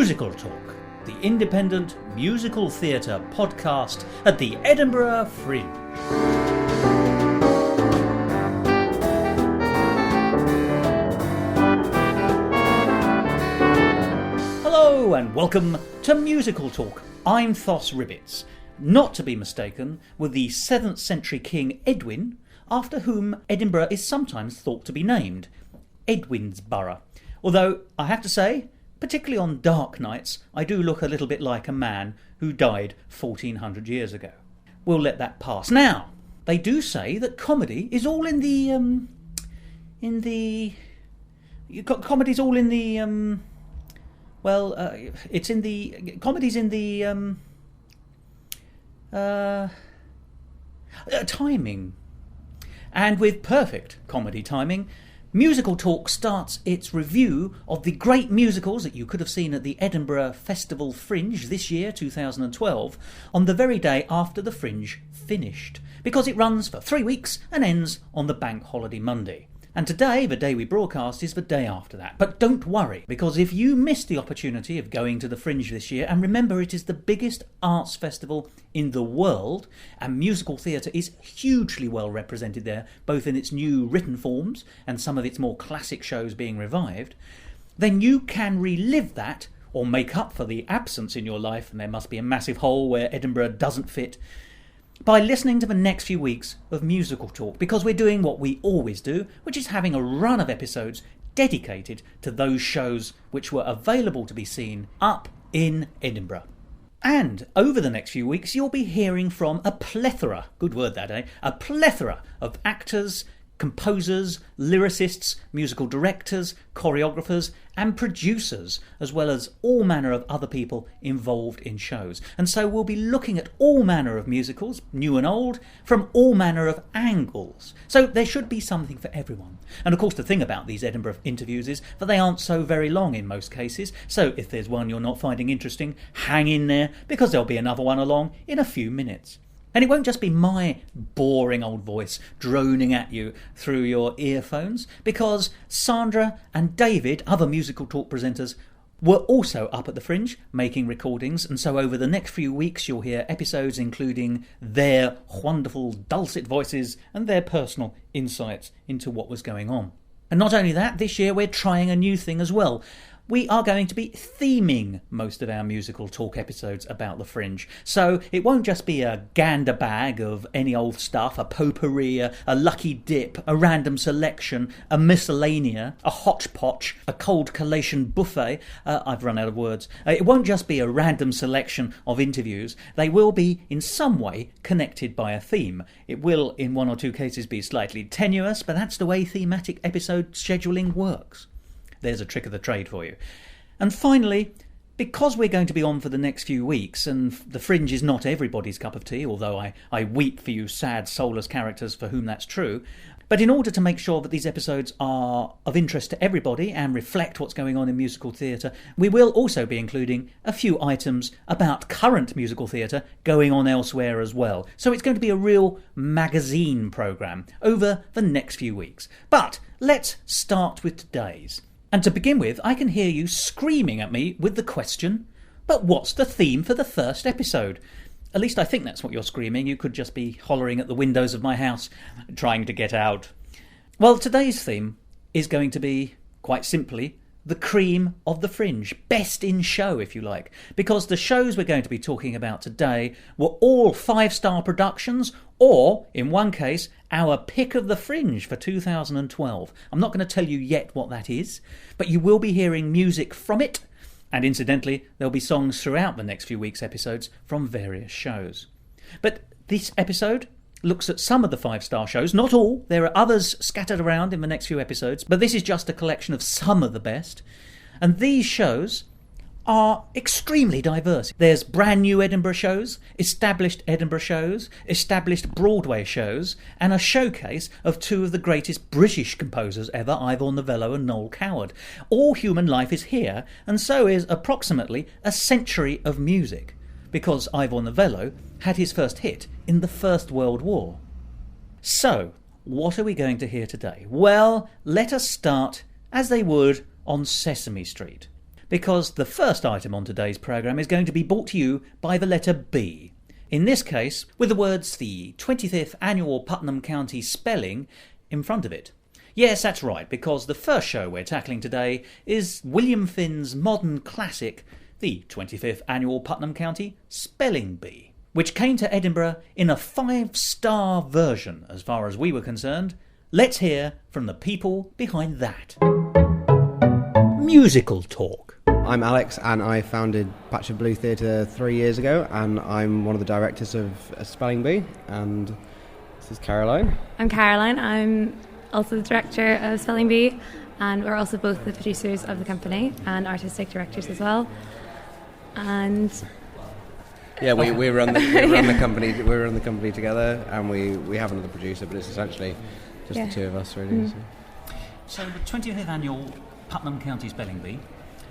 Musical Talk, the independent musical theatre podcast at the Edinburgh Fringe. Hello and welcome to Musical Talk. I'm Thos Ribbits, not to be mistaken with the 7th century King Edwin, after whom Edinburgh is sometimes thought to be named, Edwinsborough. Although, I have to say, particularly on dark nights, I do look a little bit like a man who died 1400 years ago. We'll let that pass. Now, they do say that comedy is all comedy's all in the, it's in the, comedy's in the, timing. And with perfect comedy timing, Musical Talk starts its review of the great musicals that you could have seen at the Edinburgh Fringe this year, 2012, on the very day after the Fringe finished, because it runs for 3 weeks and ends on the Bank Holiday Monday. And today, the day we broadcast, is the day after that. But don't worry, because if you missed the opportunity of going to the Fringe this year, and remember it is the biggest arts festival in the world, and musical theatre is hugely well represented there, both in its new written forms and some of its more classic shows being revived, then you can relive that, or make up for the absence in your life, and there must be a massive hole where Edinburgh doesn't fit, by listening to the next few weeks of Musical Talk, because we're doing what we always do, which is having a run of episodes dedicated to those shows which were available to be seen up in Edinburgh. And over the next few weeks you'll be hearing from a plethora, good word that, a plethora of actors, composers, lyricists, musical directors, choreographers and producers, as well as all manner of other people involved in shows. And so we'll be looking at all manner of musicals, new and old, from all manner of angles. So there should be something for everyone. And of course the thing about these Edinburgh interviews is that they aren't so very long in most cases, so if there's one you're not finding interesting, hang in there, because there'll be another one along in a few minutes. And it won't just be my boring old voice droning at you through your earphones, because Sandra and David, other Musical Talk presenters, were also up at the Fringe making recordings, and so over the next few weeks you'll hear episodes including their wonderful dulcet voices and their personal insights into what was going on. And not only that, this year we're trying a new thing as well. We are going to be theming most of our Musical Talk episodes about the Fringe. So it won't just be a gander bag of any old stuff, a potpourri, a lucky dip, a random selection, a miscellanea, a hotchpotch, a cold collation buffet. I've run out of words. It won't just be a random selection of interviews. They will be in some way connected by a theme. It will, in one or two cases, be slightly tenuous, but that's the way thematic episode scheduling works. There's a trick of the trade for you. And finally, because we're going to be on for the next few weeks, and the Fringe is not everybody's cup of tea, although I weep for you sad, soulless characters for whom that's true, but in order to make sure that these episodes are of interest to everybody and reflect what's going on in musical theatre, we will also be including a few items about current musical theatre going on elsewhere as well. So it's going to be a real magazine programme over the next few weeks. But let's start with today's. And to begin with, I can hear you screaming at me with the question, but what's the theme for the first episode? At least I think that's what you're screaming. You could just be hollering at the windows of my house, trying to get out. Well, today's theme is going to be, quite simply, the cream of the Fringe. Best in show, if you like. Because the shows we're going to be talking about today were all 5-star productions, or, in one case, our pick of the Fringe for 2012. I'm not going to tell you yet what that is, but you will be hearing music from it, and incidentally, there'll be songs throughout the next few weeks' episodes from various shows. But this episode looks at some of the 5-star shows, not all. There are others scattered around in the next few episodes, but this is just a collection of some of the best. And these shows are extremely diverse. There's brand new Edinburgh shows, established Edinburgh shows, established Broadway shows, and a showcase of two of the greatest British composers ever, Ivor Novello and Noel Coward. All human life is here, and so is approximately a century of music, because Ivor Novello had his first hit in the First World War. So, what are we going to hear today? Well, let us start, as they would, on Sesame Street. because the first item on today's programme is going to be brought to you by the letter B. In this case, with the words the 25th Annual Putnam County Spelling in front of it. Yes, that's right, because the first show we're tackling today is William Finn's modern classic, the 25th Annual Putnam County Spelling Bee, which came to Edinburgh in a 5-star version as far as we were concerned. Let's hear from the people behind that. Musical Talk. I'm Alex, and I founded Patch of Blue Theatre 3 years ago, and I'm one of the directors of Spelling Bee, and this is Caroline. I'm Caroline. I'm also the director of Spelling Bee, and we're also both the producers of the company and artistic directors as well. And yeah, we run the company. We run the company together, and we have another producer, but it's essentially just the two of us, really. Mm. So the 25th Annual Putnam County Spelling Bee.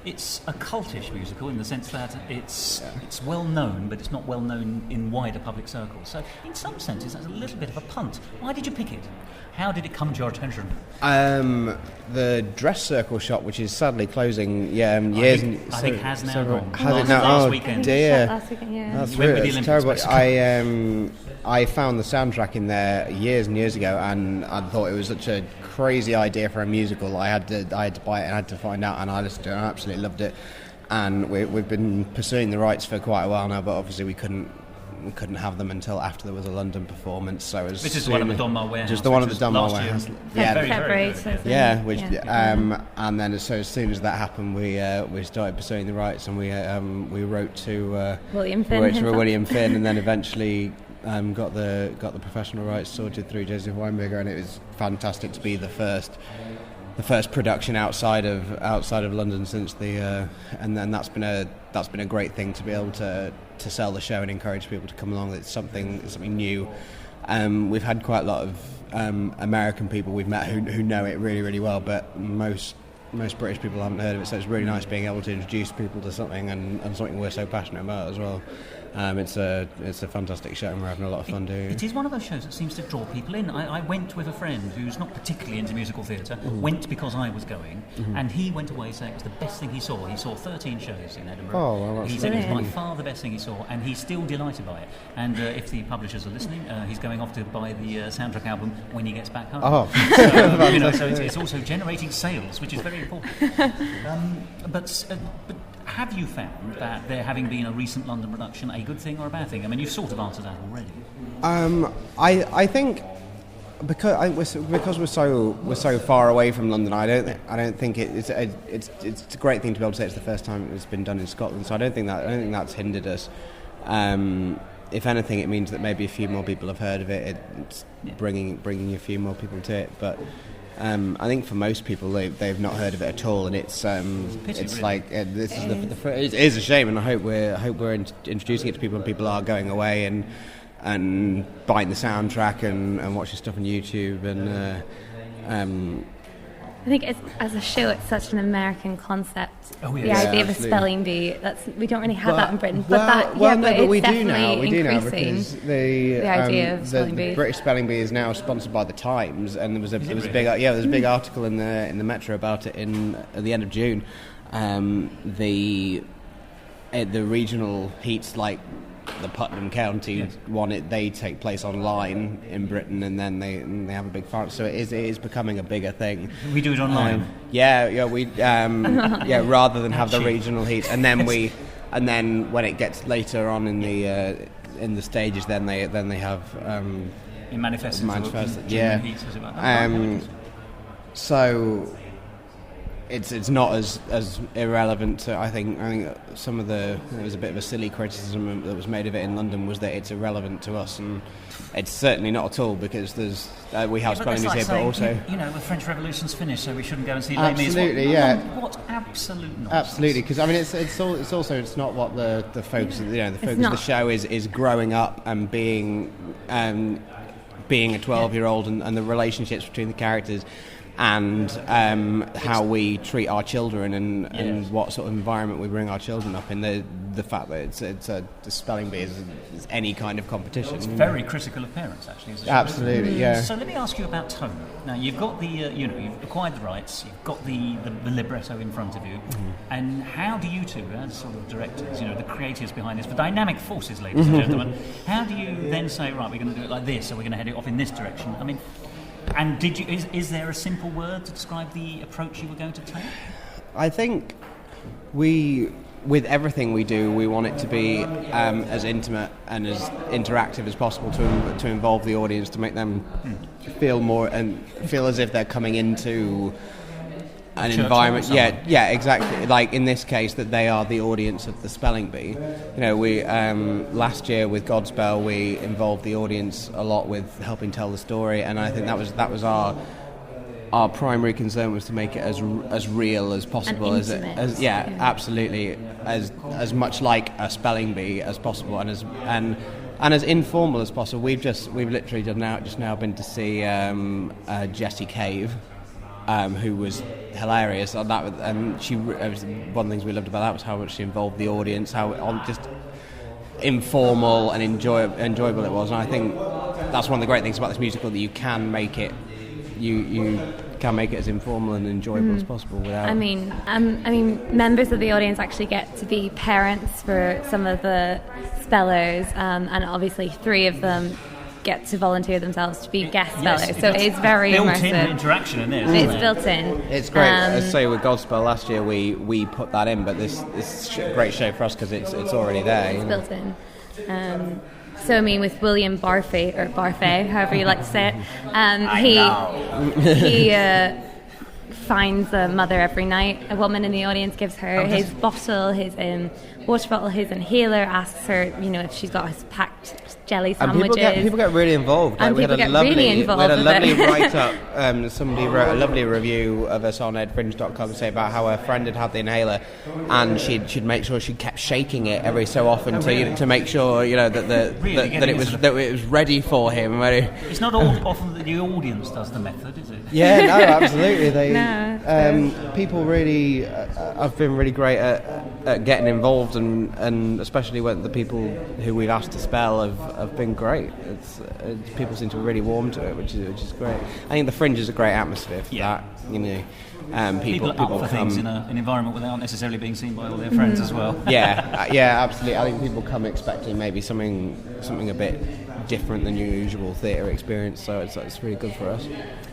It's a cultish musical in the sense that it's well known, but it's not well known in wider public circles. So in some senses, that's a little bit of a punt. Why did you pick it? How did it come to your attention? The Dress Circle shop, which is sadly closing. I think has now gone. Has it now? Last weekend. Dear. Last weekend, yeah. That's Went with really the Olympics, terrible. I found the soundtrack in there years and years ago, and I thought it was such a crazy idea for a musical. I had to buy it and I had to find out, and I listened to it and I absolutely loved it. And we've been pursuing the rights for quite a while now, but obviously we couldn't have them until after there was a London performance. So this is the one at the Donmar Warehouse. Just the one at the Donmar Warehouse. February. And then as soon as that happened, we started pursuing the rights, and we wrote to William Finn, and then eventually got the professional rights sorted through Joseph Weinberger, and it was fantastic to be the first production outside of London since and then that's been a great thing to be able to sell the show and encourage people to come along. It's something new. We've had quite a lot of American people we've met who know it really, really well, but most British people haven't heard of it, so it's really nice being able to introduce people to something and something we're so passionate about as well. It's a fantastic show, and we're having a lot of fun doing it. It is one of those shows that seems to draw people in. I went with a friend who's not particularly into musical theatre, went because I was going, and he went away saying it was the best thing he saw. He saw 13 shows in Edinburgh. Oh, well, that's he said it was by far the best thing he saw, and he's still delighted by it. And if the publishers are listening, he's going off to buy the soundtrack album when he gets back home. Oh. So it's also generating sales, which is very important. But have you found that there having been a recent London production a good thing or a bad thing? I mean, you've sort of answered that already. I think because we're so far away from London, I don't think it's a great thing to be able to say it's the first time it's been done in Scotland. So I don't think that's hindered us. If anything, it means that maybe a few more people have heard of it. It's bringing a few more people to it, but. I think for most people they've not heard of it at all, and it's really. like this is it is a shame, and I hope we're introducing it to people, and people are going away and buying the soundtrack and watching stuff on YouTube and. I think as a show, it's such an American concept. Oh, yeah. The idea of a spelling bee. We don't really have that in Britain. But we do now. We do now because the idea of spelling bee. The British Spelling Bee is now sponsored by the Times, and there was a big article in the Metro about it at the end of June. The regional heats like the Putnam County one, they take place online in Britain, and then they have a big fan. So it is becoming a bigger thing. We do it online. Rather than have the regional heat, and then when it gets later on in the stages, then they have it manifests heats, as it were. So. It's not as irrelevant to, I think some of there was a bit of a silly criticism that was made of it in London, was that it's irrelevant to us, and it's certainly not at all, because we have spelling bees here, but also the French Revolution's finished, so we shouldn't go and see absolutely Les Mis. What absolute nonsense. Absolutely, because I mean it's not what the focus of the show is growing up and being a 12-year-old and the relationships between the characters. and how we treat our children and what sort of environment we bring our children up in. The fact that it's a spelling bee is any kind of competition. It's very critical of parents, actually. Isn't it? Absolutely, yeah. So let me ask you about tone. Now you've got the you've acquired the rights, you've got the libretto in front of you, and how do you two, as sort of directors, the creatives behind this, the dynamic forces, ladies and gentlemen, how do you then say, right, we're going to do it like this, or we're going to head it off in this direction? I mean, and is there a simple word to describe the approach you were going to take? I think with everything we do, we want it to be as intimate and as interactive as possible to involve the audience, to make them feel more and feel as if they're coming into an environment. Yeah, exactly. Like in this case, that they are the audience of the spelling bee. We last year with Godspell, we involved the audience a lot with helping tell the story, and I think that was our primary concern, was to make it as real as possible, and intimate. as absolutely, as much like a spelling bee as possible, and as informal as possible. We've literally just now been to see Jessie Cave, who was hilarious. And one of the things we loved about that was how much she involved the audience, how just informal and enjoyable it was. And I think that's one of the great things about this musical, that you can make it. You can make it as informal and enjoyable as possible without. I mean, members of the audience actually get to be parents for some of the spellers, and obviously 3 of them get to volunteer themselves to be guest spellers. So it's very built-in immersive. Interaction in there. It's built in. It's great. As I say, with Godspell last year, we put that in, but this a great show for us because it's already there. It's built in. So with William Barfay, or Barfay, however you like to say it, he finds a mother every night. A woman in the audience gives her his bottle, his water bottle, his inhaler, asks her, if she's got his packed jelly sandwiches. And people get really involved. And people get really involved. We had a lovely write-up. Somebody wrote a lovely review of us on edfringe.com say about how her friend had the inhaler, and she'd make sure she kept shaking it every so often to make sure that it was ready for him. It's not often that the audience does the method, is it? Yeah, no, absolutely. People really have been really great at getting involved, and especially when the people who we've asked to spell have been great. People seem to really warm to it, which is great. I think the Fringe is a great atmosphere for that. People up for come things in an environment where they aren't necessarily being seen by all their friends as well. Yeah, absolutely. I think people come expecting maybe something a bit different than your usual theatre experience, so it's really good for us.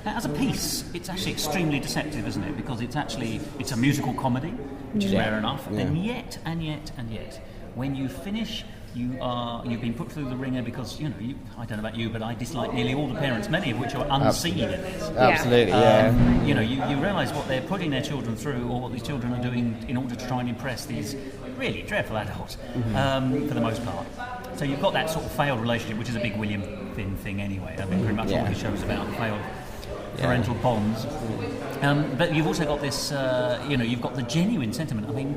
As a piece, it's actually extremely deceptive, isn't it? Because it's a musical comedy, which is rare enough, and yet, when you finish, you've been put through the ringer because I don't know about you, but I dislike nearly all the parents, many of which are unseen in this. Absolutely, You realise what they're putting their children through, or what these children are doing in order to try and impress these really dreadful adults, for the most part. So you've got that sort of failed relationship, which is a big William Finn thing anyway. I mean, pretty much all his shows about failed parental bonds. But you've also got this, you've got the genuine sentiment. I mean,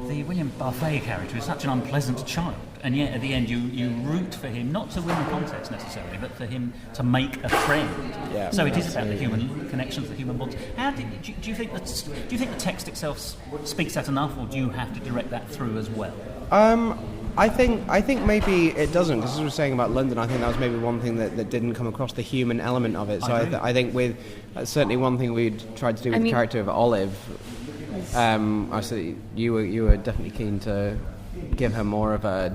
the William Barfay character is such an unpleasant child, and yet at the end you root for him, not to win the contest necessarily, but for him to make a friend. Yeah, so it is about the human connections, the human bonds. Do you think the text itself speaks that enough, or do you have to direct that through as well? I think maybe it doesn't, because as we were saying about London, I think that was maybe one thing that didn't come across, the human element of it. So I think with certainly one thing we'd tried to do with the character of Olive. I see you were definitely keen to give her more of a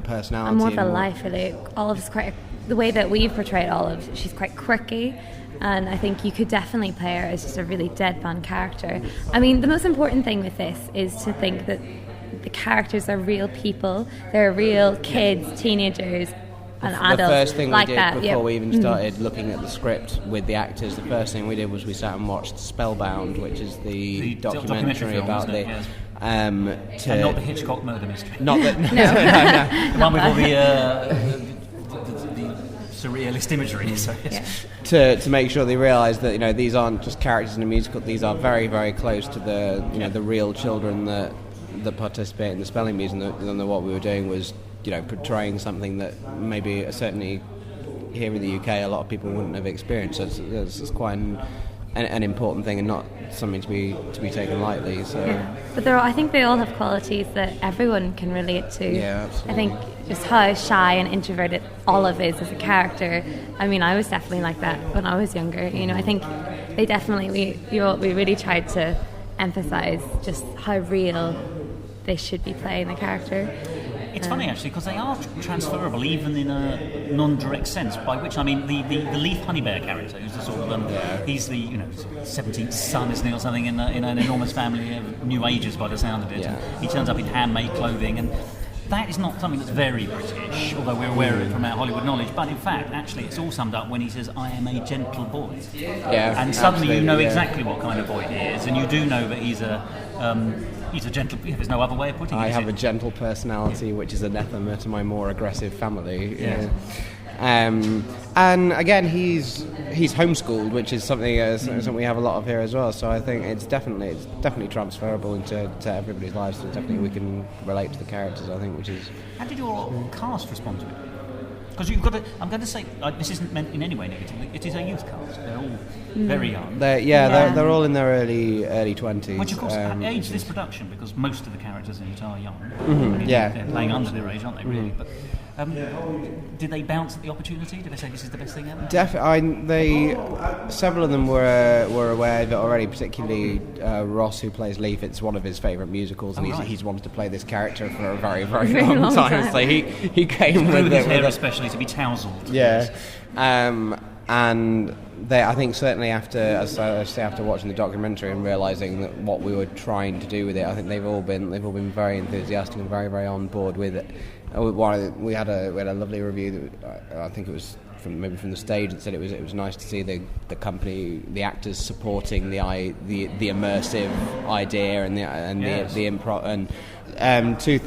personality and more of a life. Really, Olive's the way that we've portrayed Olive. She's quite quirky, and I think you could definitely play her as just a really deadpan character. I mean, the most important thing with this is to think that the characters are real people. They're real kids, teenagers, and adults. The first thing like we did that, before we even started looking at the script with the actors, the first thing we did was we sat and watched Spellbound, which is the documentary film, about the... Yes. And not the Hitchcock murder mystery. Not that... no. The one with all the surrealist imagery. So yes. To make sure they realise that these aren't just characters in a musical; these are very, very close to the real children that participate in the spelling bees, and what we were doing was portraying something that maybe certainly here in the UK a lot of people wouldn't have experienced. So it's quite an important thing and not something to be taken lightly. So, but I think they all have qualities that everyone can relate to. Yeah, absolutely. I think just how shy and introverted Olive is as a character. I mean, I was definitely like that when I was younger. You know, I think they definitely we really tried to emphasise just how real they should be playing the character. It's funny actually because they are transferable even in a non-direct sense. By which I mean the Leaf Honeybear character, who's the sort of he's the 17th son, isn't he, or something in an enormous family of New Agers by the sound of it. Yeah. And he turns up in handmade clothing, and that is not something that's very British, although we're aware of it from our Hollywood knowledge. But in fact, actually, it's all summed up when he says, "I am a gentle boy." Yeah, and suddenly you know yeah. exactly what kind of boy he is, and you do know that he's a gentle. There's no other way of putting it. I have a gentle personality, which is anathema to my more aggressive family. Yes. And again, he's homeschooled, which is something we have a lot of here as well. So I think it's definitely transferable into everybody's lives. So definitely we can relate to the characters. I think, which is. How did your cast respond to it? Because you've got to. I'm going to say this isn't meant in any way negatively. It is a youth cast. They're all very young. They're all in their early 20s. Which of course age this production because most of the characters in it are young. Mm-hmm, yeah, they're playing under their age, aren't they? Really, but. Did they bounce at the opportunity? Did they say this is the best thing ever? Several of them were aware of it already. Particularly Ross, who plays Leaf. It's one of his favourite musicals, and he's wanted to play this character for a very, very long time. So he came with his hair, especially to be tousled. Yeah, and I think certainly after watching the documentary and realising that what we were trying to do with it, I think they've all been very enthusiastic and very, very on board with it. We had a lovely review that I think it was from the stage that said it was nice to see the company, the actors supporting the immersive idea and the improv, and about two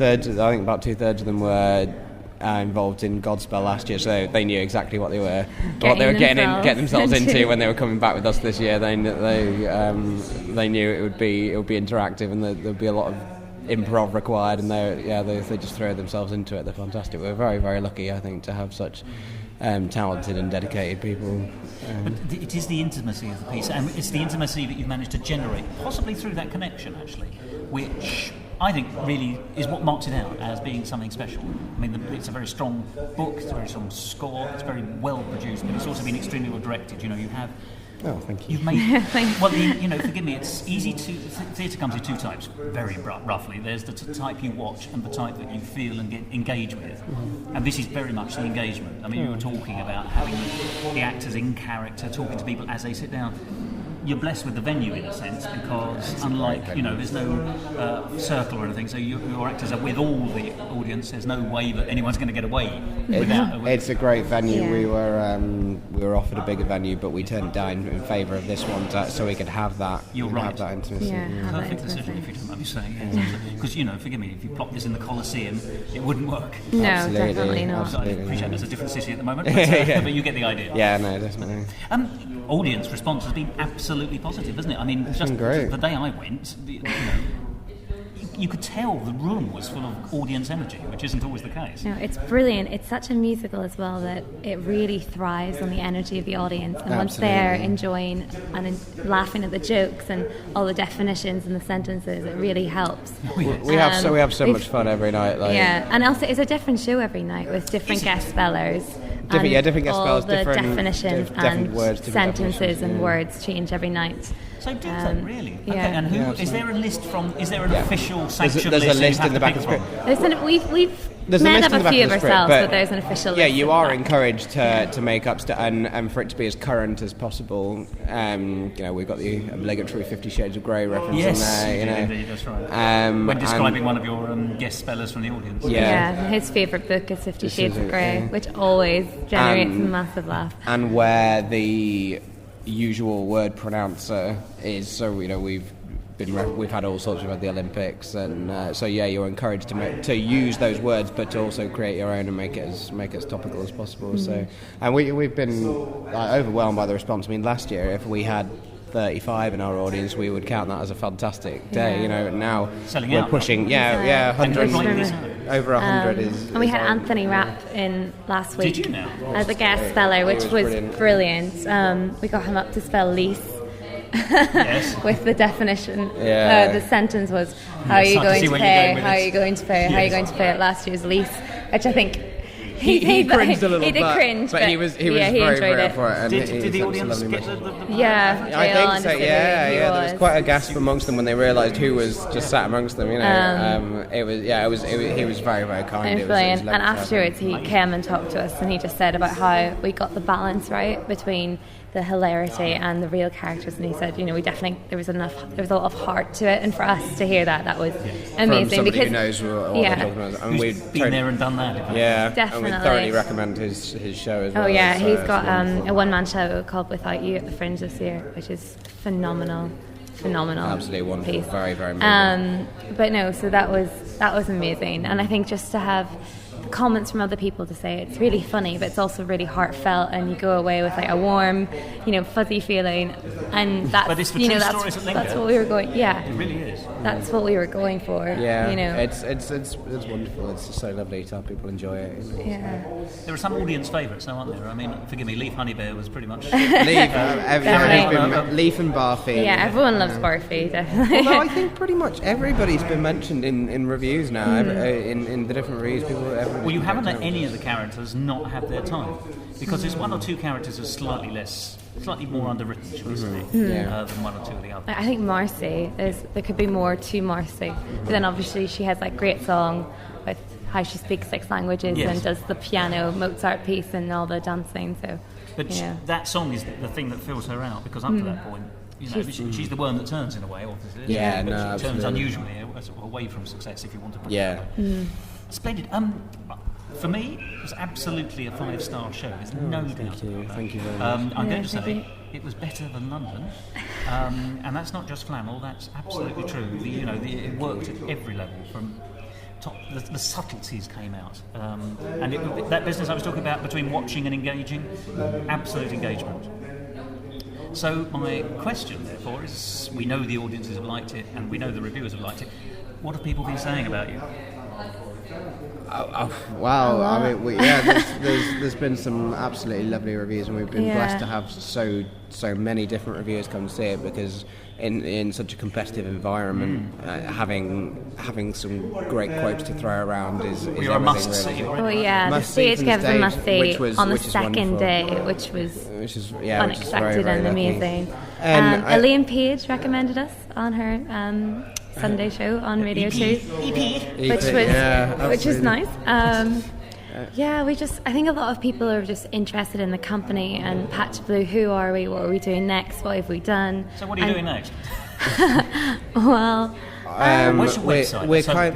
thirds of them were involved in Godspell last year, so they knew exactly what they were getting themselves into when they were coming back with us this year. They knew it would be interactive and there'd be a lot of improv required, and they just throw themselves into it. They're fantastic. We're very, very lucky, I think, to have such talented and dedicated people. But it is the intimacy of the piece, and it's the intimacy that you've managed to generate, possibly through that connection, actually, which I think really is what marks it out as being something special. I mean, it's a very strong book, it's a very strong score, it's very well produced, but it's also been extremely well directed. You have. Oh, thank you. You've made forgive me. It's easy to theatre comes in two types, very roughly. There's the type you watch and the type that you feel and engage with, and this is very much the engagement. I mean, you were talking about having the actors in character, talking to people as they sit down. You're blessed with the venue in a sense because unlike there's no circle or anything, so your actors are with all the audience. There's no way that anyone's going to get away without. It's a great venue. Yeah. We were offered a bigger venue, but we turned it down in favour of this one so we could have that. You're right. Have that intimacy. Perfect decision, if you don't mind me saying. Because forgive me, if you plop this in the Colosseum, it wouldn't work. No, absolutely. Definitely not. I appreciate there's a different city at the moment, but you get the idea. Yeah, no, definitely. Audience response has been absolutely positive, hasn't it? I mean, just the day I went, you could tell the room was full of audience energy, which isn't always the case. No, it's brilliant. It's such a musical as well that it really thrives on the energy of the audience. And once they're enjoying and laughing at the jokes and all the definitions and the sentences, it really helps. We have so much fun every night. And also it's a different show every night with different guest spellers. Different guest spellers, different definitions different words, sentences and words change every night. So do they really? Yeah. Okay, and who is there a list from? Is there an official sanctioned list? There's a list in the back of the script. We've made up a few of ourselves, but there's an official list. Yeah, you are encouraged to make up and for it to be as current as possible. We've got the obligatory 50 Shades of Grey reference in there. Indeed, that's right. When describing one of your guest spellers from the audience. Yeah, his favourite book is 50 Shades of Grey, which always generates a massive laugh. And where the usual word pronouncer is, so we've had all sorts. We've had the Olympics, and you're encouraged to use those words, but to also create your own and make it as topical as possible. Mm-hmm. So, and we've been overwhelmed by the response. I mean, last year, if we had 35 in our audience, we would count that as a fantastic day. Now we're pushing, 100, over 100 is. And we had Anthony Rapp in last week. Did you now? As a guest speller, which was brilliant. We got him up to spell lease. Yes. with the definition. Yeah. The sentence was, how are you going to pay? How are you going to pay? How are you going to pay at last year's lease? Which I think he cringed a little he bit. He did cringe, but he was very up for it. And did the audience get the Yeah, I think so. Yeah. There was quite a gasp amongst them when they realised who was just sat amongst them. He was very, very kind. It was brilliant. And afterwards, he came and talked to us, and he just said about how we got the balance right between the hilarity and the real characters. And he said, we definitely there was a lot of heart to it, and for us to hear that was amazing. From somebody because who knows what they're talking about. And we've been there and done that. Yeah, definitely. And we thoroughly recommend his show as well. Oh yeah, he's got a one-man show called Without You at the Fringe this year, which is phenomenal. Absolutely wonderful. Piece. Very, very moving. But no, so that was amazing, and I think just to have comments from other people to say it's really funny, but it's also really heartfelt, and you go away with like a warm, fuzzy feeling, and that's but it's for true stories that linger. That's what we were going. Yeah, it really is. That's what we were going for. Yeah, it's wonderful. It's so lovely to have people enjoy it. Yeah, there are some audience favourites now, aren't there? I mean, forgive me, Leaf Honeybear was pretty much Leaf and Barfy. Yeah, everyone loves Barfy. Definitely. Although I think pretty much everybody's been mentioned in reviews now. In the different reviews, Well, you haven't let any of the characters not have their time, because there's one or two characters are slightly more underwritten, shall we say, than one or two of the others. I think Marcy there could be more to Marcy, but then obviously she has that great song with how she speaks 6 languages and does the piano Mozart piece and all the dancing. So, but that song is the thing that fills her out, because up to that point, she's the worm that turns in a way, obviously. Yeah, but no, she turns unusually away from success, if you want to put it that way. Splendid. For me, it was absolutely a 5-star show. There's no doubt. Thank you very much. I'm going to say it was better than London, and that's not just flannel. That's absolutely true. It worked at every level. From top, the subtleties came out, and that business I was talking about between watching and engaging, absolute engagement. So my question, therefore, is: we know the audiences have liked it, and we know the reviewers have liked it. What have people been saying about you? Wow! I mean, there's been some absolutely lovely reviews, and we've been blessed to have so many different reviewers come see it, because in such a competitive environment, having some great quotes to throw around is You're a must see. Oh yeah, the stage gave them a must see on the second day, which was unexpected and amazing. Elaine Page recommended us on her Sunday show on Radio 2, which was nice. I think a lot of people are just interested in the company and Patch of Blue. Who are we? What are we doing next? What have we done? So what are you doing next? Well, what's your website? We're kind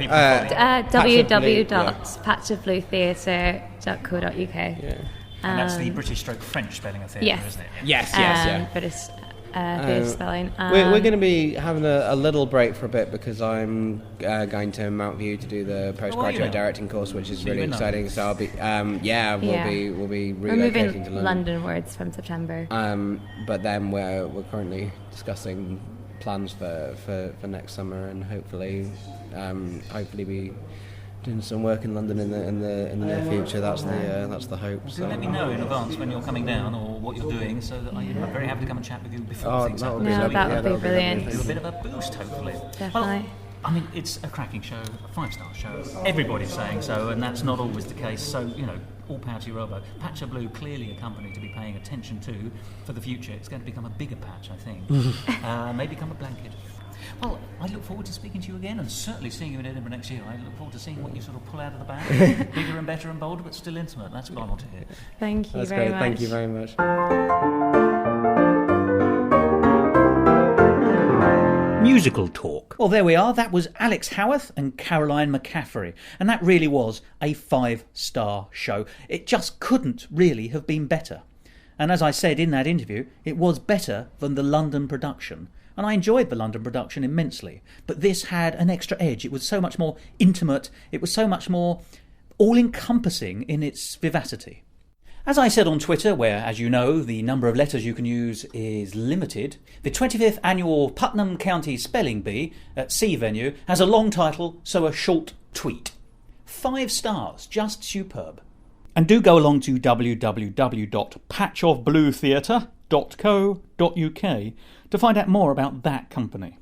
www.patchofbluetheatre.co.uk. And that's the British stroke French spelling of theatre, isn't it? Yes. British theatre spelling. We're going to be having a little break for a bit, because I'm going to Mount View to do the postgraduate directing course, which is really exciting. So I'll be, we'll be relocating to London. Londonwards from September. But then we're currently discussing plans for next summer, and hopefully be doing some work in London in the near future. That's the hope. So let me know in advance when you're coming down or what you're doing, so that I'm very happy to come and chat with you before things happen. That would be brilliant. Do a bit of a boost, hopefully. Definitely. Well, I mean, it's a cracking show, a 5-star show. Everybody's saying so, and that's not always the case. So, all power to your elbow. Patch of Blue, clearly a company to be paying attention to for the future. It's going to become a bigger patch, I think. May become a blanket. Well, I look forward to speaking to you again, and certainly seeing you in Edinburgh next year. I look forward to seeing what you sort of pull out of the bag. Bigger and better and bolder, but still intimate. That's what I want to hear. Thank you very much. Thank you very much. Musical Talk. Well, there we are. That was Alex Howarth and Caroline McCaffrey, and that really was a 5-star show. It just couldn't really have been better. And as I said in that interview, it was better than the London production. And I enjoyed the London production immensely. But this had an extra edge. It was so much more intimate. It was so much more all-encompassing in its vivacity. As I said on Twitter, where, as you know, the number of letters you can use is limited, the 25th annual Putnam County Spelling Bee at Sea Venue has a long title, so a short tweet. 5 stars, just superb. And do go along to www.patchofbluetheatre, fringe.co.uk to find out more about that company.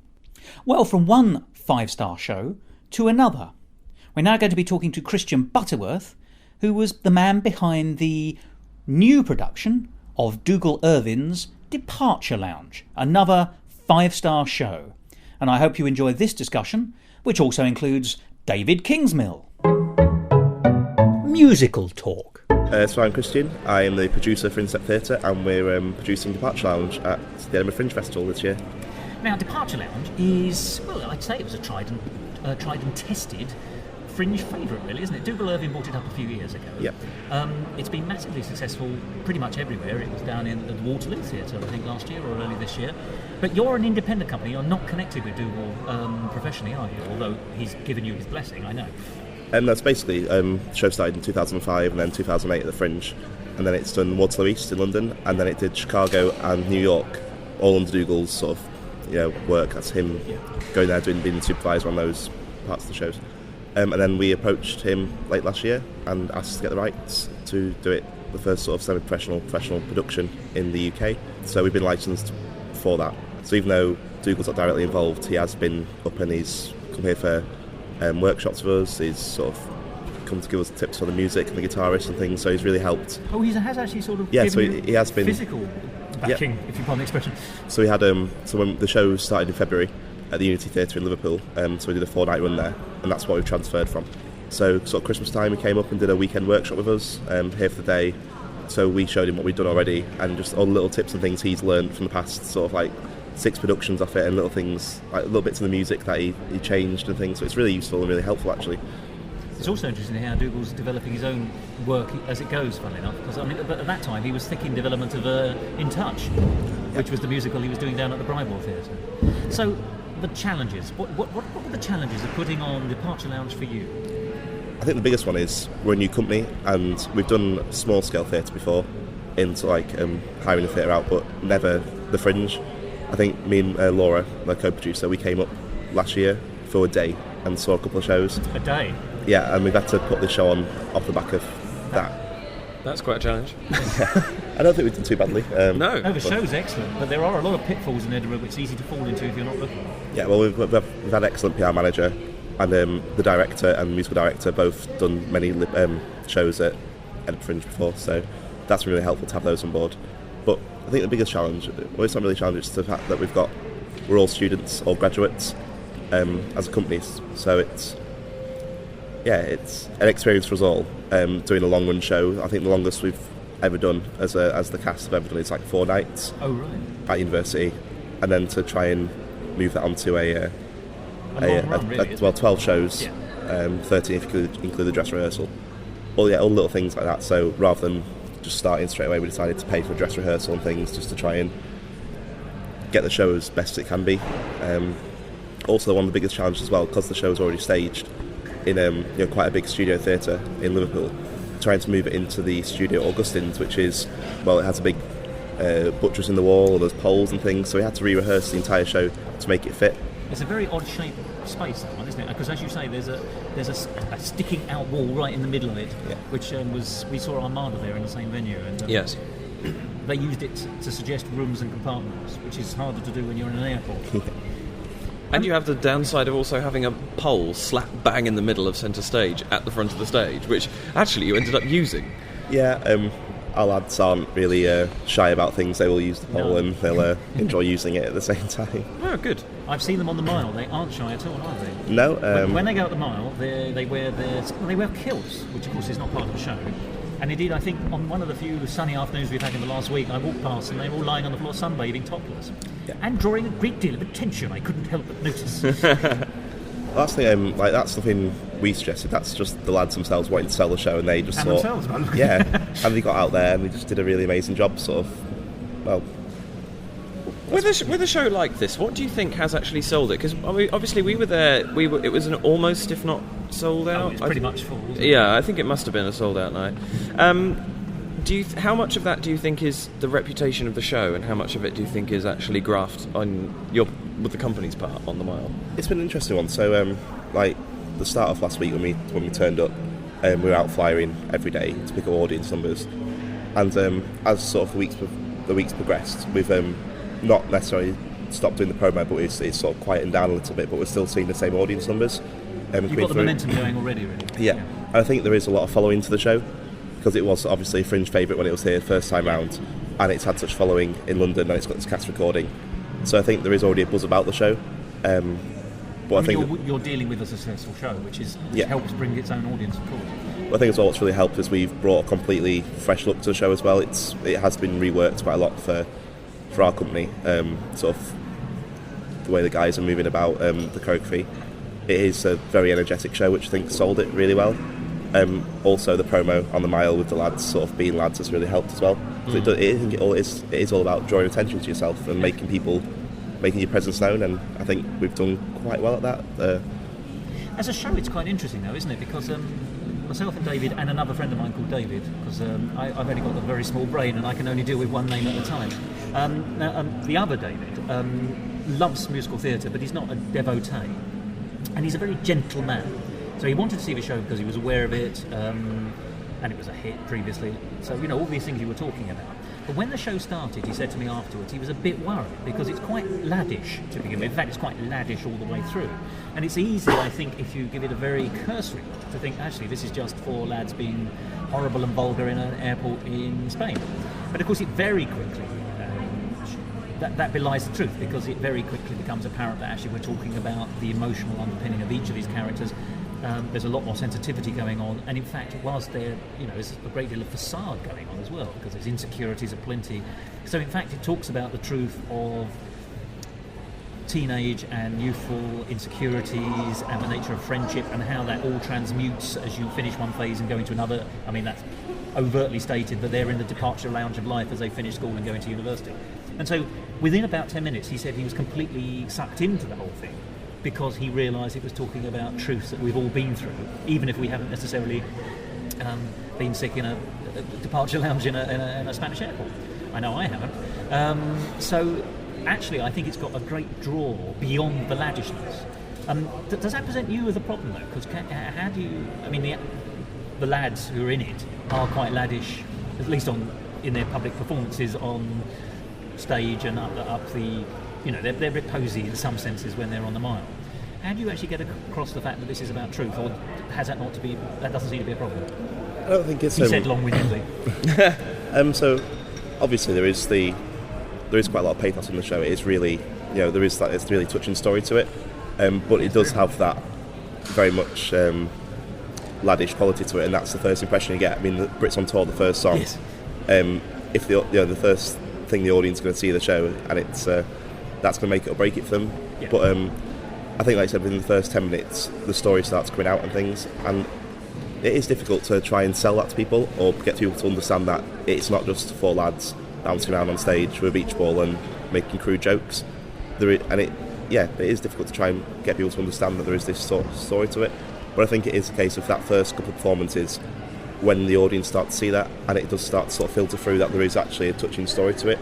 Well, from one 5-star show to another. We're now going to be talking to Christian Butterworth, who was the man behind the new production of Dougal Irvin's Departure Lounge, another 5-star show. And I hope you enjoy this discussion, which also includes David Kingsmill. Musical Talk. So I'm Christian. I am the producer for Inset Theatre, and we're producing Departure Lounge at the Edinburgh Fringe Festival this year. Now, Departure Lounge is, well, I'd say it was a tried and tested Fringe favourite, really, isn't it? Dougal Irvin brought it up a few years ago. Yep. It's been massively successful pretty much everywhere. It was down in the Waterloo Theatre, I think, last year or early this year. But you're an independent company. You're not connected with Dougal professionally, are you? Although he's given you his blessing, I know. And that's basically, the show started in 2005 and then 2008 at the Fringe. And then it's done Waterloo East in London, and then it did Chicago and New York, all under Dougal's sort of work. That's him going there, being the supervisor on those parts of the shows. And then we approached him late last year and asked to get the rights to do it, the first sort of semi-professional, professional production in the UK. So we've been licensed for that. So even though Dougal's not directly involved, he has been up and he's come here for workshops with us. He's sort of come to give us tips on the music and the guitarist and things, so he's really helped. Oh, he has actually sort of given so he has been physical backing, if you pardon the expression. So we had so when the show started in February at the Unity Theatre in Liverpool, so we did a 4-night run there, and that's what we've transferred from. So sort of Christmas time he came up and did a weekend workshop with us here for the day. So we showed him what we'd done already and just all the little tips and things he's learned from the past sort of like 6 productions off it, and little things, like little bits of the music that he changed and things. So it's really useful and really helpful actually. It's also interesting how Dougal's developing his own work as it goes, funnily enough, because I mean, at that time he was thinking development of In Touch, which was the musical he was doing down at the Bridewell Theatre. So the challenges, what were the challenges of putting on Departure Lounge for you? I think the biggest one is we're a new company and we've done small scale theatre before, into like hiring the theatre out, but never the Fringe. I think me and Laura, my co-producer, we came up last year for a day and saw a couple of shows. A day? Yeah, and we've had to put the show on off the back of that. That's quite a challenge. I don't think we've done too badly. No, the show's excellent, but there are a lot of pitfalls in Edinburgh which it's easy to fall into if you're not looking. Yeah, well, we've had an excellent PR manager, and the director and musical director both done many shows at Edinburgh Fringe before, so that's really helpful to have those on board. But I think the biggest challenge, well, it's not really a challenge, it's the fact that we're all students or graduates as a company, so it's an experience for us all doing a long run show. I think the longest we've ever done as the cast have ever done is like 4 nights. Oh right. At university, and then to try and move that onto a long run, really, 12 shows, 13 if you include the dress rehearsal. All little things like that. So rather than just starting straight away, we decided to pay for a dress rehearsal and things just to try and get the show as best as it can be. Also, one of the biggest challenges as well, because the show is already staged in quite a big studio theatre in Liverpool, trying to move it into the Studio Augustins, which is, well, it has a big buttress in the wall and there's poles and things, so we had to re-rehearse the entire show to make it fit. It's a very odd shaped space, that one, isn't it? Because as you say, there's a sticking out wall right in the middle of it, which we saw Armada there in the same venue, and yes, they used it to suggest rooms and compartments, which is harder to do when you're in an airport. And you have the downside of also having a pole slap bang in the middle of centre stage at the front of the stage, which actually you ended up using. Yeah, our lads aren't really shy about things. They will use the pole and they'll enjoy using it at the same time. Oh, good. I've seen them on the mile. They aren't shy at all, are they? No. When they go up the mile, they wear kilts, which of course is not part of the show. And indeed, I think on one of the few sunny afternoons we've had in the last week, I walked past and they were all lying on the floor sunbathing topless. Yeah. And drawing a great deal of attention, I couldn't help but notice. That's something we suggested. That's just the lads themselves wanting to sell the show, and they just and they got out there and they just did a really amazing job, sort of. Well, with a show like this, what do you think has actually sold it? Because obviously we were there. It was an almost, if not sold out. It's pretty much full. Yeah, I think it must have been a sold out night. How much of that do you think is the reputation of the show, and how much of it do you think is actually graft on with the company's part on the mile? It's been an interesting one. So, like the start of last week when we turned up, we were out flyering every day to pick up audience numbers, and as sort of the weeks the weeks progressed. We've not necessarily stopped doing the promo, but it's sort of quietened down a little bit, but we're still seeing the same audience numbers. You've got the momentum going already, really. Yeah. And I think there is a lot of following to the show, because it was obviously a Fringe favourite when it was here first time round, and it's had such following in London, and it's got this cast recording. So I think there is already a buzz about the show. But I think you're dealing with a successful show, which helps bring its own audience, of course. I think as well what's really helped is we've brought a completely fresh look to the show as well. It has been reworked quite a lot for our company, sort of the way the guys are moving about, the choreography. It is a very energetic show, which I think sold it really well. Also, the promo on the mile with the lads sort of being lads has really helped as well. I think it is all about drawing attention to yourself and making your presence known, and I think we've done quite well at that. As a show, it's quite interesting though, isn't it? Because myself and David and another friend of mine called David, because I've only got a very small brain and I can only deal with one name at a time. The other David loves musical theatre, but he's not a devotee, and he's a very gentle man. So he wanted to see the show because he was aware of it, and it was a hit previously. So, all these things you were talking about. But when the show started, he said to me afterwards, he was a bit worried because it's quite laddish to begin with. In fact, it's quite laddish all the way through. And it's easy, I think, if you give it a very cursory look, to think, actually, this is just 4 lads being horrible and vulgar in an airport in Spain. But of course, it very quickly, that belies the truth, because it very quickly becomes apparent that actually we're talking about the emotional underpinning of each of these characters. There's a lot more sensitivity going on, and in fact, whilst there's a great deal of facade going on as well, because there's insecurities aplenty. So in fact, it talks about the truth of teenage and youthful insecurities and the nature of friendship, and how that all transmutes as you finish one phase and go into another. I mean, that's overtly stated that they're in the departure lounge of life as they finish school and go into university. And so within about 10 minutes, he said he was completely sucked into the whole thing, because he realised it was talking about truths that we've all been through, even if we haven't necessarily been sick in a departure lounge in a Spanish airport. I know I haven't. So actually, I think it's got a great draw beyond the laddishness. Does that present you with a problem, though? Because how do you... I mean, the lads who are in it are quite laddish, at least in their public performances on stage and up the... they're a bit posy in some senses when they're on the mile. How do you actually get across the fact that this is about truth, or has that not to be? That doesn't seem to be a problem. I don't think it's. You said long-windedly. So obviously there is quite a lot of pathos in the show. It is really, there is that. It's a really touching story to it, but it does have that very much laddish quality to it, and that's the first impression you get. I mean, the Brits on Tour, the first song. Yes. If the first thing the audience is going to see the show, and it's that's going to make it or break it for them. Yeah. But I think, like I said, within the first 10 minutes, the story starts coming out and things, and it is difficult to try and sell that to people or get people to understand that it's not just 4 lads bouncing around on stage with a beach ball and making crude jokes. It is difficult to try and get people to understand that there is this sort of story to it. But I think it is a case of that first couple of performances, when the audience start to see that, and it does start to sort of filter through that there is actually a touching story to it,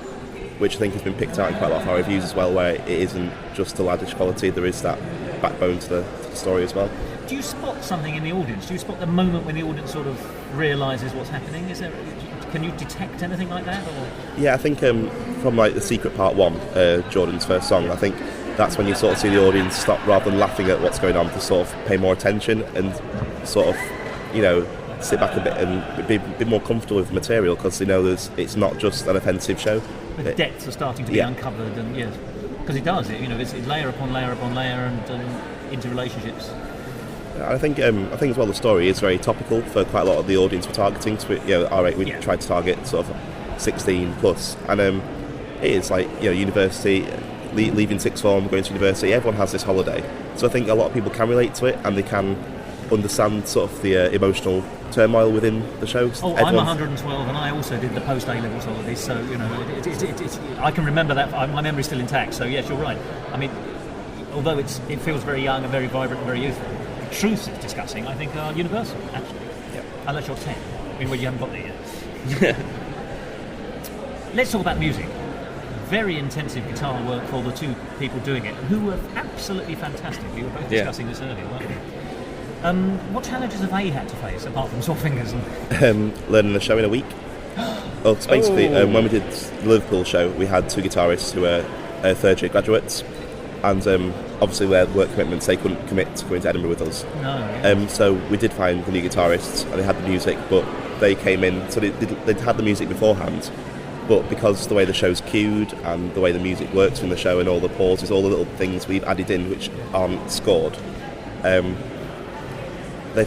which I think has been picked out in quite a lot of our reviews as well, where it isn't just a laddish quality, there is that backbone to the story as well. Do you spot something in the audience? Do you spot the moment when the audience sort of realises what's happening? Can you detect anything like that? Or? Yeah, I think from like The Secret Part 1, Jordan's first song, I think that's when you sort of see the audience stop, rather than laughing at what's going on, to sort of pay more attention and sort of, sit back a bit and be a bit more comfortable with the material, because it's not just an offensive show. The depths are starting to be uncovered, and yes, because it does. It's layer upon layer upon layer, and into relationships. I think as well the story is very topical for quite a lot of the audience we're targeting. We tried to target sort of 16 plus, and it is like university, leaving sixth form, going to university. Everyone has this holiday, so I think a lot of people can relate to it, and they can understand sort of the emotional turmoil within the show. I'm 112 and I also did the post A-levels holidays, so it's I can remember that. My memory's still intact, so yes, you're right. I mean, although it feels very young and very vibrant and very youthful, the truths it's discussing, I think, are universal, actually. Yeah. Unless you're 10. I mean, well, you haven't got there yet. Let's talk about music. Very intensive guitar work for the 2 people doing it, who were absolutely fantastic. We were both discussing this earlier, weren't we? What challenges have they had to face, apart from sore fingers? Learning the show in a week. Well, so basically, when we did the Liverpool show, we had 2 guitarists who were third-year graduates, and obviously their work commitments, they couldn't commit to going to Edinburgh with us. No. So we did find the new guitarists, and they had the music, but they came in, so they'd had the music beforehand, but because the way the show's cued and the way the music works in the show and all the pauses, all the little things we've added in which aren't scored, they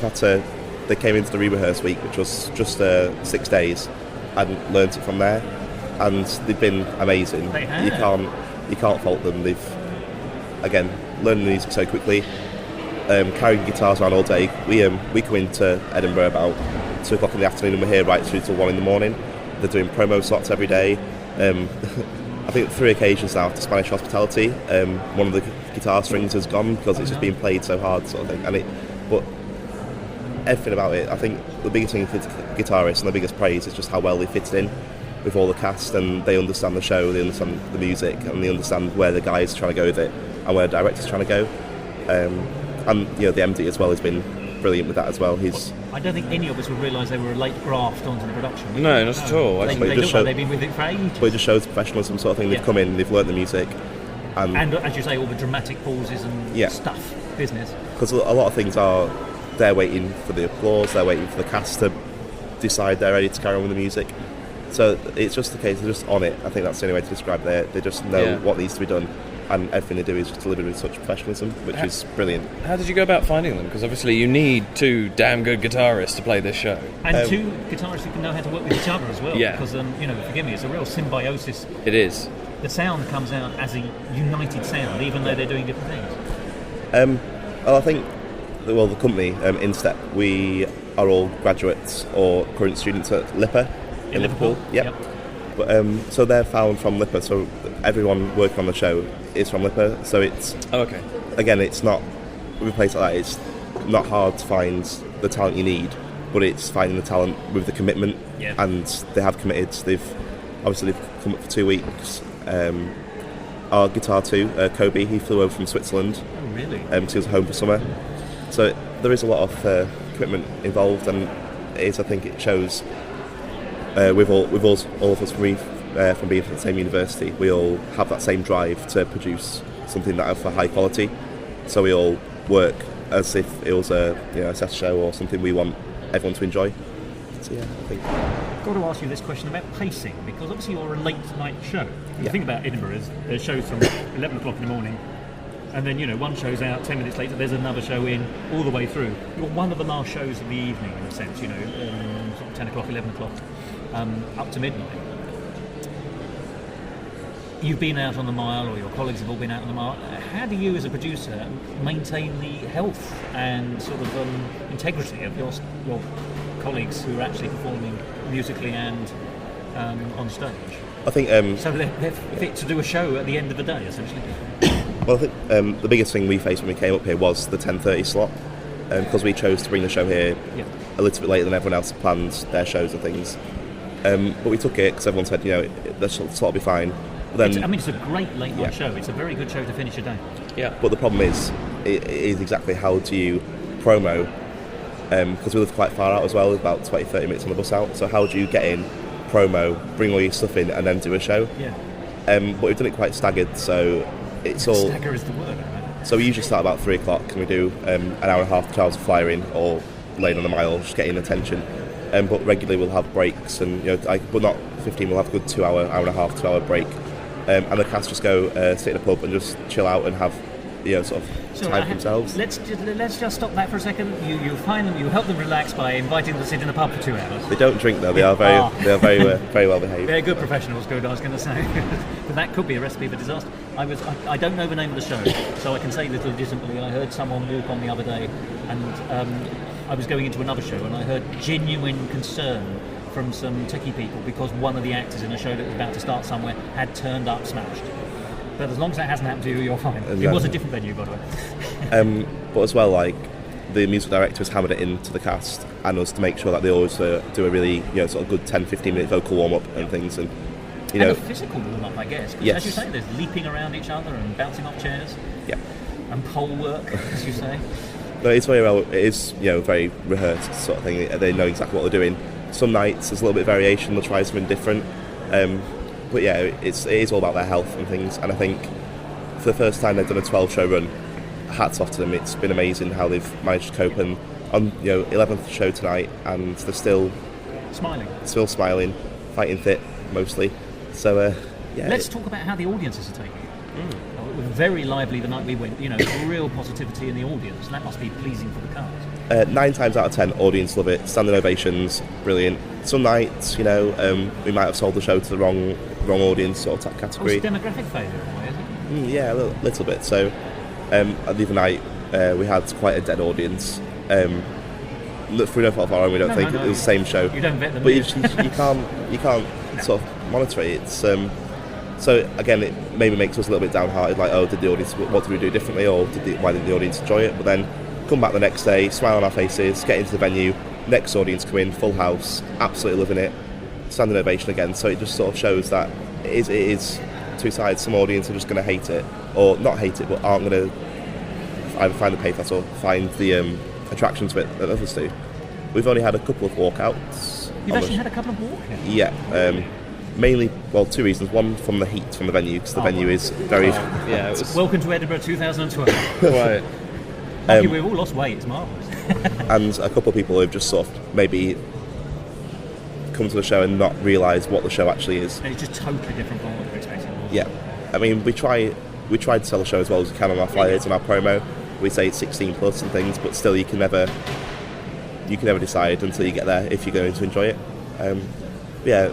came into the re-rehearse week, which was just 6 days, and learnt it from there, and they've been amazing. They have. You can't fault them. They've, again, learned the music so quickly, carrying guitars around all day. We come into Edinburgh about 2 o'clock in the afternoon, and we're here right through till 1 in the morning. They're doing promo slots every day. I think 3 occasions now after Spanish hospitality, one of the guitar strings has gone because it's just being played so hard, sort of thing. But everything about it, I think the biggest thing for guitarists and the biggest praise is just how well they fit in with all the cast, and they understand the show, they understand the music, and they understand where the guy's trying to go with it and where the director's trying to go. And the MD as well has been brilliant with that as well. I don't think any of us would realise they were a late graft onto the production. No, not at all. They look like they've been with it for ages. But it just shows professionalism, sort of thing. They've come in, they've learnt the music, and as you say, all the dramatic pauses and stuff business. Because a lot of things are, they're waiting for the applause, they're waiting for the cast to decide they're ready to carry on with the music. So it's just the case, they're just on it. I think that's the only way to describe it. They just know what needs to be done, and everything they do is just delivered with such professionalism, which is brilliant. How did you go about finding them? Because obviously you need 2 damn good guitarists to play this show. And 2 guitarists who can know how to work with each other as well. Yeah. Because, forgive me, it's a real symbiosis. It is. The sound comes out as a united sound, even though they're doing different things. Well, I think, the company, Instep, we are all graduates or current students at LIPA in Liverpool. Yep. But, so they're found from LIPA, so everyone working on the show is from LIPA, so it's... Oh, okay. Again, it's not, with a place like that, it's not hard to find the talent you need, but it's finding the talent with the commitment, and they have committed. They've come up for 2 weeks. Our guitar 2, Kobe, he flew over from Switzerland. Oh, really? Because he was home for summer. So there is a lot of commitment involved, and I think it shows with all of us from being from the same university, we all have that same drive to produce something that of a high quality. So we all work as if it was a set show or something we want everyone to enjoy. So I think. I've got to ask you this question about pacing, because obviously you're a late night show. You think about Edinburgh, there's shows from 11 o'clock in the morning, and then one show's out, 10 minutes later there's another show in, all the way through. You're one of the last shows of the evening, in a sense, sort of 10 o'clock, 11 o'clock, up to midnight. You've been out on the mile, or your colleagues have all been out on the mile. How do you, as a producer, maintain the health and sort of integrity of your colleagues who are actually performing musically and on stage? I think so they're fit to do a show at the end of the day, essentially. Well, I think the biggest thing we faced when we came up here was the 10:30 slot, because we chose to bring the show here a little bit later than everyone else planned their shows and things. But we took it because everyone said, the slot will be fine. But then, it's a great late night show. It's a very good show to finish a day. Yeah. But the problem is, it is exactly how do you promo? Because we live quite far out as well, about 20-30 minutes on the bus out. So how do you get in, promo, bring all your stuff in, and then do a show? Yeah. But we've done it quite staggered, so it's all... Stagger is the word, right? So we usually start about 3 o'clock, and we do an hour and a half, 2 hours of flying or laying on the mile, just getting attention. But regularly we'll have breaks, and but not 15. We'll have a good 2 hour, hour and a half, 2 hour break, and the cast just go sit in a pub and just chill out and have sort of time for themselves. Let's just stop that for a second. You find them, you help them relax by inviting them to sit in a pub for 2 hours. They don't drink though. They are very very well behaved. They're good professionals. Good, I was going to say, but that could be a recipe for disaster. I don't know the name of the show, so I can say this legitimately. I heard someone walk on the other day, and I was going into another show, and I heard genuine concern from some techie people because one of the actors in a show that was about to start somewhere had turned up smashed. But as long as that hasn't happened to you, you're fine. Exactly. It was a different venue, by the way. But as well, the musical director has hammered it into the cast and us to make sure that they always do a really sort of good 10-15 minute vocal warm up and things, and a physical warm up, I guess. Yes. As you say, there's leaping around each other and bouncing off chairs. Yeah. And pole work, as you say. No, it's very well. It is very rehearsed sort of thing. They know exactly what they're doing. some nights there's a little bit of variation, they'll try something different. But yeah, it is all about their health and things, and I think for the first time they've done a 12-show run, hats off to them. It's been amazing how they've managed to cope, and on 11th show tonight, and they're still smiling, fighting fit mostly. So yeah. Let's talk about how the audiences are taking it. It was very lively the night we went. Real positivity in the audience, and that must be pleasing for the cast. 9 times out of 10, audience love it. Standing ovations, brilliant. Some nights, we might have sold the show to the wrong audience sort of category. It's demographic favourite, isn't it? Yeah, a little bit. So the other night we had quite a dead audience. Through no fault of our own, we don't think it was the same show. You don't vet them. But you can't sort of monitor it. It's so again, it maybe makes us a little bit downhearted. Like, did the audience? What did we do differently, or why didn't the audience enjoy it? But then come back the next day, smile on our faces, get into the venue. Next audience come in, full house, absolutely loving it, standing ovation again. So it just sort of shows that it is two sides. Some audience are just going to hate it, or not hate it, but aren't going to either find the pathos or find the attraction to it that others do. We've only had a couple of walkouts. You've actually had a couple of walkouts? Yeah. Mainly, 2 reasons. One, from the heat from the venue, because the venue is very... Yeah, it was... Welcome to Edinburgh 2012. Right. We've all lost weight, it's marvellous. And a couple of people who've just sort of maybe come to the show and not realise what the show actually is. And it's just totally different from what you're expecting. Yeah. I mean, we try to sell the show as well as we can on our flyers and our promo. We say it's 16 plus and things, but still you can never decide until you get there if you're going to enjoy it. Yeah,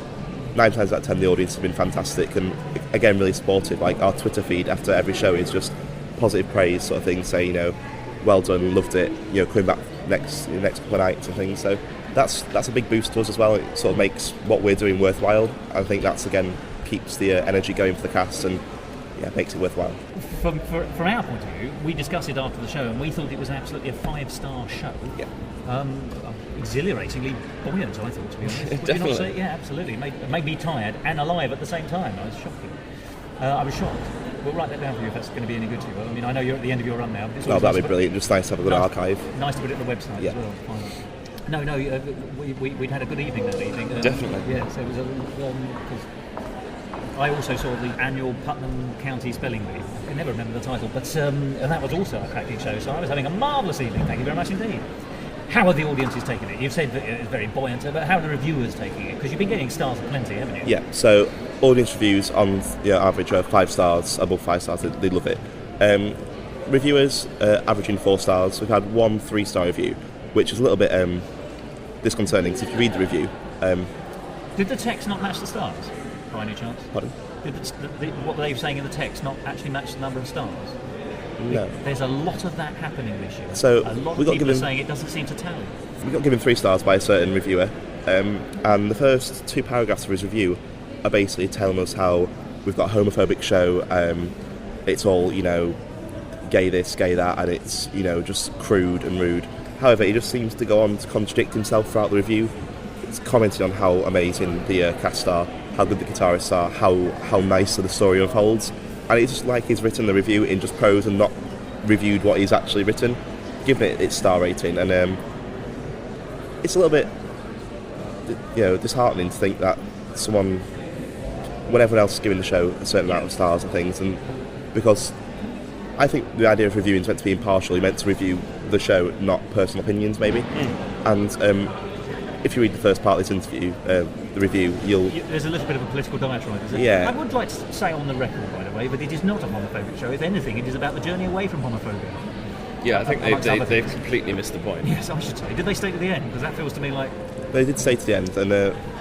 9 times out of 10 the audience has been fantastic, and again really supportive. Like, our Twitter feed after every show is just positive praise sort of thing, say, well done, loved it, coming back next couple of nights and things. So that's a big boost to us as well. It sort of makes what we're doing worthwhile. I think that's, again, keeps the energy going for the cast, and makes it worthwhile. From our point of view, we discussed it after the show, and we thought it was absolutely a 5-star show. Yeah. Exhilaratingly buoyant, I thought, to be honest. Definitely. Would you not say? Yeah, absolutely. It made me tired and alive at the same time. I was shocked. We'll write that down for you if that's going to be any good to you. I mean, I know you're at the end of your run now. That'd be brilliant. Just nice to have a good archive. Nice to put it on the website as well. No, we'd had a good evening that evening. Definitely. Yeah, so it was I also saw the annual Putnam County Spelling Bee. I can never remember the title, but and that was also a cracking show. So I was having a marvellous evening. Thank you very much indeed. How are the audiences taking it? You've said that it's very buoyant, but how are the reviewers taking it? Because you've been getting stars plenty, haven't you? Yeah, so audience reviews on average are 5 stars, above 5 stars, they love it. Reviewers averaging 4 stars. We've had 1 3-star review, which is a little bit disconcerting, because if you read the review... Did the text not match the stars, by any chance? Pardon? Did what they were saying in the text not actually match the number of stars? No. There's a lot of that happening this year. So a lot of people are saying it doesn't seem to tally. We got given 3 stars by a certain reviewer, and the first 2 paragraphs of his review are basically telling us how we've got a homophobic show, it's all, gay this, gay that, and it's, just crude and rude. However, he just seems to go on to contradict himself throughout the review. It's commenting on how amazing the cast are, how good the guitarists are, how nice the story unfolds. And it's just like he's written the review in just prose and not reviewed what he's actually written, giving it its star rating. And it's a little bit, disheartening to think that someone, when everyone else is giving the show a certain amount of stars and things, and because I think the idea of reviewing is meant to be impartial. You're meant to review the show, not personal opinions, maybe. And if you read the first part of this interview, the review, there's a little bit of a political diatribe, isn't it? Yeah. I would like to say on the record, by the way, that it is not a homophobic show. If anything, it is about the journey away from homophobia. Yeah, I think they've completely missed the point. Yes, I should say. Did they stay to the end? Because that feels to me like... They did stay to the end, and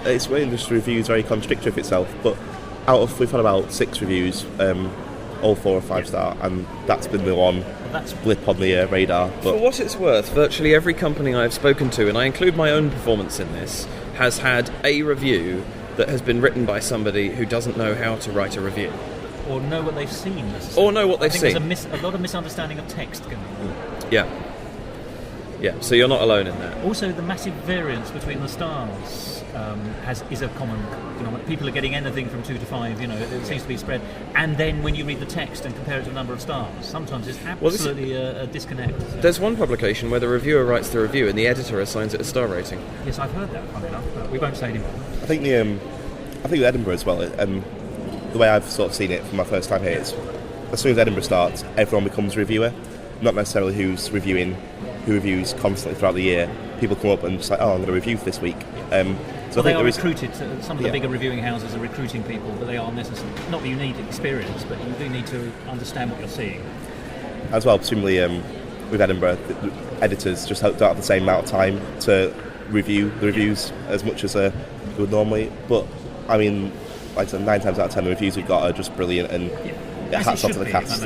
it's really just the review is very contradictory of itself, but we've had about 6 reviews, all 4 or 5 star, and that's been the one blip on the radar. But for what it's worth, virtually every company I've spoken to, and I include my own performance in this, has had a review that has been written by somebody who doesn't know how to write a review. Or know what they've seen. Or know what they've seen. There's a lot of misunderstanding of text going on. Yeah. Yeah, so you're not alone in that. Also, the massive variance between the stars is a common phenomenon. People are getting anything from 2 to 5, it seems to be spread. And then when you read the text and compare it to the number of stars, sometimes it's absolutely a disconnect. So. There's one publication where the reviewer writes the review and the editor assigns it a star rating. Yes, I've heard that, funny enough, but we won't say anymore. I think with Edinburgh as well, the way I've sort of seen it from my first time here is, as soon as Edinburgh starts, everyone becomes a reviewer. Not necessarily who reviews constantly throughout the year. People come up and just like, I'm going to review for this week. So they are recruited. Some of the bigger reviewing houses are recruiting people, but they are necessary. Not that you need experience, but you do need to understand what you're seeing. As well, presumably, with Edinburgh, the editors just don't have the same amount of time to review the reviews as much as they would normally. But I mean, like I said, 9 times out of 10, the reviews we've got are just brilliant, and hats off to the cast.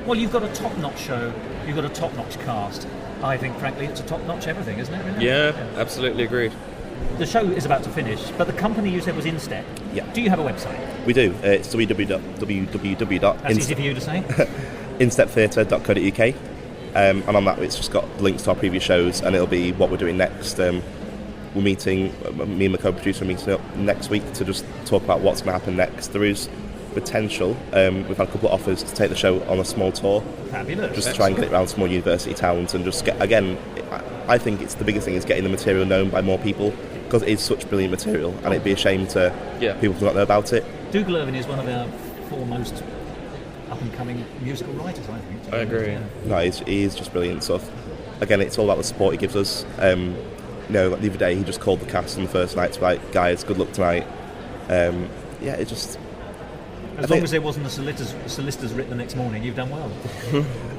Well, you've got a top-notch show. You've got a top-notch cast. I think, frankly, it's a top-notch everything, isn't it? Really? Yeah, absolutely agreed. The show is about to finish, but the company you said was Instep. Yeah. Do you have a website? We do. It's www. That's easy for you to say. insteptheatre.co.uk. And on that, it's just got links to our previous shows, and it'll be what we're doing next. We're meeting, me and my co-producer are meeting up next week to just talk about what's going to happen next. There is potential. We've had a couple of offers to take the show on a small tour. Fabulous. Just to try and get it around some more university towns and just get, again, I think it's the biggest thing is getting the material known by more people, because it is such brilliant material, and it'd be a shame to people to not know about it. Dougal Irvine is one of our foremost up-and-coming musical writers, I think. I agree. No, he is just brilliant stuff. Again, it's all about the support he gives us. Like the other day, he just called the cast on the first night to be like, guys, good luck tonight. It just... As long as there wasn't a solicitor's writ the next morning, you've done well.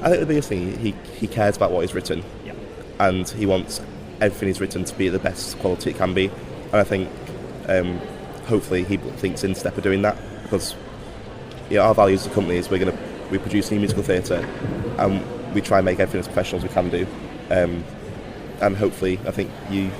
I think the biggest thing, he cares about what he's written, and he wants everything he's written to be the best quality it can be. And I think, hopefully, he thinks Instep are doing that, because our values as a company is we produce new musical theatre, and we try and make everything as professional as we can do. And hopefully, I think you've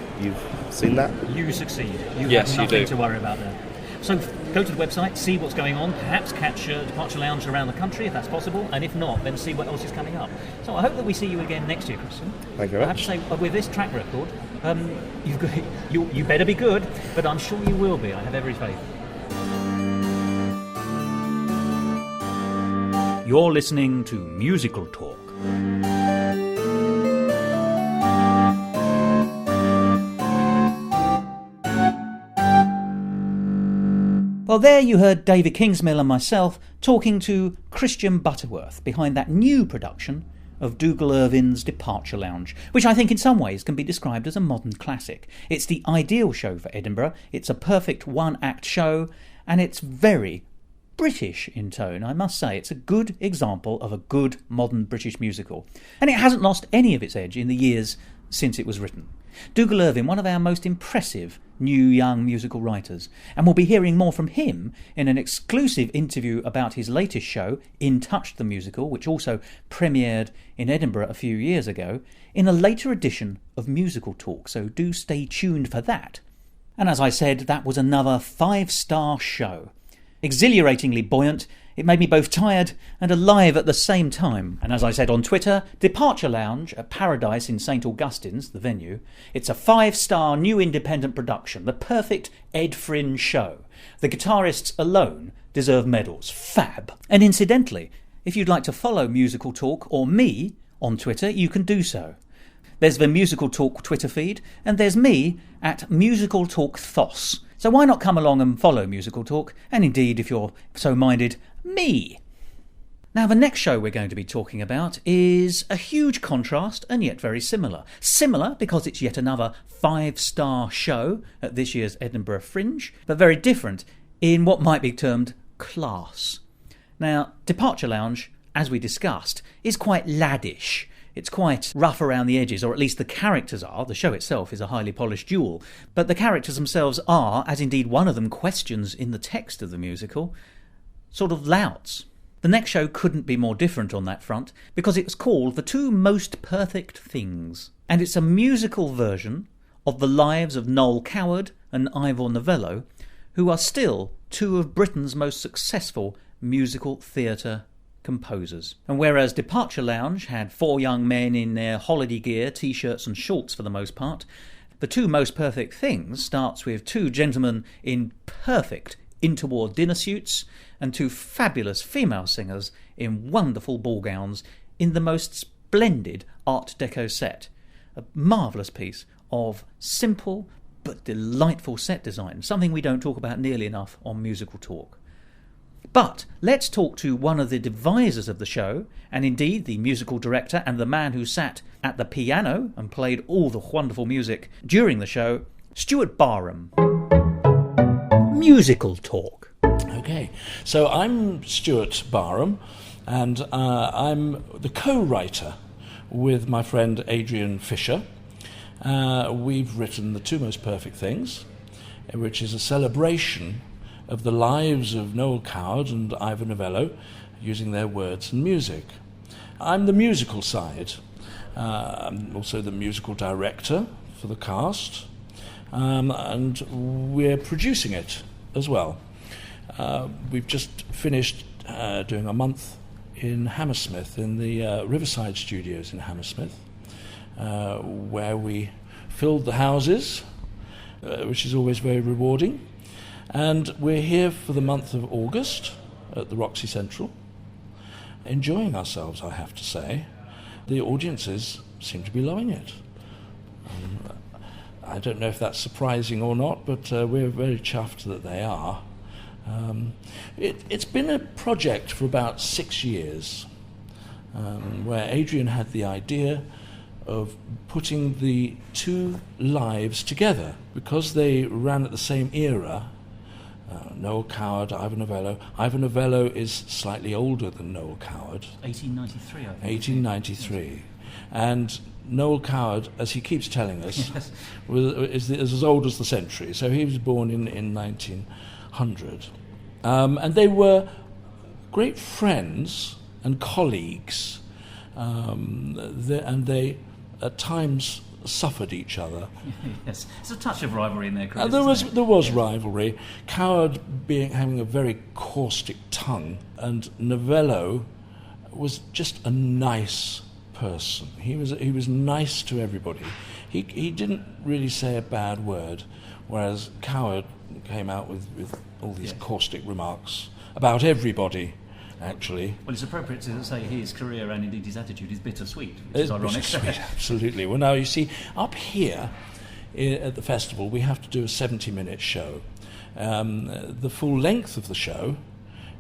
seen that. You succeed. Yes, have nothing to worry about there. So go to the website, see what's going on, perhaps catch Departure Lounge around the country if that's possible, and if not, then see what else is coming up. So I hope that we see you again next year, Christian. Thank you very much. I have to say, with this track record, you better be good, but I'm sure you will be. I have every faith. You're listening to Musical Talk. Well, there you heard David Kingsmill and myself talking to Christian Butterworth behind that new production of Dougal Irvine's Departure Lounge, which I think in some ways can be described as a modern classic. It's the ideal show for Edinburgh, it's a perfect one-act show, and it's very British in tone, I must say. It's a good example of a good modern British musical, and it hasn't lost any of its edge in the years since it was written. Dougal Irvine, one of our most impressive new young musical writers, and we'll be hearing more from him in an exclusive interview about his latest show, In Touch the Musical, which also premiered in Edinburgh a few years ago, in a later edition of Musical Talk, so do stay tuned for that. And as I said, that was another 5-star show. Exhilaratingly buoyant, it made me both tired and alive at the same time. And as I said on Twitter, Departure Lounge at Paradise in St Augustine's, the venue, it's a 5-star new independent production, the perfect Ed Fringe show. The guitarists alone deserve medals. Fab. And incidentally, if you'd like to follow Musical Talk or me on Twitter, you can do so. There's the Musical Talk Twitter feed, and there's me at Musical Talk Thos. So why not come along and follow Musical Talk, and indeed, if you're so minded, me. Now, the next show we're going to be talking about is a huge contrast and yet very similar. Similar because it's yet another 5-star show at this year's Edinburgh Fringe, but very different in what might be termed class. Now, Departure Lounge, as we discussed, is quite laddish. It's quite rough around the edges, or at least the characters are. The show itself is a highly polished jewel, but the characters themselves are, as indeed one of them questions in the text of the musical, sort of louts. The next show couldn't be more different on that front, because it's called The Two Most Perfect Things, and it's a musical version of the lives of Noel Coward and Ivor Novello, who are still two of Britain's most successful musical theatre composers. And whereas Departure Lounge had 4 young men in their holiday gear, t-shirts and shorts for the most part, The Two Most Perfect Things starts with 2 gentlemen in perfect interwar dinner suits and 2 fabulous female singers in wonderful ball gowns in the most splendid Art Deco set. A marvellous piece of simple but delightful set design, something we don't talk about nearly enough on Musical Talk. But let's talk to one of the devisers of the show, and indeed the musical director and the man who sat at the piano and played all the wonderful music during the show, Stuart Barham. Musical Talk. Okay, so I'm Stuart Barham, and I'm the co-writer with my friend Adrian Fisher. We've written The Two Most Perfect Things, which is a celebration of the lives of Noel Coward and Ivor Novello, using their words and music. I'm the musical side. I'm also the musical director for the cast, and we're producing it as well. We've just finished doing a month in Hammersmith, in the Riverside Studios in Hammersmith, where we filled the houses, which is always very rewarding. And we're here for the month of August at the Roxy Central, enjoying ourselves, I have to say. The audiences seem to be loving it. I don't know if that's surprising or not, but we're very chuffed that they are. It's been a project for about 6 years, where Adrian had the idea of putting the 2 lives together. Because they ran at the same era, Noel Coward, Ivor Novello. Ivor Novello is slightly older than Noel Coward. 1893, I think. 1893. And Noel Coward, as he keeps telling us, Yes. is as old as the century. So he was born in 1900. And they were great friends and colleagues. And they, at times, suffered each other. Yes, there's a touch of rivalry in their careers. There was rivalry. Coward having a very caustic tongue, and Novello was just a nice person. He was nice to everybody. He didn't really say a bad word, whereas Coward came out with all these caustic remarks about everybody. Actually, well, it's appropriate to say his career and indeed his attitude is bittersweet, which is ironic. Bittersweet, absolutely. Well, now you see, up here at the festival, we have to do a 70-minute show. The full length of the show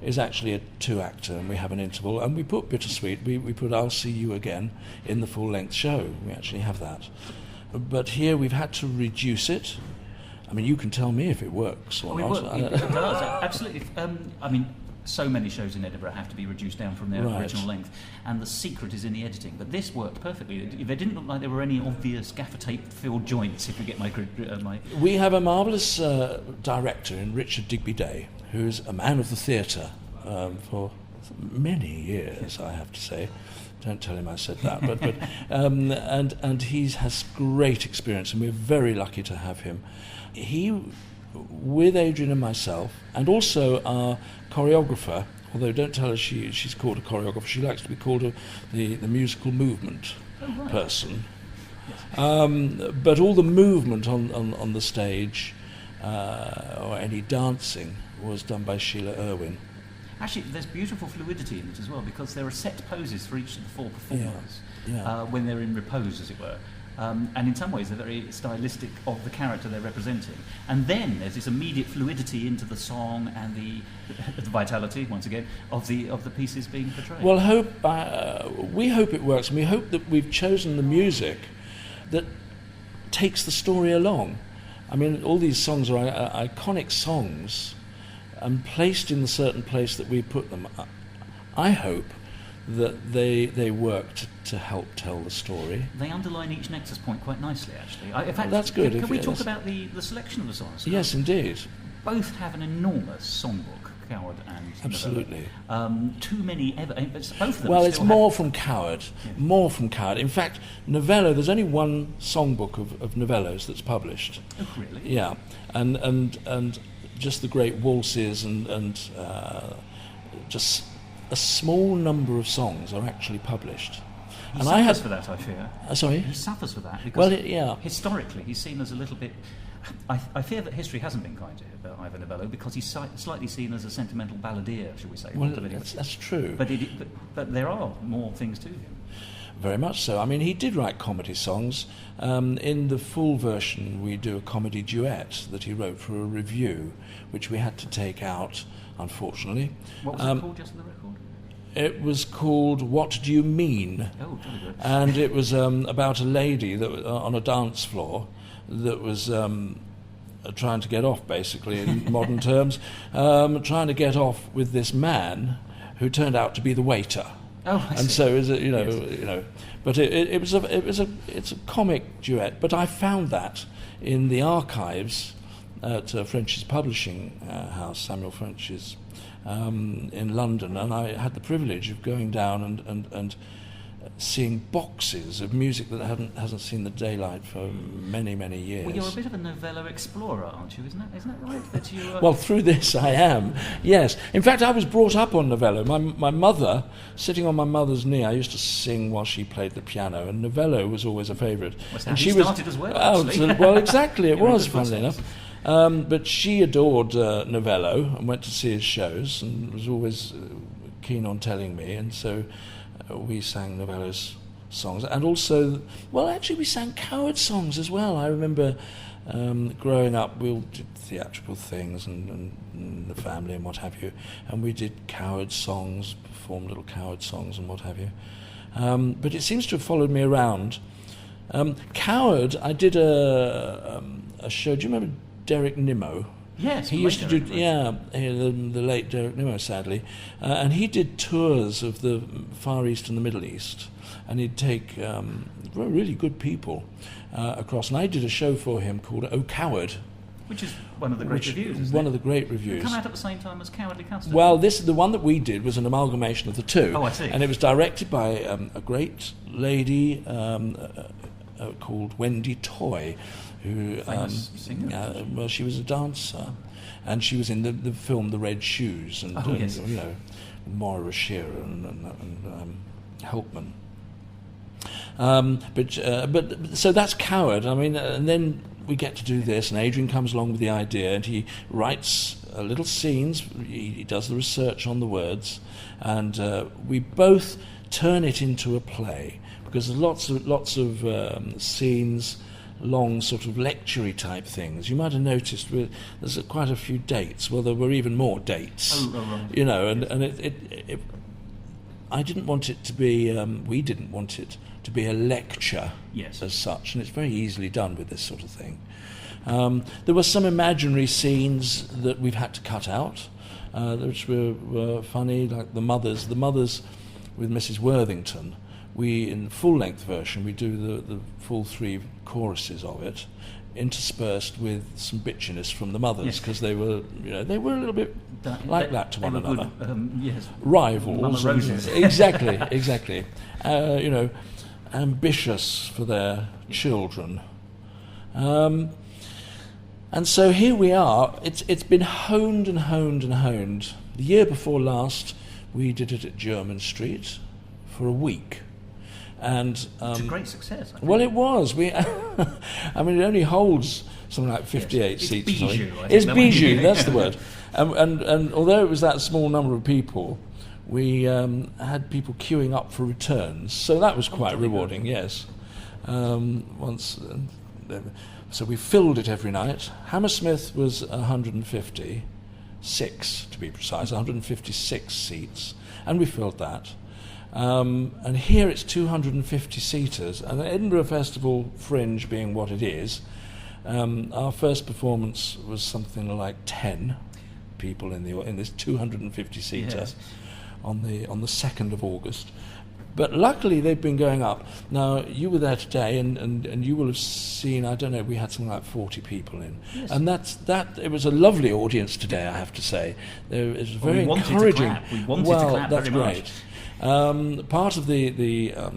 is actually a 2-acter, and we have an interval, and we put bittersweet. We put I'll See You Again in the full length show. We actually have that, but here we've had to reduce it. I mean, you can tell me if it works or not. It does, absolutely. I mean, so many shows in Edinburgh have to be reduced down from their original length, and the secret is in the editing. But this worked perfectly. There didn't look like there were any obvious gaffer tape-filled joints, if you get my... We have a marvellous director in Richard Digby-Day, who's a man of the theatre for many years, I have to say. Don't tell him I said that. But and he has great experience, and we're very lucky to have him. He, with Adrian and myself, and also our choreographer, although don't tell her she's called a choreographer, she likes to be called the musical movement person. But all the movement on the stage or any dancing was done by Sheila Irwin. Actually, there's beautiful fluidity in it as well, because there are set poses for each of the 4 performers when they're in repose, as it were. And in some ways they're very stylistic of the character they're representing. And then there's this immediate fluidity into the song and the vitality, once again, of the pieces being portrayed. Well, we hope it works, and we hope that we've chosen the music that takes the story along. I mean, all these songs are iconic songs, and placed in the certain place that we put them. I hope that they work to help tell the story. They underline each nexus point quite nicely, actually. In fact, that's good. Can we talk about the selection of the songs? Yes, indeed. Both have an enormous songbook, Coward and Absolutely. Novello. Too many ever. Both of them. Well, it's more from Coward. Yeah. More from Coward. In fact, Novello. There's only one songbook of Novello's that's published. Oh, really? Yeah, and just the great waltzes and just a small number of songs are actually published. He suffers for that, I fear. Sorry? He suffers for that because yeah. Historically he's seen as a little bit... I fear that history hasn't been kind to Ivor Novello because he's slightly seen as a sentimental balladeer, shall we say. Well, that's true. But there are more things to him. Very much so. I mean, he did write comedy songs. In the full version, we do a comedy duet that he wrote for a review, which we had to take out, unfortunately. What was it called, just for the record? It was called What Do You Mean? Oh, jolly good. And it was about a lady that was on a dance floor that was trying to get off, basically, in modern terms, trying to get off with this man who turned out to be the waiter. Oh, I and see. so is it, Yes. but it's a comic duet. But I found that in the archives at French's publishing house, Samuel French's, in London, and I had the privilege of going down and seeing boxes of music that hasn't seen the daylight for many, many years. Well, you're a bit of a Novello explorer, aren't you? Isn't that right? That you, Well, through this I am, yes. In fact, I was brought up on Novello. My mother, sitting on my mother's knee, I used to sing while she played the piano, and Novello was always a favourite. And she started as well, actually. Well, exactly, it You're was, in the funnily footsteps. enough. But she adored Novello and went to see his shows and was always keen on telling me, and so we sang Novello's songs. And also, well, actually we sang Coward songs as well. I remember growing up, we all did theatrical things and the family and what have you, and we did Coward songs, performed little Coward songs and what have you. But it seems to have followed me around. Coward, I did a show. Do you remember Derek Nimmo? Yes, he used to do, the late Derek Nimmo, sadly, and he did tours of the Far East and the Middle East, and he'd take really good people across. And I did a show for him called Oh Coward, which is one of the great reviews. Isn't one it? of the great reviews. It come out at the same time as Cowardly Custard. Well, the one that we did was an amalgamation of the two. Oh, I see. And it was directed by a great lady called Wendy Toy, who Famous singer. well, she was a dancer, and she was in the film The Red Shoes, and yes. Maura Rashir and Helpman. But so that's Coward. I mean, and then we get to do this, and Adrian comes along with the idea, and he writes little scenes. He does the research on the words, and we both turn it into a play, because there's lots of scenes, long sort of lecture-y type things. You might have noticed there's quite a few dates. Well, there were even more dates. Oh, right. And it I didn't want it to be. We didn't want it to be a lecture, Yes. as such, and it's very easily done with this sort of thing. There were some imaginary scenes that we've had to cut out, which were funny, like the mothers with Mrs. Worthington. We, in the full-length version, we do the full three choruses of it, interspersed with some bitchiness from the mothers, because they were a little bit like that to one another. Yes. Rivals. Mama Roses. Exactly. Ambitious for their children. And so here we are. It's been honed and honed and honed. The year before last, we did it at Jermyn Street for a week. And It's a great success, I think. well, it was. I mean, it only holds something like 58 It's seats. or bijou, something. I think It's that might bijou. be- That's the word. And although it was that small number of people, we had people queuing up for returns, so that was quite rewarding. Yes. So we filled it every night. Hammersmith was 156, to be precise, 156 seats, and we filled that. And here it's 250 seaters, and the Edinburgh Festival Fringe being what it is, our first performance was something like 10 people in this 250 seater. Yes. on the 2nd of August. But luckily they've been going up. Now, you were there today, and you will have seen, I don't know, we had something like 40 people in. Yes. And it was a lovely audience today, I have to say. It was very we wanted to encouraging. clap. We wanted to well, clap that's very great. much. Part of the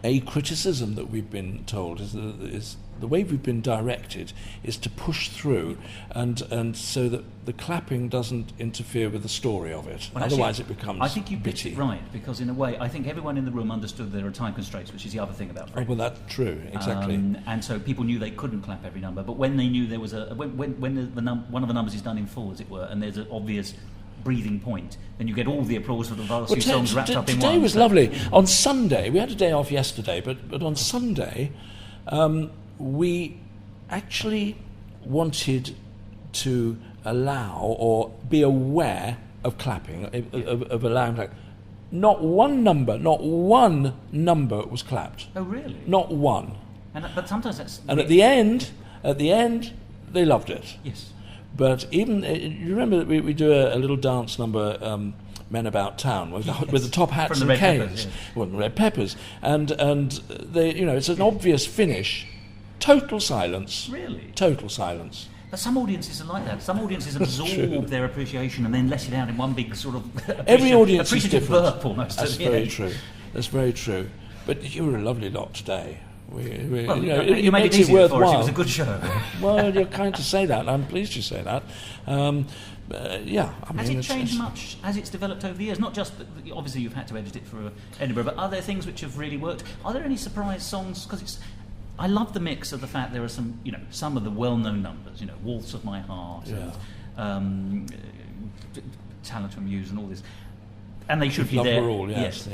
a criticism that we've been told is the way we've been directed is to push through, and so that the clapping doesn't interfere with the story of it. Well, Otherwise, actually, it becomes I think you picked bitty. it right, because in a way, I think everyone in the room understood there are time constraints, which is the other thing about Fringe. Oh, well, that's true, exactly. And so people knew they couldn't clap every number, but when they knew there was when one of the numbers is done in full, as it were, and there's an obvious breathing point, then you get all the applause for the last few songs wrapped up in one. Today was lovely. On Sunday, we had a day off yesterday, but on Sunday, we actually wanted to allow or be aware of clapping, of allowing clapping. Not one number was clapped. Oh, really? Not one. But sometimes that's... And at the end, they loved it. Yes. But even, you remember that we do a little dance number, Men About Town, with the top hats From the and Red canes. Peppers, yeah. Well, the Red Peppers. And they, it's an obvious finish. Total silence. Really? Total silence. But some audiences are like that. Some audiences absorb their appreciation and then let it out in one big sort of Every audience is appreciative different. burp almost. That's very true. That's very true. But you were a lovely lot today. Well, it you made it makes easier for us. worthwhile. It was a good show. Well, you're kind to say that. I'm pleased you say that. Has it changed much as it's developed over the years? Not just, obviously you've had to edit it for Edinburgh, but are there things which have really worked? Are there any surprise songs? Because I love the mix of the fact there are some of the well-known numbers, Waltz of My Heart, and Talent from Muse and all this. And they should be Love there. Overall, yes.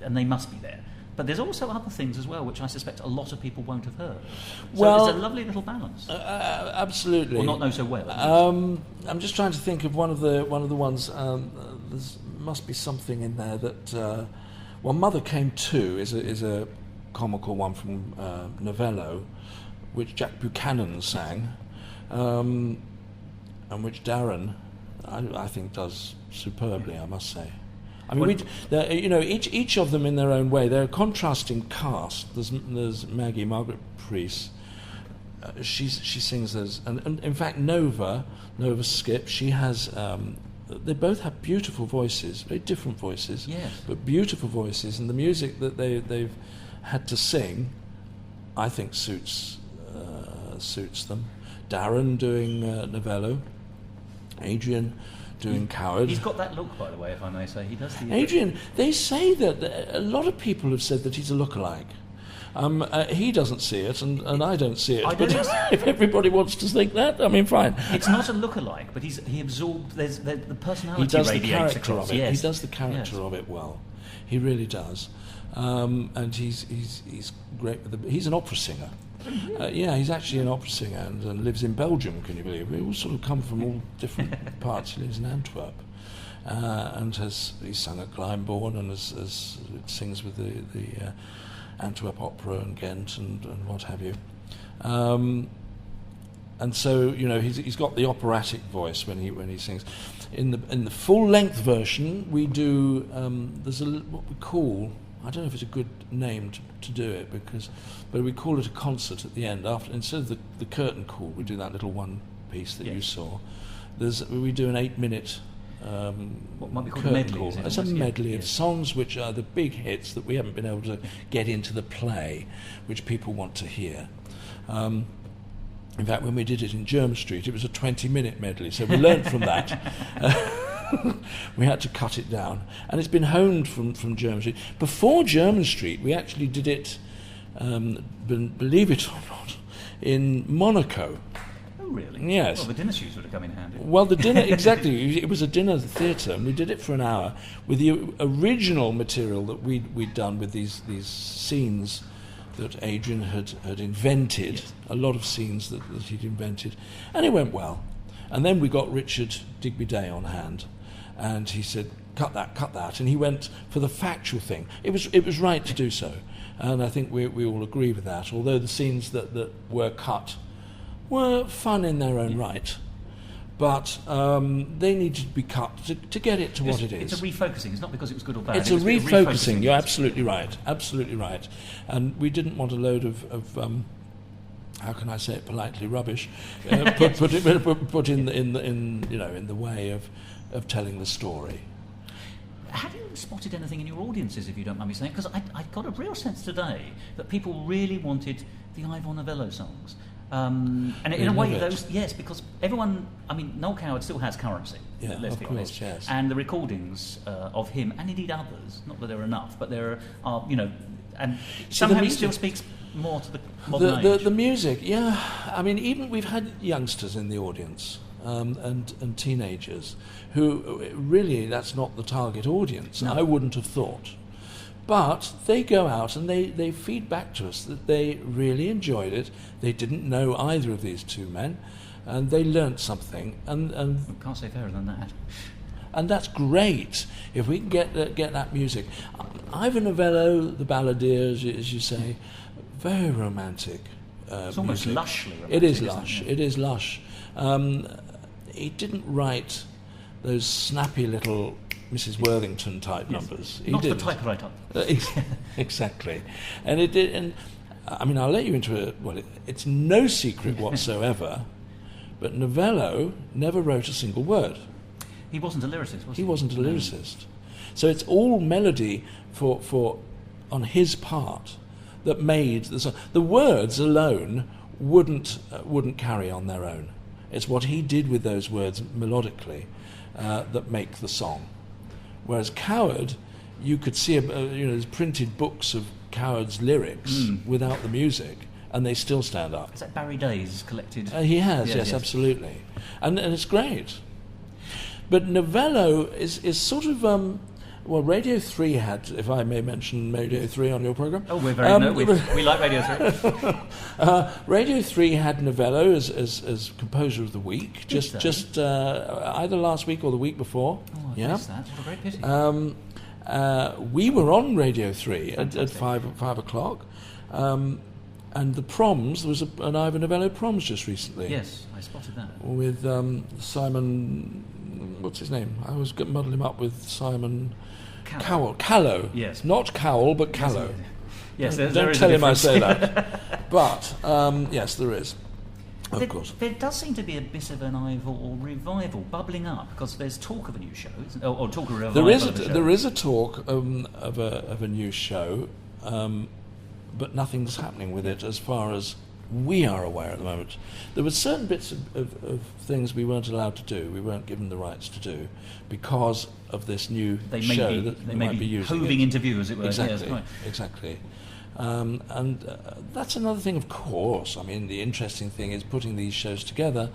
And they must be there. But there's also other things as well, which I suspect a lot of people won't have heard. So it's a lovely little balance. Absolutely. Or not know so well. I'm just trying to think of one of the ones. There must be something in there that. Mother Came To is a comical one from Novello, which Jack Buchanan sang, and which Darren, I think, does superbly. I must say. I mean, each of them in their own way. They're a contrasting cast. There's Maggie, Margaret Priest. She sings as, and in fact Nova Skip. She has. They both have beautiful voices, very different voices, but beautiful voices, and the music that they've had to sing, I think, suits them. Darren doing Novello, Adrian doing Coward. He's got that look, by the way, if I may say. He does. Adrian, they say that a lot of people have said that he's a lookalike. He doesn't see it, and I don't see it. But if everybody wants to think that, I mean, fine. It's not a lookalike, but he absorbed. There's the personality. He does the radiates character across. of it. Yes. He does the character of it well. He really does. And he's great. He's an opera singer. He's actually an opera singer and lives in Belgium. Can you believe? We all sort of come from all different parts. He lives in Antwerp, and he's sung at Glyndebourne and sings with the Antwerp Opera and Ghent and what have you. And so he's got the operatic voice when he sings. In the full length version, we do there's what we call, I don't know if it's a good name to do it, but we call it a concert at the end. Instead of the curtain call, we do that little one piece that you saw. We do an 8-minute. What might be called a medley? It's a medley of songs which are the big hits that we haven't been able to get into the play, which people want to hear. In fact, when we did it in Jerm Street, it was a 20-minute medley, so we learnt from that. We had to cut it down, and it's been honed from Jerm Street. Before Jerm Street, we actually did it, believe it or not, in Monaco. Really? Yes. Well, the dinner shoes would have come in handy. Well, the dinner, exactly. It was a dinner theatre, and we did it for an hour with the original material that we'd done with these scenes that Adrian had invented, yes. A lot of scenes that he'd invented, and it went well. And then we got Richard Digby-Day on hand, and he said, cut that, and he went for the factual thing. It was right to do so, and I think we all agree with that, although the scenes that were cut were fun in their own right, but they needed to be cut to get it to what it is. It's a refocusing. It's not because it was good or bad. It's a refocusing. You're absolutely right. Absolutely right. And we didn't want a load of how can I say it politely, rubbish, put in the way of telling the story. have you spotted anything in your audiences, if you don't mind me saying? Because I got a real sense today that people really wanted the Ivor Novello songs. And in a way, yes, because everyone, I mean, Noel Coward still has currency, let's be honest. Yes. And the recordings of him, and indeed others, not that there are enough, but there are, and somehow he still speaks more to the modern age. The music, yeah. I mean, even we've had youngsters in the audience and teenagers who really, that's not the target audience. No. I wouldn't have thought. But they go out and they feed back to us that they really enjoyed it. They didn't know either of these two men, and they learnt something. And can't say fairer than that. And that's great if we can get that music. Ivor Novello, the balladeers, as you say, very romantic. It's almost music. lushly romantic. It is lush. It is lush. He didn't write those snappy little Mrs. Worthington type numbers. He not didn't. the typewriter. Exactly, and it did. And I mean, I'll let you into it. Well, it's no secret whatsoever, but Novello never wrote a single word. He wasn't a lyricist, was he? He wasn't a lyricist. So it's all melody for on his part that made the song. The words alone wouldn't carry on their own. It's what he did with those words melodically that make the song. Whereas Coward, you could see, there's printed books of Coward's lyrics without the music, and they still stand up. Is that Barry Day's collected? He has, yes, absolutely. And it's great. But Novello is sort of, Radio 3 had, if I may mention Radio 3 on your programme. Oh, we're very we like Radio 3. Radio 3 had Novello as Composer of the Week, just either last week or the week before. Oh, I missed that. What a great pity. We were on Radio 3 at 5 o'clock, and the proms, there was an Ivor Novello proms just recently. Yes, I spotted that. With Simon, what's his name? I always muddle him up with Simon Callow. Yes. Not Cowell, but Callow. Yes, don't tell him I say that. But, yes, there is. Of course. There does seem to be a bit of an Ivor revival bubbling up, because there's talk of a new show, or talk of a revival of a show. There is a talk of a new show, but nothing's happening with it as far as we are aware at the moment. There were certain bits of things we weren't allowed to do, we weren't given the rights to do, because of this new show that they might be using. Hoving into view, as it were. Exactly, yes, right. exactly. And that's another thing, of course. I mean, the interesting thing is putting these shows together,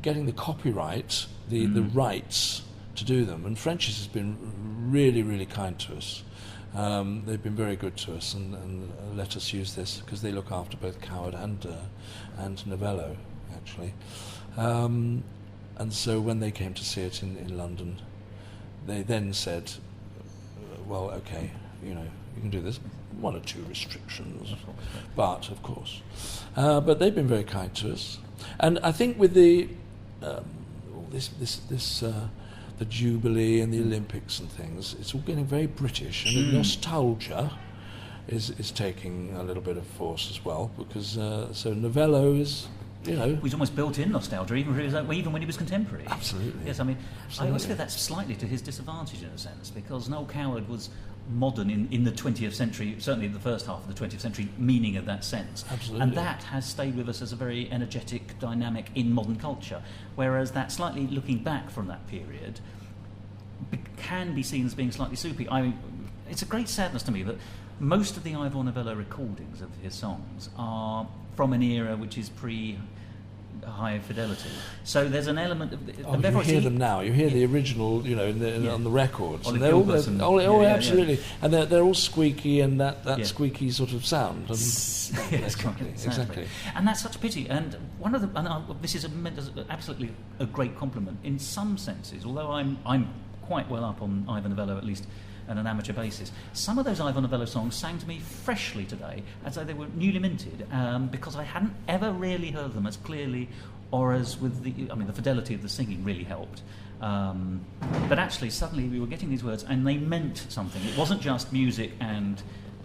getting the copyright, the rights to do them. And French's has been really, really kind to us. They've been very good to us and let us use this, because they look after both Coward and Novello, actually. And so when they came to see it in London, they then said, well, okay, you can do this. One or two restrictions, but of course. But they've been very kind to us. And I think with the the Jubilee and the Olympics and things, it's all getting very British, and nostalgia is taking a little bit of force as well, because so Novello is, he's almost built-in nostalgia, even when he was contemporary. Absolutely. Yes, I mean, I always feel that's slightly to his disadvantage in a sense, because Noel Coward was modern in the 20th century, certainly the first half of the 20th century, meaning of that sense. Absolutely. And that has stayed with us as a very energetic dynamic in modern culture, whereas that slightly looking back from that period can be seen as being slightly soupy. It's a great sadness to me that most of the Ivor Novello recordings of his songs are from an era which is pre-high fidelity. So there's an element of... you hear them now. You hear the original, on the records. And they're all absolutely. Yeah. And they're all squeaky, and that squeaky sort of sound. And Exactly. And that's such a pity. And this is absolutely a great compliment in some senses, although I'm quite well up on Ivor Novello, at least on an amateur basis. Some of those Ivor Novello songs sang to me freshly today, as though they were newly minted, because I hadn't ever really heard them as clearly, or as with the fidelity of the singing really helped. But actually, suddenly we were getting these words, and they meant something. It wasn't just music and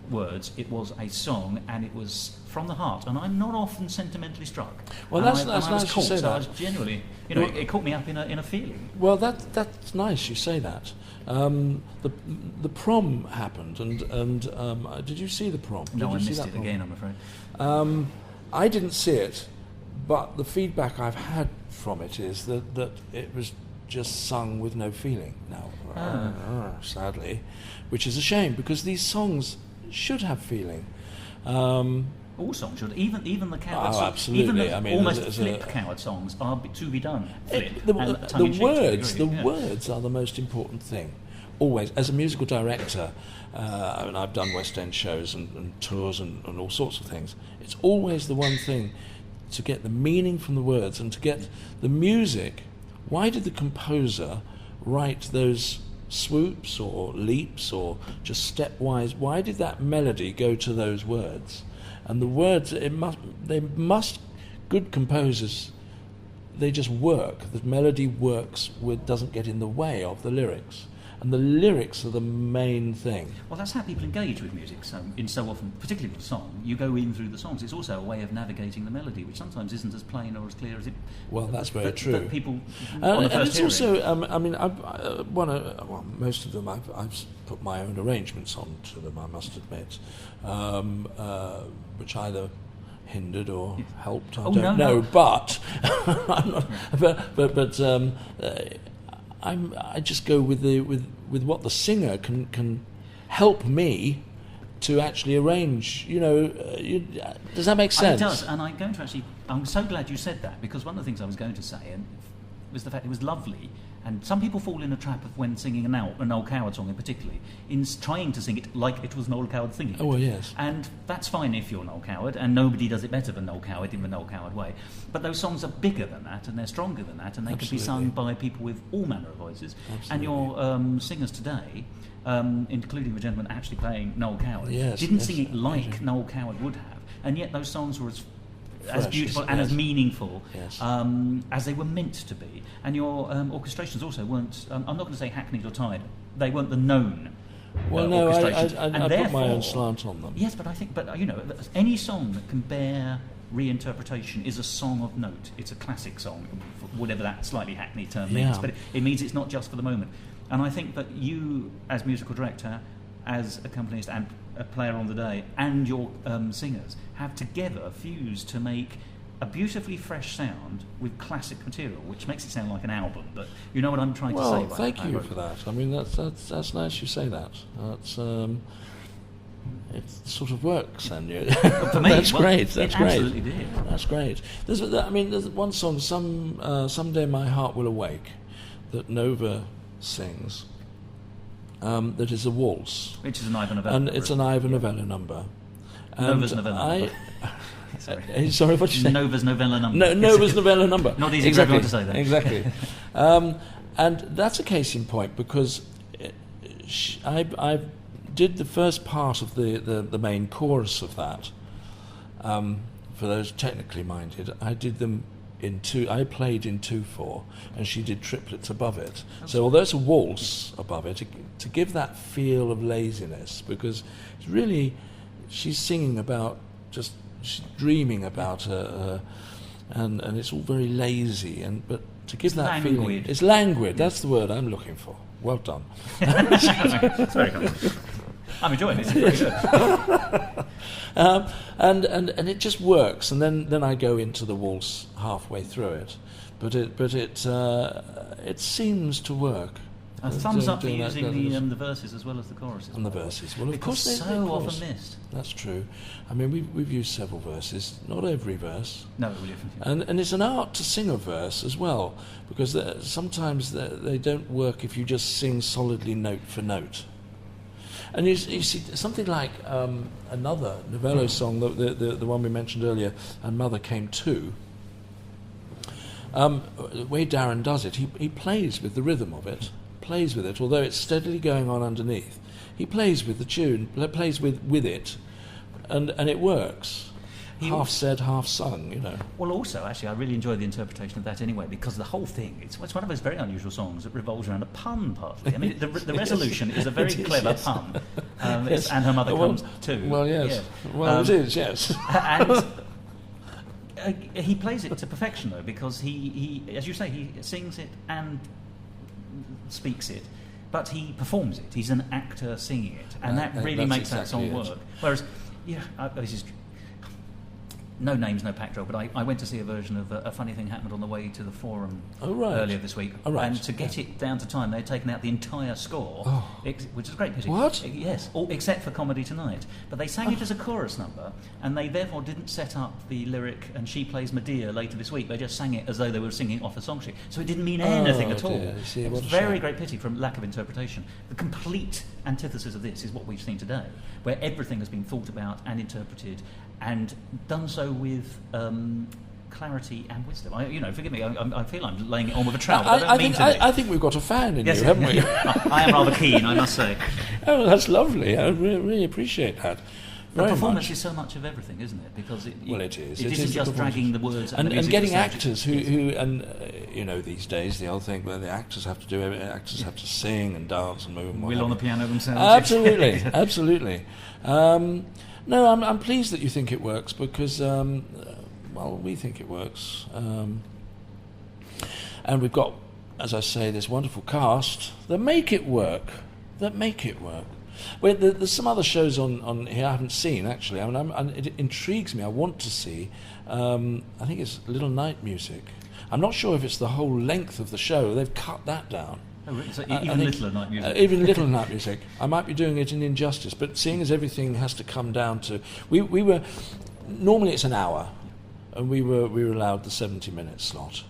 words, it was a song, and it was from the heart, and I'm not often sentimentally struck. Well, that's nice you say that. I was genuinely, it caught me up in a feeling. Well, that's nice you say that, The prom happened, and did you see the prom? No, I Did you see missed that it prom? again, I'm afraid. I didn't see it, but the feedback I've had from it is that it was just sung with no feeling now, sadly, which is a shame, because these songs should have feeling. All songs should, even the coward songs. Absolutely. Even the I mean, almost there's flip coward songs are to be done. Flip. The and tongue-in-cheek to a words, degree, the words are the most important thing. Always, as a musical director, I mean, I've done West End shows and tours and all sorts of things. It's always the one thing to get the meaning from the words and to get the music. Why did the composer write those swoops or leaps or just stepwise? Why did that melody go to those words? And the words, good composers, they just work. The melody works, doesn't get in the way of the lyrics. And the lyrics are the main thing. Well, that's how people engage with music. So often, particularly with a song, you go in through the songs. It's also a way of navigating the melody, which sometimes isn't as plain or as clear as it. Well, that's very true. That people on the first and it's hearing. also, I mean, most of them I've put my own arrangements on to them, I must admit, which either hindered or helped. I don't know, but I'm not. I just go with what the singer can help me to actually arrange. Does that make sense? It does, and I'm so glad you said that, because one of the things I was going to say was the fact it was lovely. And some people fall in a trap of, when singing an old coward song in particular, in trying to sing it like it was an old coward singing it. Oh, well, yes. And that's fine if you're an old coward, and nobody does it better than Noel Coward in the Noel Coward way. But those songs are bigger than that, and they're stronger than that, and they could be sung by people with all manner of voices. Absolutely. And your singers today, including the gentleman actually playing Noel Coward, didn't sing it like Noel Coward would have, and yet those songs were as beautiful and as meaningful as they were meant to be. And your orchestrations also weren't, I'm not going to say hackneyed or tired, they weren't the known orchestrations. I put my own slant on them. Yes, but I think, any song that can bear reinterpretation is a song of note. It's a classic song, whatever that slightly hackneyed term means, but it means it's not just for the moment. And I think that you, as musical director, as accompanist and a player on the day, and your singers have together fused to make a beautifully fresh sound with classic material, which makes it sound like an album. But you know what I'm trying to say. Well, thank you for that. I mean, that's nice you say that. That's it sort of works, and for me, that's great. That's great. Absolutely did. That's great. There's one song, Someday My Heart Will Awake, that Nova sings. That is a waltz, which is an Ivor Novello, and it's an Ivor Novello number. Nova's Novella number. Sorry, what you say? Nova's Novella number. Nova's Novella number. Not easy for everyone to say that. Exactly. And that's a case in point, because I did the first part of the main chorus of that. For those technically minded, I did them in two. I played in 2/4, and she did triplets above it. So although it's a waltz above it, to give that feel of laziness, because it's really, she's singing about she's dreaming about her, and it's all very lazy, but to give that feeling, it's languid. That's the word I'm looking for. Well done. It's very good. I'm enjoying this. It's very good. And it just works, and then I go into the waltz halfway through it, but it seems to work. A thumbs up for using the verses as well as the choruses. And the verses, well, of course, they're so often missed. That's true. I mean, we've used several verses, not every verse. No, we haven't. And it's an art to sing a verse as well, because sometimes they don't work if you just sing solidly note for note. And you see something like another Novello song, the one we mentioned earlier, And Mother Came Too. The way Darren does it, he plays with the rhythm of it, plays with it, although it's steadily going on underneath. He plays with the tune, plays with it, and it works. Half said, half sung, Well, also, actually, I really enjoy the interpretation of that anyway, because the whole thing, it's one of those very unusual songs that revolves around a pun, partly. I mean, the resolution is a very clever pun. Yes. And Her Mother Comes Too. Well, yes. Yeah. Well, it is, yes. And he plays it to perfection, though, because he, as you say, he sings it and speaks it but he performs it. He's an actor singing it, and that really makes that song work. Whereas, this is no names, no pack drill, but I went to see a version of A Funny Thing Happened on the way to the Forum earlier this week, and to get it down to time, they'd taken out the entire score, which is a great pity. What? Yes, except for Comedy Tonight. But they sang it as a chorus number, and they therefore didn't set up the lyric, and she plays Medea later this week. They just sang it as though they were singing off a song sheet. So it didn't mean anything at all. See, it was very great pity from lack of interpretation. The complete antithesis of this is what we've seen today, where everything has been thought about and interpreted, and done so with clarity and wisdom. Forgive me, I feel I'm laying it on with a trowel, but I think we've got a fan in you, haven't we? I am rather keen, I must say. Oh, that's lovely. I really appreciate that. The performance is so much of everything, isn't it? Because it is. It isn't just dragging the words and getting actors who these days the old thing where the actors have to do everything. Actors have to sing and dance and move and wheel on the piano themselves. Absolutely. No, I'm pleased that you think it works because, we think it works. And we've got, as I say, this wonderful cast that make it work. Well, there's some other shows on here I haven't seen, actually. It intrigues me. I want to see. I think it's Little Night Music. I'm not sure if it's the whole length of the show. They've cut that down. Oh, really? So even Little Night Music? Even Little Night Music. I might be doing it an injustice, but seeing as everything has to come down to... We were... Normally it's an hour, and we were allowed the 70-minute slot,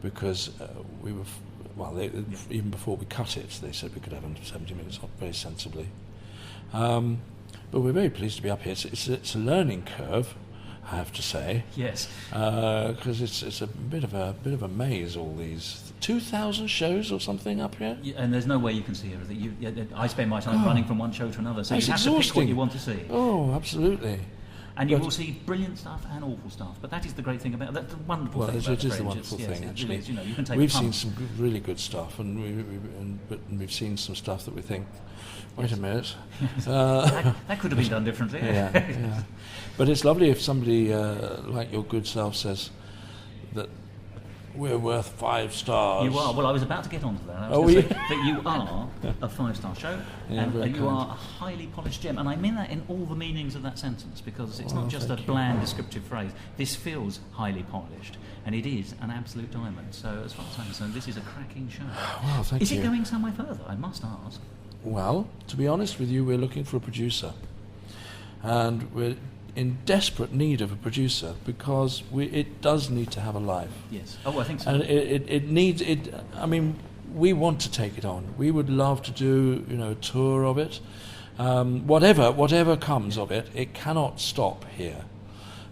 because we were... even before we cut it, they said we could have 70 minutes off very sensibly. But we're very pleased to be up here. It's a learning curve, I have to say. Yes. Because it's a bit of a maze. All these 2,000 shows or something up here. Yeah, and there's no way you can see everything. I spend my time running from one show to another, so you have to pick what you want to see. Oh, absolutely. And you will see brilliant stuff and awful stuff. But that is the great thing about that. The wonderful thing about it is Fringe. the wonderful thing. Actually, you can take. We've seen some really good stuff, and we've seen some stuff that we think. Wait a minute. That could have been done differently. Yeah. But it's lovely if somebody like your good self says that we're worth 5 stars. You are. Well, I was about to get onto that. I was going to say that you are a 5-star show, and you are a highly polished gem. And I mean that in all the meanings of that sentence, because it's not just a bland descriptive phrase. This feels highly polished, and it is an absolute diamond. So as far as I'm concerned, this is a cracking show. Well, thank you. Is it going somewhere further? I must ask. Well, to be honest with you, we're looking for a producer, and we're in desperate need of a producer because it does need to have a life. Yes. Oh, I think so. And it needs it. I mean, we want to take it on. We would love to do a tour of it. Whatever comes of it, it cannot stop here.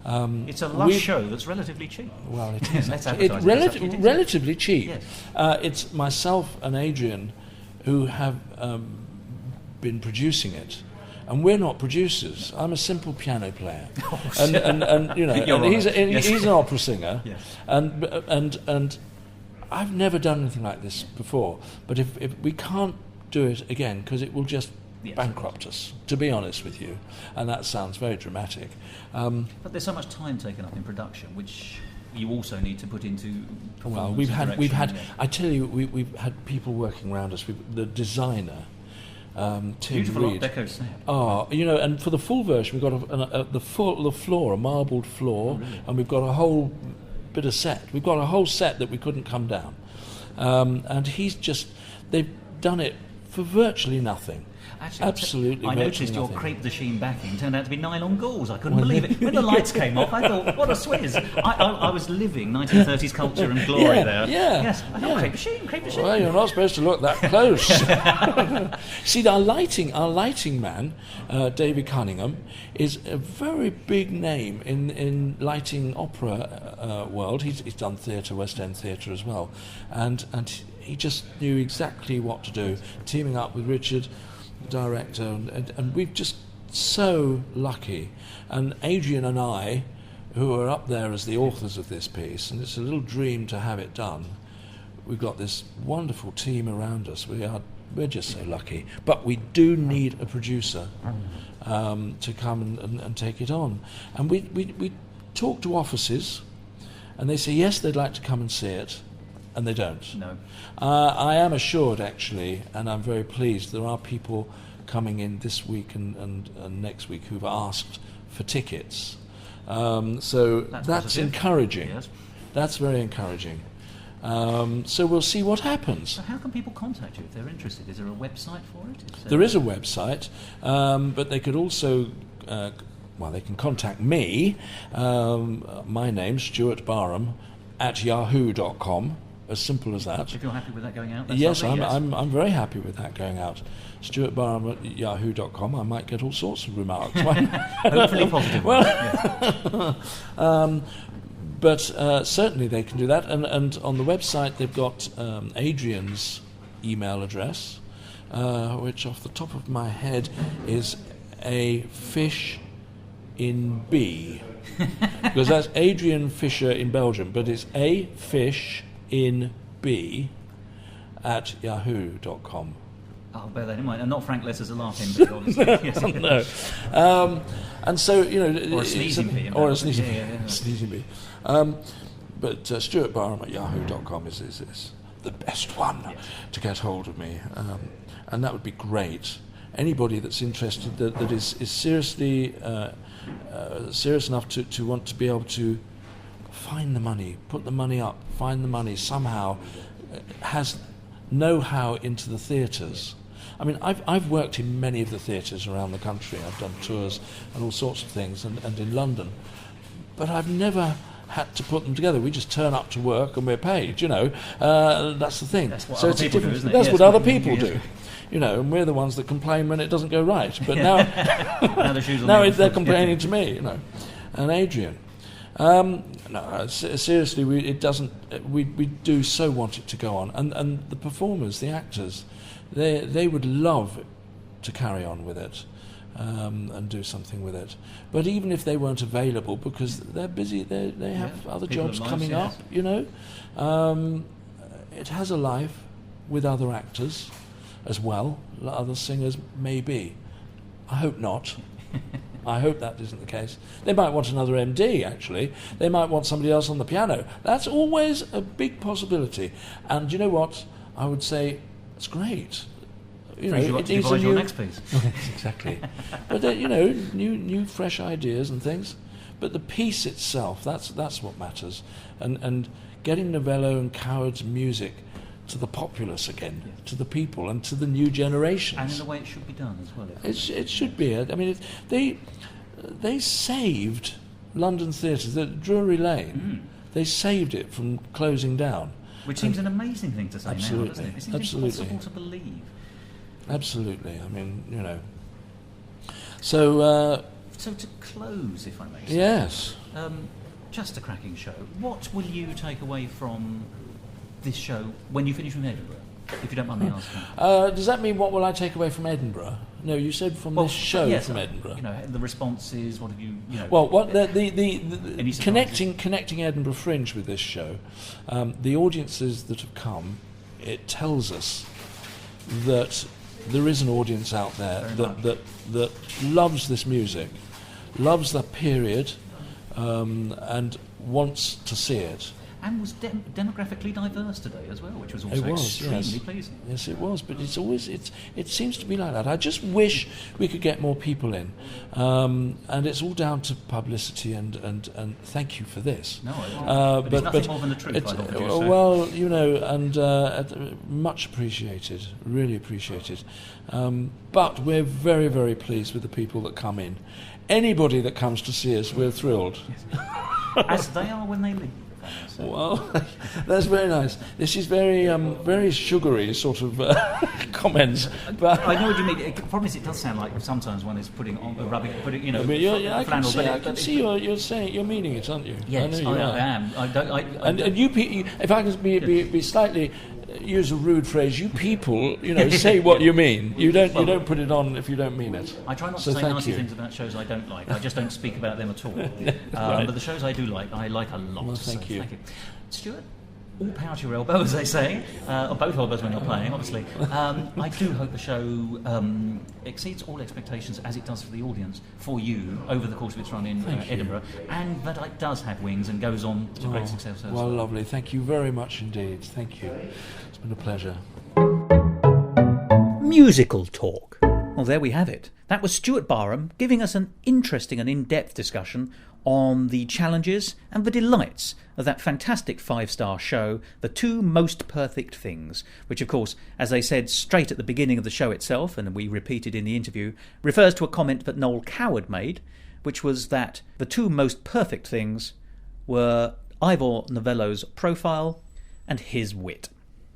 It's a lush show that's relatively cheap. Well, it is. Let's It's relatively cheap. Yes. It's myself and Adrian who have been producing it, and we're not producers. I'm a simple piano player, and he's an opera singer, yes. and I've never done anything like this before. But if we can't do it again, because it will just bankrupt us, to be honest with you, and that sounds very dramatic. But there's so much time taken up in production, which you also need to put into performance. Well, we've had. I tell you, we've had people working around us. The designer, Tim beautiful Reed. Art Deco set. Oh, and for the full version, we've got the floor, a marbled floor, and we've got a whole bit of set. We've got a whole set that we couldn't come down, and they've done it for virtually nothing. Actually, absolutely. I noticed your crepe de chine backing turned out to be nylon gauze. I couldn't believe it. When the lights came off, I thought, what a swizz. I was living 1930s culture and glory there. Yeah. Yes. I thought, crepe de chine. Well, you're not supposed to look that close. See, our lighting man, David Cunningham, is a very big name in lighting opera world. He's done theatre, West End theatre as well. And he just knew exactly what to do, teaming up with Richard, director, and we've just so lucky. And Adrian and I, who are up there as the authors of this piece, and it's a little dream to have it done. We've got this wonderful team around us. We're just so lucky. But we do need a producer to come and take it on. And we talk to offices, and they say yes, they'd like to come and see it. and they don't. No. I am assured, actually, and I'm very pleased, there are people coming in this week and next week who've asked for tickets. So that's encouraging. Yes. That's very encouraging. So we'll see what happens. So how can people contact you if they're interested? Is there a website for it? There is a website, but they could also, they can contact me. My name, Stuart Barham, at yahoo.com. As simple as that. If you're happy with that going out? Yes, I'm very happy with that going out. Stuart Barham at yahoo.com. I might get all sorts of remarks. Hopefully positive. Well, but certainly they can do that. And on the website they've got Adrian's email address, which off the top of my head is a fish in B. Because that's Adrian Fisher in Belgium, but it's a fish in B at yahoo.com. I'll bear that in mind. And not Frank Lessers are laughing, but obviously. No. And so, or a sneezing bee. Or a sneezing bee. But Stuart Barham at yahoo.com is the best one to get hold of me. And that would be great. Anybody that's interested, that is seriously serious enough to want to be able to find the money, put the money up, find the money somehow, has know-how into the theatres. I mean, I've worked in many of the theatres around the country. I've done tours and all sorts of things, and in London. But I've never had to put them together. We just turn up to work and we're paid, That's the thing. That's what other people do, isn't it? That's what other people do. And we're the ones that complain when it doesn't go right. But now, now they're complaining to me, And Adrian. No, seriously, we do so want it to go on, and the performers, the actors, they would love to carry on with it and do something with it. But even if they weren't available because they're busy, they have other jobs coming up. It has a life with other actors as well, other singers maybe. I hope not. I hope that isn't the case. They might want another MD, actually. They might want somebody else on the piano. That's always a big possibility. And you know what? I would say it's great. It needs a new next piece. Exactly. But new fresh ideas and things. But the piece itself, that's what matters. And getting Novello and Coward's music to the populace again, to the people and to the new generations. And in the way it should be done as well. It should be. I mean, they saved London theatres, the Drury Lane. They saved it from closing down. Which seems an amazing thing to say absolutely, now, doesn't it? It seems impossible to believe. Absolutely. I mean, So to close, if I may say. Yes. Just a cracking show. What will you take away from this show when you finish from Edinburgh, if you don't mind me asking? Does that mean what will I take away from Edinburgh? No, you said from this show from Edinburgh. The responses. What have you? Well, what the connecting Edinburgh Fringe with this show, the audiences that have come, it tells us that there is an audience out there that loves this music, loves that period, and wants to see it. And was demographically diverse today as well, which was also extremely pleasing. Yes, it was. But it seems to be like that. I just wish we could get more people in, and it's all down to publicity. And thank you for this. No, but it's nothing more than the truth. Well, and much appreciated, really appreciated. But we're very, very pleased with the people that come in. Anybody that comes to see us, we're thrilled. As they are when they leave. Well, that's very nice. This is very, very sugary sort of comments. But I know what you mean. The problem is, it does sound like sometimes one is putting on flannel. I can see you're meaning it, aren't you? Yes, I am. And you, if I can be slightly. Use a rude phrase. You people, say what you mean. You don't put it on if you don't mean it. I try not to say nasty things about shows I don't like. I just don't speak about them at all. Right. But the shows I do like, I like a lot. Well, thank you. Stuart, all power to your elbow, as they say, or both elbows when you're playing, obviously. I do hope the show exceeds all expectations, as it does for the audience, for you, over the course of its run in Edinburgh, and that it does have wings and goes on to great success. Well, lovely. Thank you very much indeed. Thank you. It's been a pleasure. Musical Talk. Well, there we have it. That was Stuart Barham giving us an interesting and in-depth discussion on the challenges and the delights of that fantastic 5-star show, The Two Most Perfect Things, which, of course, as they said straight at the beginning of the show itself, and we repeated in the interview, refers to a comment that Noel Coward made, which was that the two most perfect things were Ivor Novello's profile and his wit.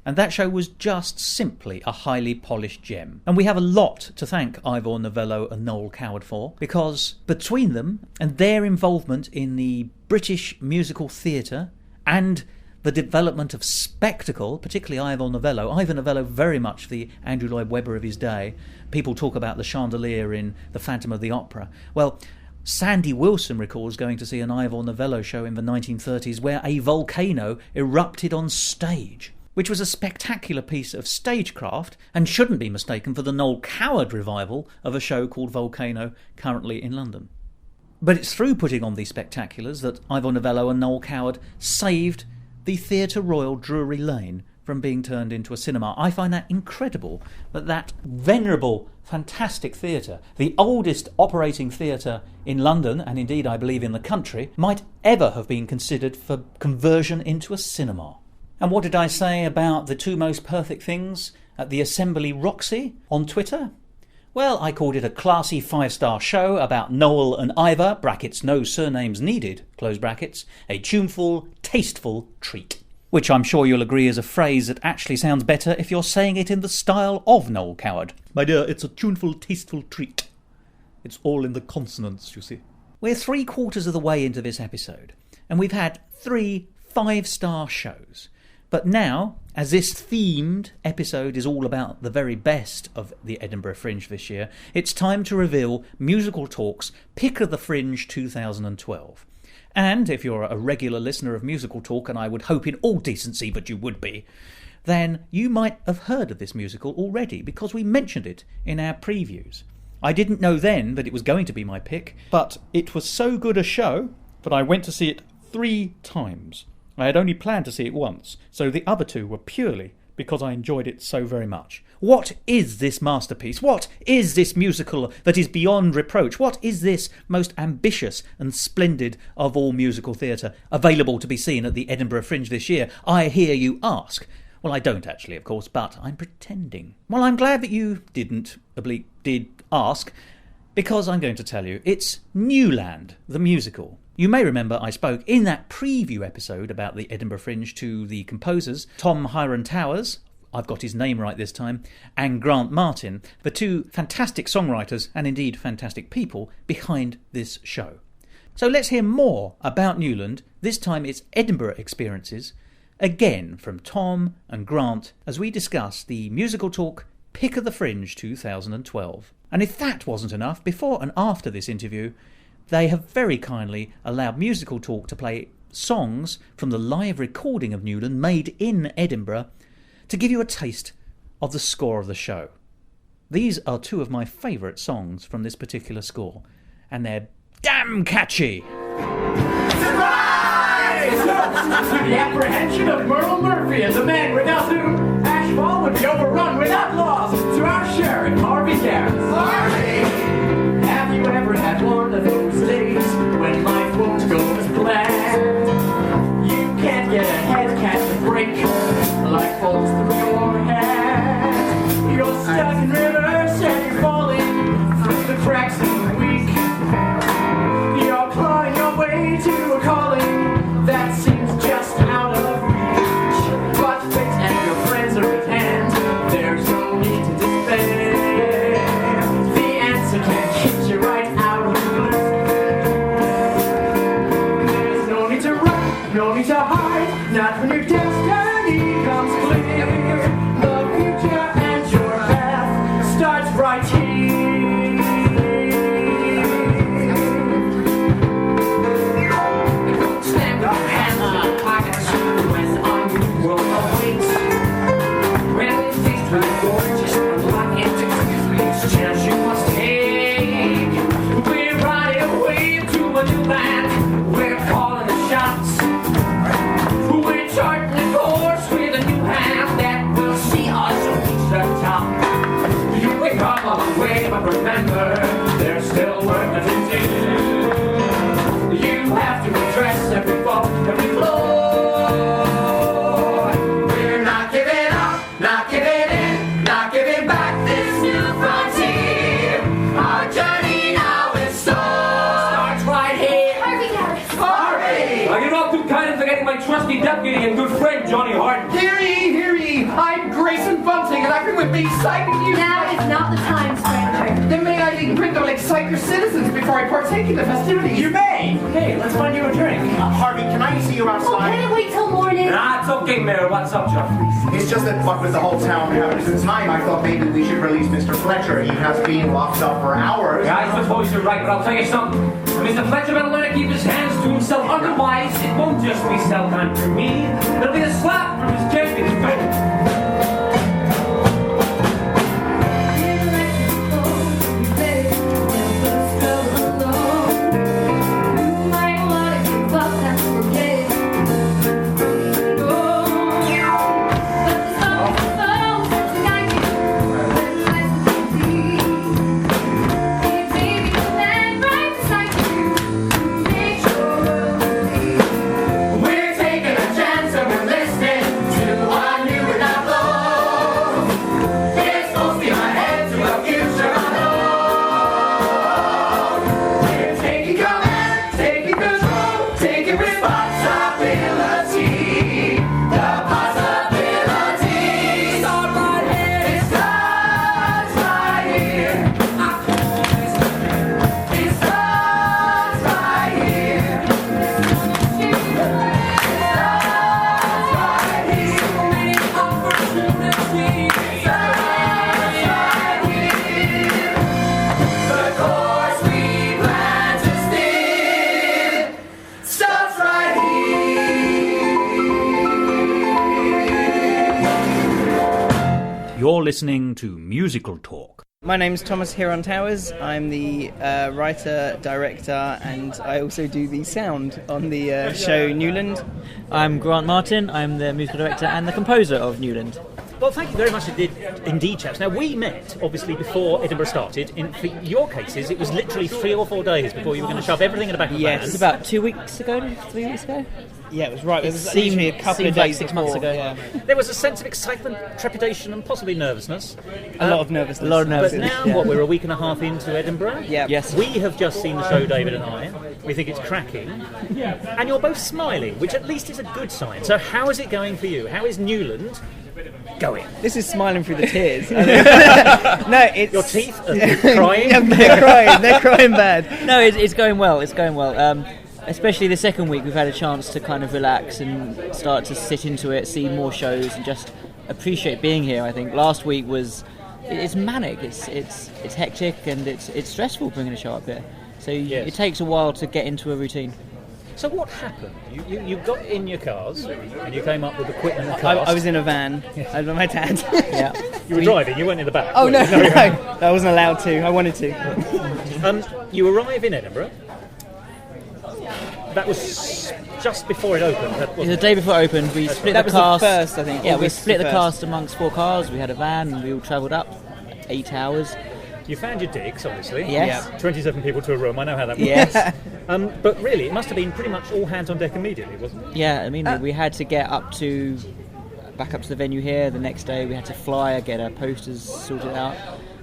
And that show was just simply a highly polished gem. And we have a lot to thank Ivor Novello and Noel Coward for, because between them and their involvement in the British musical theatre and the development of spectacle, particularly Ivor Novello very much the Andrew Lloyd Webber of his day. People talk about the chandelier in The Phantom of the Opera. Well, Sandy Wilson recalls going to see an Ivor Novello show in the 1930s where a volcano erupted on stage, which was a spectacular piece of stagecraft and shouldn't be mistaken for the Noel Coward revival of a show called Volcano, currently in London. But it's through putting on these spectaculars that Ivor Novello and Noel Coward saved the Theatre Royal Drury Lane from being turned into a cinema. I find that incredible, that venerable, fantastic theatre, the oldest operating theatre in London, and indeed I believe in the country, might ever have been considered for conversion into a cinema. And what did I say about the two most perfect things at the Assembly Roxy on Twitter? Well, I called it a classy 5-star show about Noel and Ivor, brackets no surnames needed, close brackets, a tuneful, tasteful treat. Which I'm sure you'll agree is a phrase that actually sounds better if you're saying it in the style of Noel Coward. My dear, it's a tuneful, tasteful treat. It's all in the consonants, you see. We're 3/4 of the way into this episode, and we've had 3 5-star shows. But now, as this themed episode is all about the very best of the Edinburgh Fringe this year, it's time to reveal Musical Talk's Pick of the Fringe 2012. And if you're a regular listener of Musical Talk, and I would hope in all decency that you would be, then you might have heard of this musical already, because we mentioned it in our previews. I didn't know then that it was going to be my pick, but it was so good a show that I went to see it 3 times. I had only planned to see it once, so the other 2 were purely because I enjoyed it so very much. What is this masterpiece? What is this musical that is beyond reproach? What is this most ambitious and splendid of all musical theatre available to be seen at the Edinburgh Fringe this year? I hear you ask. Well, I don't actually, of course, but I'm pretending. Well, I'm glad that you did ask, because I'm going to tell you. It's Newland, the musical. You may remember I spoke in that preview episode about the Edinburgh Fringe to the composers Tom Hiron-Towers, I've got his name right this time, and Grant Martin, the 2 fantastic songwriters and indeed fantastic people behind this show. So let's hear more about Newland, this time it's Edinburgh experiences, again from Tom and Grant as we discuss the Musical Talk Pick of the Fringe 2012. And if that wasn't enough, before and after this interview, they have very kindly allowed Musical Talk to play songs from the live recording of Newland made in Edinburgh to give you a taste of the score of the show. These are 2 of my favourite songs from this particular score, and they're damn catchy. Surprise! The apprehension of Merle Murphy as a man without whom Ashfall would be overrun without loss to our sheriff, Harvey Garris. Harvey! Have you ever had one of those days when life won't go as planned? You can't get ahead, catch a break, life falls through your hands. You're stuck in reverse and you're falling through the cracks in the week. You're clawing your way to a calling that seems just out of reach. But fate and your friends are at hand, there's no need to despair. No need to hide, not when your destiny comes clear. The future and your path remember, there's still work to do. You have to address every fault, every flaw. We're not giving up, not giving in, not giving back this new frontier. Our journey now is starts right here. Harvey Harris. Harvey! You're not too kind in forgetting my trusty deputy and good friend, Johnny Hart. Hear ye, hear ye. I'm Grayson Bunting, and I bring with me psychic news. Now is not the time, stranger. Then may I bring them like psychic citizens before I partake in the festivities? You may. Hey, let's find you a drink. Harvey, can I see you Oh, outside? can it wait till morning? Nah, it's okay, Mayor. What's up, John? It's just that what with the whole town having some time, I thought maybe we should release Mr. Fletcher. He has been locked up for hours. Yeah, I suppose you're right, but I'll tell you something. Mr. Fletcher better learn to keep his hands to himself. Otherwise, it won't just be self-time for me. It'll be a slap from his champion. We're taking a chance and we're listening to our new novel. It's full steam ahead to a future unknown. We're taking command, taking control, taking responsibility. The possibilities are right here. It starts right here. It starts right here. The course we plan to steer starts right here. You're listening to Musical Talk. My name's Thomas Heron Towers. I'm the writer, director, and I also do the sound on the show Newland. I'm Grant Martin. I'm the musical director and the composer of Newland. Well, thank you very much indeed, chaps. Now, we met, obviously, before Edinburgh started. For your cases, it was literally 3 or 4 days before you were going to shove everything in the back of the van. It was about 2 weeks ago, 3 weeks ago. Yeah, it was right. It was seemed- literally a couple of seemed like days 6 months before, ago. Yeah. There was a sense of excitement, trepidation, and possibly nervousness. A lot of nervousness. A lot of But nervousness. now, what, we're a week and a half into Edinburgh? Yeah. Yes. We have just seen the show, David and I. We think it's cracking. And you're both smiling, which at least is a good sign. So how is it going for you? How is Newland going? This is smiling through the tears. No, it's Your teeth are crying? Yeah, they're crying. They're crying bad. No, it's going well. It's going well. Especially the second week, we've had a chance to kind of relax and start to sit into it, see more shows, and just appreciate being here. I think last week was it's manic. It's hectic and it's stressful bringing a show up here. So Yes. it takes a while to get into a routine. So what happened? You got in your cars and you came up with equipment and I cast. was in a van. I was with my dad. Yeah. You were driving, you weren't in the back. Oh were no, you? no, I wasn't allowed to. I wanted to. You arrive in Edinburgh. That was just before it opened. The day before it opened, we split That the was cast. the first, I think. Yeah, we August split the 1st. cast amongst 4 cars. We had a van and we all travelled up 8 hours. You found your digs, obviously. Yes. 27 people to a room. I know how that works. Yes. But really, it must have been pretty much all hands on deck immediately, wasn't it? Yeah, I mean, we had to get back up to the venue here. The next day, we had to fly, get our posters sorted out,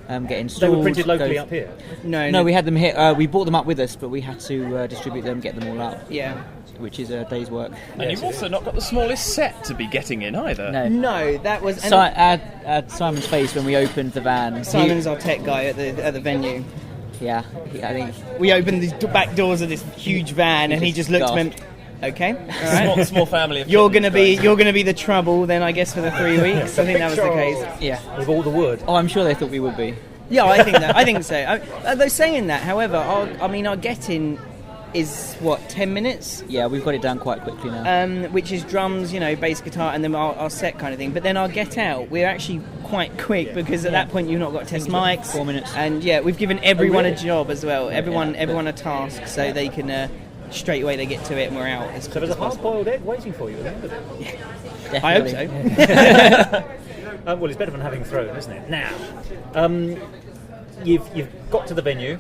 get installed. They were printed locally up here. No, we had them here. We brought them up with us, but we had to distribute them, get them all out. Yeah. Which is a day's work. And you've also not got the smallest set to be getting in either. No, that was. Simon's face when we opened the van. Simon's our tech guy at the venue. Yeah, I think we opened the back doors of this huge van, and he just looked at me. Okay, all right. Small family. Of you're gonna be the trouble then, I guess, for the 3 weeks. I think that was the case. Yeah, with all the wood. Oh, I'm sure they thought we would be. Yeah, I think that. I think so. Though saying that, however, our get-in is what 10 minutes. Yeah, we've got it down quite quickly now. Which is drums, bass guitar, and then our set kind of thing. But then our get out, we're actually quite quick because at that point you've not got test mics. 4 minutes. And yeah, we've given everyone a job as well. Everyone a task, so they can straight away they get to it and we're out. So there's a hard-boiled egg waiting for you at the end of it. Yeah. I hope so. Well, it's better than having thrown, isn't it? Now, you've got to the venue.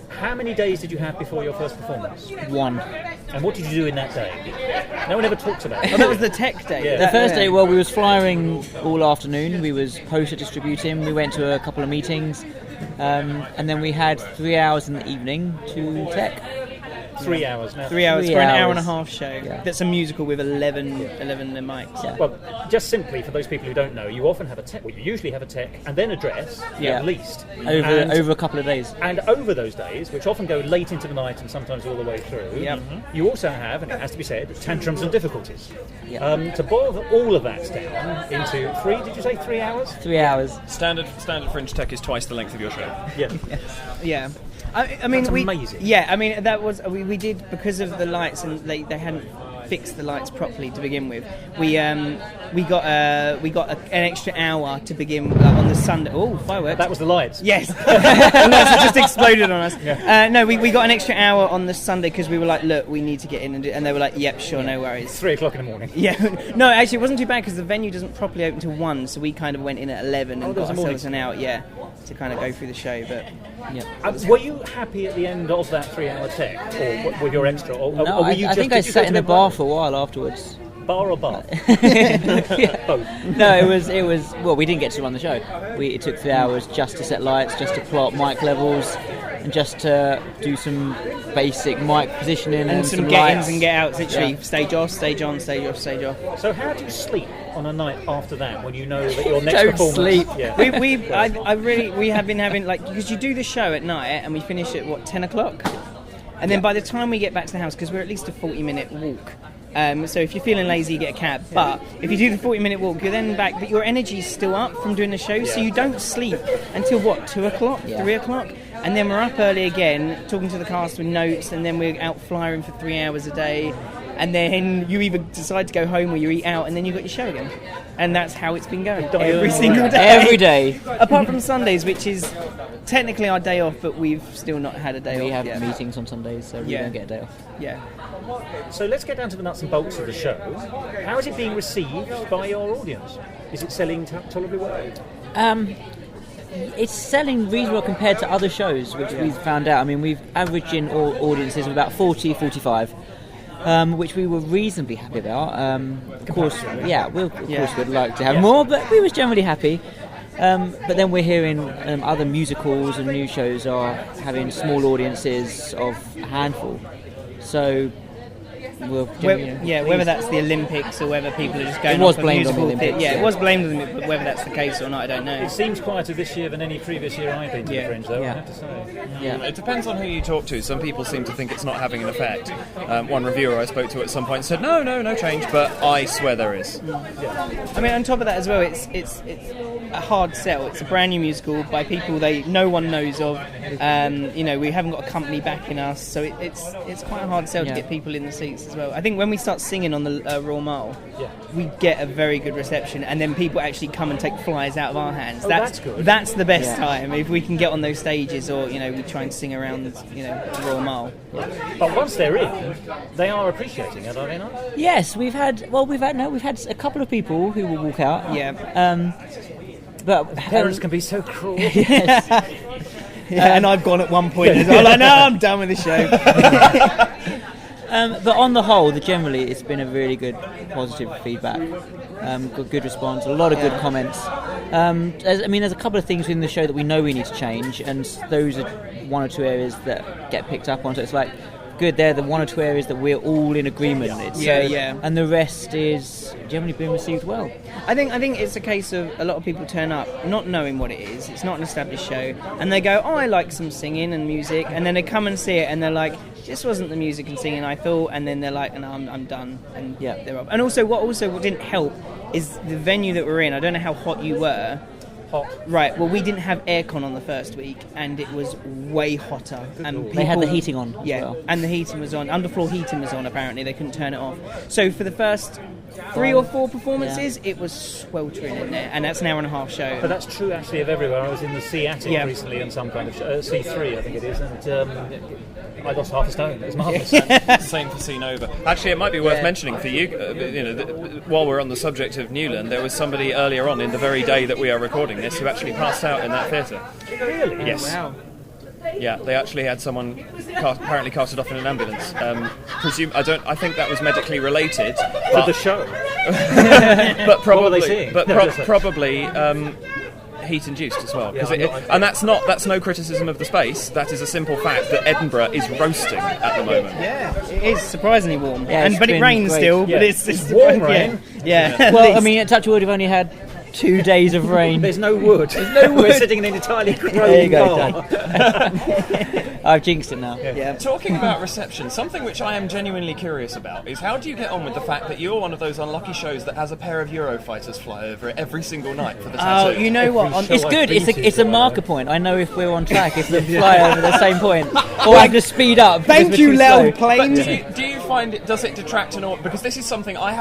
How many days did you have before your first performance? 1. And what did you do in that day? No one ever talks about it. Oh, that was the tech day. Yeah. The first day, well, we was flyering all afternoon. We was poster distributing. We went to a couple of meetings, and then we had 3 hours in the evening to tech. 3 hours now. 3 hours 3 for an hours. hour and a half show. Yeah. That's a musical with 11 mics. Yeah. Well, just simply for those people who don't know, you often have a tech. Well, you usually have a tech and then a dress, at least. Over a couple of days. And over those days, which often go late into the night and sometimes all the way through, you also have, and it has to be said, tantrums and difficulties. Yeah. To boil all of that down into 3 hours? 3 hours. Standard Fringe tech is twice the length of your show. Yeah. Yeah. I mean, That's amazing. Yeah, I mean, that was we did because of the lights, and they hadn't fixed the lights properly to begin with. We got an extra hour to begin on the Sunday. Oh, fireworks! That was the lights. Yes, and that's just exploded on us. Yeah. No, we got an extra hour on the Sunday because we were like, look, we need to get in, and they were like, yep, sure, no worries. 3 o'clock in the morning. Yeah, no, actually, it wasn't too bad because the venue doesn't properly open till 1, so we kind of went in at 11 and got ourselves an hour, to kind of go through the show. But were you happy at the end of that 3 hour tech, or with your extra? Or No, were you I think I sat in the bar for a while afterwards. Bar or bar? Both. No, it was. Well, we didn't get to run the show. It took 3 hours just to set lights, just to plot mic levels, and just to do some basic mic positioning and some lights. get-ins and get-outs. Literally, stage off, stage on, stage off, stage off. So how do you sleep on a night after that when you know that your next Don't performance? sleep. Yeah. We have been having because you do the show at night and we finish at 10 o'clock, and then by the time we get back to the house, because we're at least a 40-minute walk. So if you're feeling lazy, you get a cab. But if you do the 40-minute walk, you're then back, but your energy's still up from doing the show, so you don't sleep until 2 o'clock, 3 o'clock, and then we're up early again, talking to the cast with notes, and then we're out flying for 3 hours a day, and then you either decide to go home or you eat out, and then you got your show again. And that's how it's been going every single day. Every day. Apart from Sundays, which is technically our day off, but we've still not had a day off. We have yet. meetings on Sundays, so we don't get a day off. Yeah. So let's get down to the nuts and bolts of the show. How is it being received by your audience? Is it selling tolerably well? It's selling reasonably well compared to other shows, which we've found out. I mean, we've averaged in all audiences of about 40, 45. Which we were reasonably happy about. Of course, we'd like to have more, but we was generally happy. But then we're hearing other musicals and new shows are having small audiences of a handful. So whether that's the Olympics or whether people are just going. It was off blamed on the musical Olympics. it was blamed on the Olympics, but whether that's the case or not, I don't know. It seems quieter this year than any previous year I've been to the Fringe, though, I have to say. Yeah. It depends on who you talk to. Some people seem to think it's not having an effect. One reviewer I spoke to at some point said, no change, but I swear there is. I mean, on top of that as well, it's a hard sell. It's a brand new musical by people no one knows of. We haven't got a company backing us, so it's quite a hard sell to get people in the seats as well. I think when we start singing on the Royal Mile, we get a very good reception, and then people actually come and take flyers out of our hands. That's good. That's the best time if we can get on those stages, or we try and sing around the Royal Mile. But once they're in, they are appreciating it, are they not? Yes, we've had a couple of people who will walk out. Yeah. But parents can be so cruel. Yes. And I've gone at one point as well. Like, no, I'm done with the show. But on the whole, generally, it's been a really good, positive feedback. Good response, a lot of good comments. There's a couple of things within the show that we know we need to change, and those are one or two areas that get picked up on. So it's like, good, they're the one or two areas that we're all in agreement. And the rest is generally being received well. I think it's a case of a lot of people turn up not knowing what it is. It's not an established show, and they go, "Oh, I like some singing and music," and then they come and see it, and they're like, "This wasn't the music and singing I thought," and then they're like, "No, I'm done," and they're off. And also, what didn't help is the venue that we're in. I don't know how hot you were. Hot. Right, well, we didn't have aircon on the first week, and it was way hotter. And they had the heating on as well. And the heating was on. Underfloor heating was on, apparently. They couldn't turn it off. So for the first 3 or 4 performances, it was sweltering in there, and that's an hour and a half show. But that's true, actually, of everywhere. I was in the C Attic recently in some kind of C3, I think it is, and I lost half a stone. It was marvellous. Same for C Nova. Actually, it might be worth mentioning for you, while we're on the subject of Newland, there was somebody earlier on in the very day that we are recording this who actually passed out in that theatre. Really? Yes. Wow. Yeah, they actually had someone apparently carted off in an ambulance. I think that was medically related To the show. but probably, What were they seeing? probably heat induced as well. And that's no criticism of the space. That is a simple fact that Edinburgh is roasting at the moment. Yeah, it is surprisingly warm. Yeah, but it rains great. still. Yeah. But it's warm rain. Yeah. Well, I mean, at Touchwood, we've only had 2 days of rain. There's no wood. We're sitting in an entirely There you grey go, bar. I've jinxed it now. Yeah. Talking about reception, something which I am genuinely curious about is how do you get on with the fact that you're one of those unlucky shows that has a pair of Eurofighters fly over it every single night for the tattoo? Oh, you know what? It's good. It's a marker point. I know if we're on track, if they fly over the same point, or I just speed up. Thank you, Lel Planes. But do you find it? Does it detract an audience? Because this is something I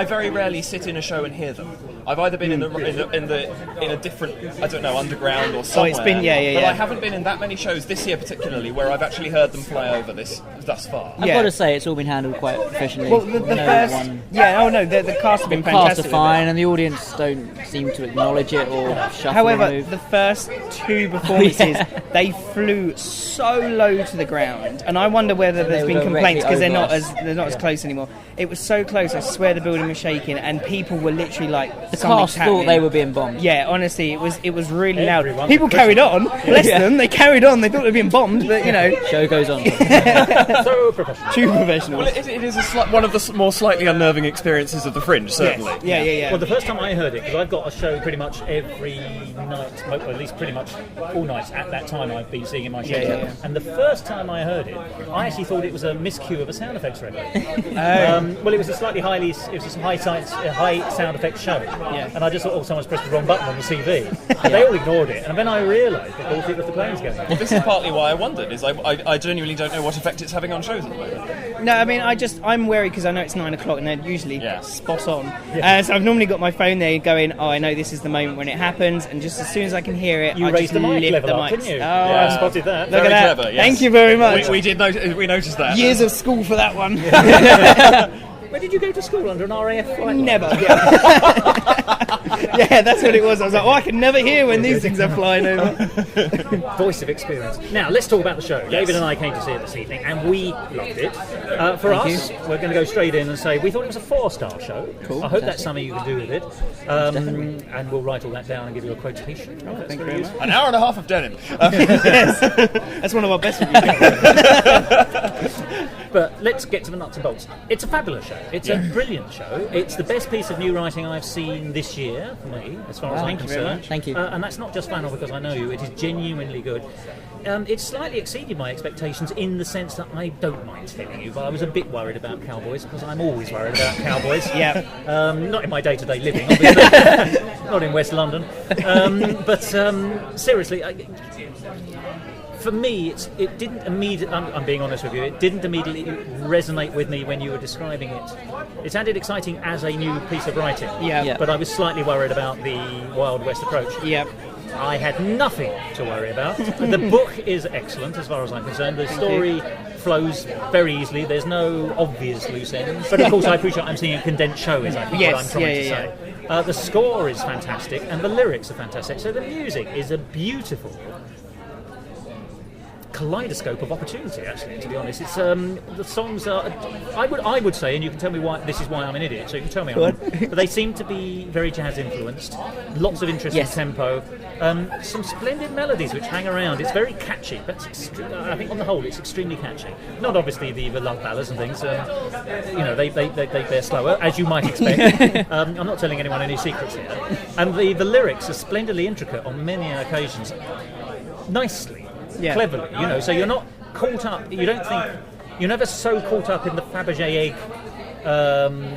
very rarely sit in a show and hear them. I've either been in a different, I don't know, underground or somewhere. it's been, yeah. But I haven't been in that many shows this year particularly where I've actually heard them fly over this thus far. I've got to say, it's all been handled quite professionally. Well, the first, the cast have been The fantastic. cast are fine, and the audience don't seem to acknowledge it or shuffle. However, or move. the first 2 performances, they flew so low to the ground, and I wonder whether They there's were been complaints because directly they're not over as close anymore. It was so close. I swear the building was shaking, and people were literally like, The something's cast thought happening. they were being bombed. Yeah, honestly, it was really loud. Everyone People carried on. Bless them, they carried on. They thought they were being bombed, but Show goes on. So professional. Too professional. Well, it is one of the more slightly unnerving experiences of the Fringe, certainly. Yeah. Well, the first time I heard it, because I've got a show pretty much every night, or at least pretty much all nights at that time I've been seeing in my show. Yeah. And the first time I heard it, I actually thought it was a miscue of a sound effects record. Well, it was a slightly high sound effects show. Yeah. And I just thought, someone's pressed the wrong button on the CV. And they all ignored it. And then I realised they thought it was the planes going. Well, this is partly why I wondered, is I genuinely don't know what effect it's having on shows at the moment. No, I mean, I'm wary because I know it's 9 o'clock and they're usually spot on. Yeah. So I've normally got my phone there going, I know this is the moment when it happens, and just as soon as I can hear it, You I raised just the mic lift level the up, mics. didn't you? Oh, Yeah, I spotted that. Look Very at that. clever, yes. Thank you very much. We noticed that. Years of school for that one. Where did you go to school? Under an RAF flight? Never. Yeah, that's what it was. I was like, I can never hear when these things are flying over. Voice of experience. Now, let's talk about the show. David and I came to see it this evening, and we loved it. For us, we're going to go straight in and say we thought it was a 4-star show. Cool. I hope that's something you can do with it. And we'll write all that down and give you a quotation. Thank you very much. An hour and a half of denim. Yes. That's one of our best reviews. But let's get to the nuts and bolts. It's a fabulous show. It's a brilliant show. It's the best piece of new writing I've seen this year, for me, as far as I'm thank you very concerned. much. Thank you. And that's not just flannel because I know you. It is genuinely good. It slightly exceeded my expectations in the sense that I don't mind telling you, but I was a bit worried about cowboys because I'm always worried about cowboys. Yeah. Not in my day-to-day living, obviously. Not in West London. But seriously, for me, it didn't immediately. I'm being honest with you. It didn't immediately resonate with me when you were describing it. It sounded exciting as a new piece of writing. Yeah. But I was slightly worried about the Wild West approach. Yep. I had nothing to worry about. The book is excellent as far as I'm concerned. The story flows very easily. There's no obvious loose ends. But of course, I appreciate I'm seeing a condensed show is I think what I'm trying to say. The score is fantastic and the lyrics are fantastic. So the music is a beautiful kaleidoscope of opportunity, actually, to be honest. It's the songs are I would say, and you can tell me why this is why I'm an idiot, so you can tell me but they seem to be very jazz influenced, lots of interesting tempo, some splendid melodies which hang around. It's very catchy. That's I think on the whole it's extremely catchy. Not obviously the love ballads and things, they're slower, as you might expect. I'm not telling anyone any secrets here. And the lyrics are splendidly intricate on many occasions, nicely, cleverly, so you're not caught up, you're never so caught up in the Fabergé egg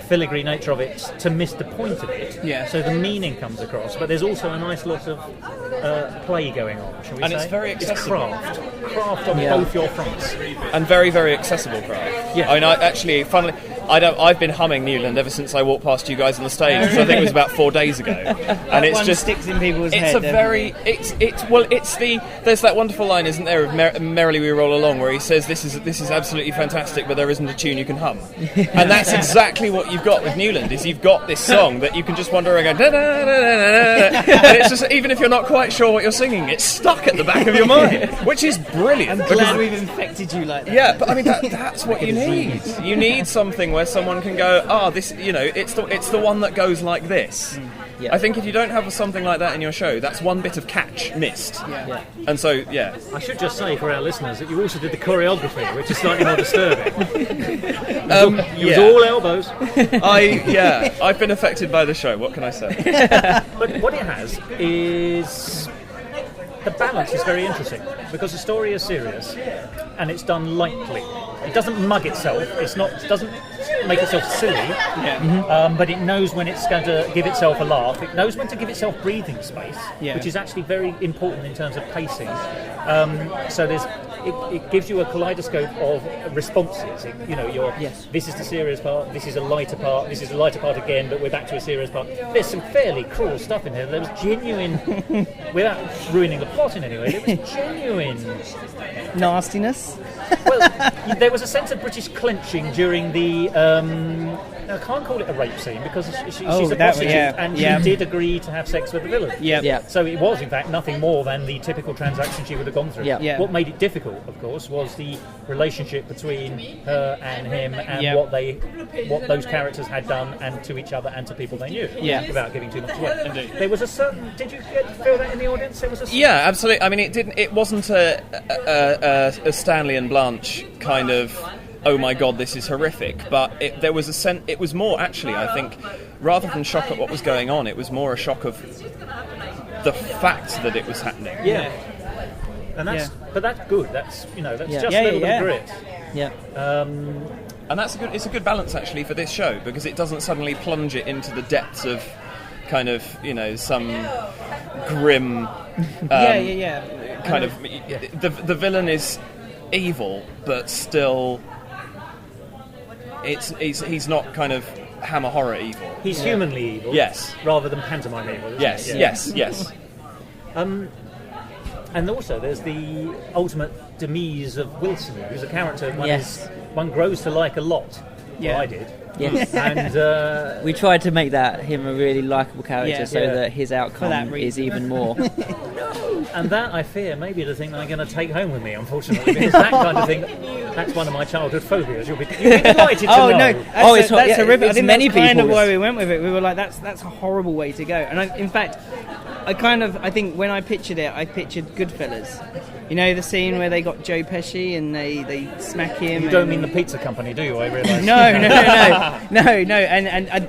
filigree nature of it to miss the point of it. So the meaning comes across, but there's also a nice lot of play going on, shall we say? And it's very accessible. It's craft on both your fronts. And very, very accessible craft. Yeah. I mean, funnily, I've been humming Newland ever since I walked past you guys on the stage, which I think it was about 4 days ago. And it's just sticks in people's head. There's that wonderful line, isn't there, of Merrily We Roll Along, where he says this is absolutely fantastic, but there isn't a tune you can hum. And that's exactly what you've got with Newland. Is you've got this song that you can just wander around and go, and it's just, even if you're not quite sure what you're singing, it's stuck at the back of your mind, which is brilliant. I'm glad we've infected you like that. Yeah, but I mean that's what you need. You need something where someone can go, this, it's the one that goes like this. Yeah. I think if you don't have something like that in your show, that's one bit of catch missed. Yeah. And so, yeah. I should just say for our listeners that you also did the choreography, which is slightly more disturbing. It was all elbows. I've been affected by the show. What can I say? But what it has is the balance is very interesting because the story is serious and it's done lightly. It doesn't mug itself. It doesn't make itself silly. But it knows when it's going to give itself a laugh. It knows when to give itself breathing space, which is actually very important in terms of pacing. So it gives you a kaleidoscope of responses. This is the serious part. This is a lighter part. This is a lighter part again. But we're back to a serious part. There's some fairly cruel stuff in here. There was genuine, without ruining the plot in any way. There was genuine nastiness. Well, there was a sense of British clenching during the. I can't call it a rape scene because she's a prostitute and she did agree to have sex with the villain. So it was, in fact, nothing more than the typical transaction she would have gone through. What made it difficult, of course, was the relationship between her and him and what those characters had done and to each other and to people they knew. Without giving too much away. Indeed. There was a certain. Did you feel that in the audience? There was a. Yeah, absolutely. I mean, it wasn't a Stanley and Blanche kind of. Oh my God, this is horrific. But there was a sense. It was more actually, I think, rather than shock at what was going on, it was more a shock of the fact that it was happening. And but that's good. That's that's just a little bit of grit. And it's a good balance actually for this show because it doesn't suddenly plunge it into the depths of kind of some grim kind of the villain is evil but still he's not kind of Hammer horror evil. He's humanly evil. Yes. Rather than pantomime evil. Yes. And also there's the ultimate demise of Wilson, who's a character one grows to like a lot. Well, I did. Yes. And we tried to make him a really likeable character so that his outcome is even more. And that, I fear, may be the thing that I'm going to take home with me, unfortunately, because that kind of thing, that's one of my childhood phobias. You'll be delighted to know. That's horrific. I think that's kind of why we went with it. We were like, that's a horrible way to go. And in fact, I think when I pictured it, I pictured Goodfellas. You know the scene where they got Joe Pesci and they smack him. You don't mean the pizza company, do you? I realise. No. And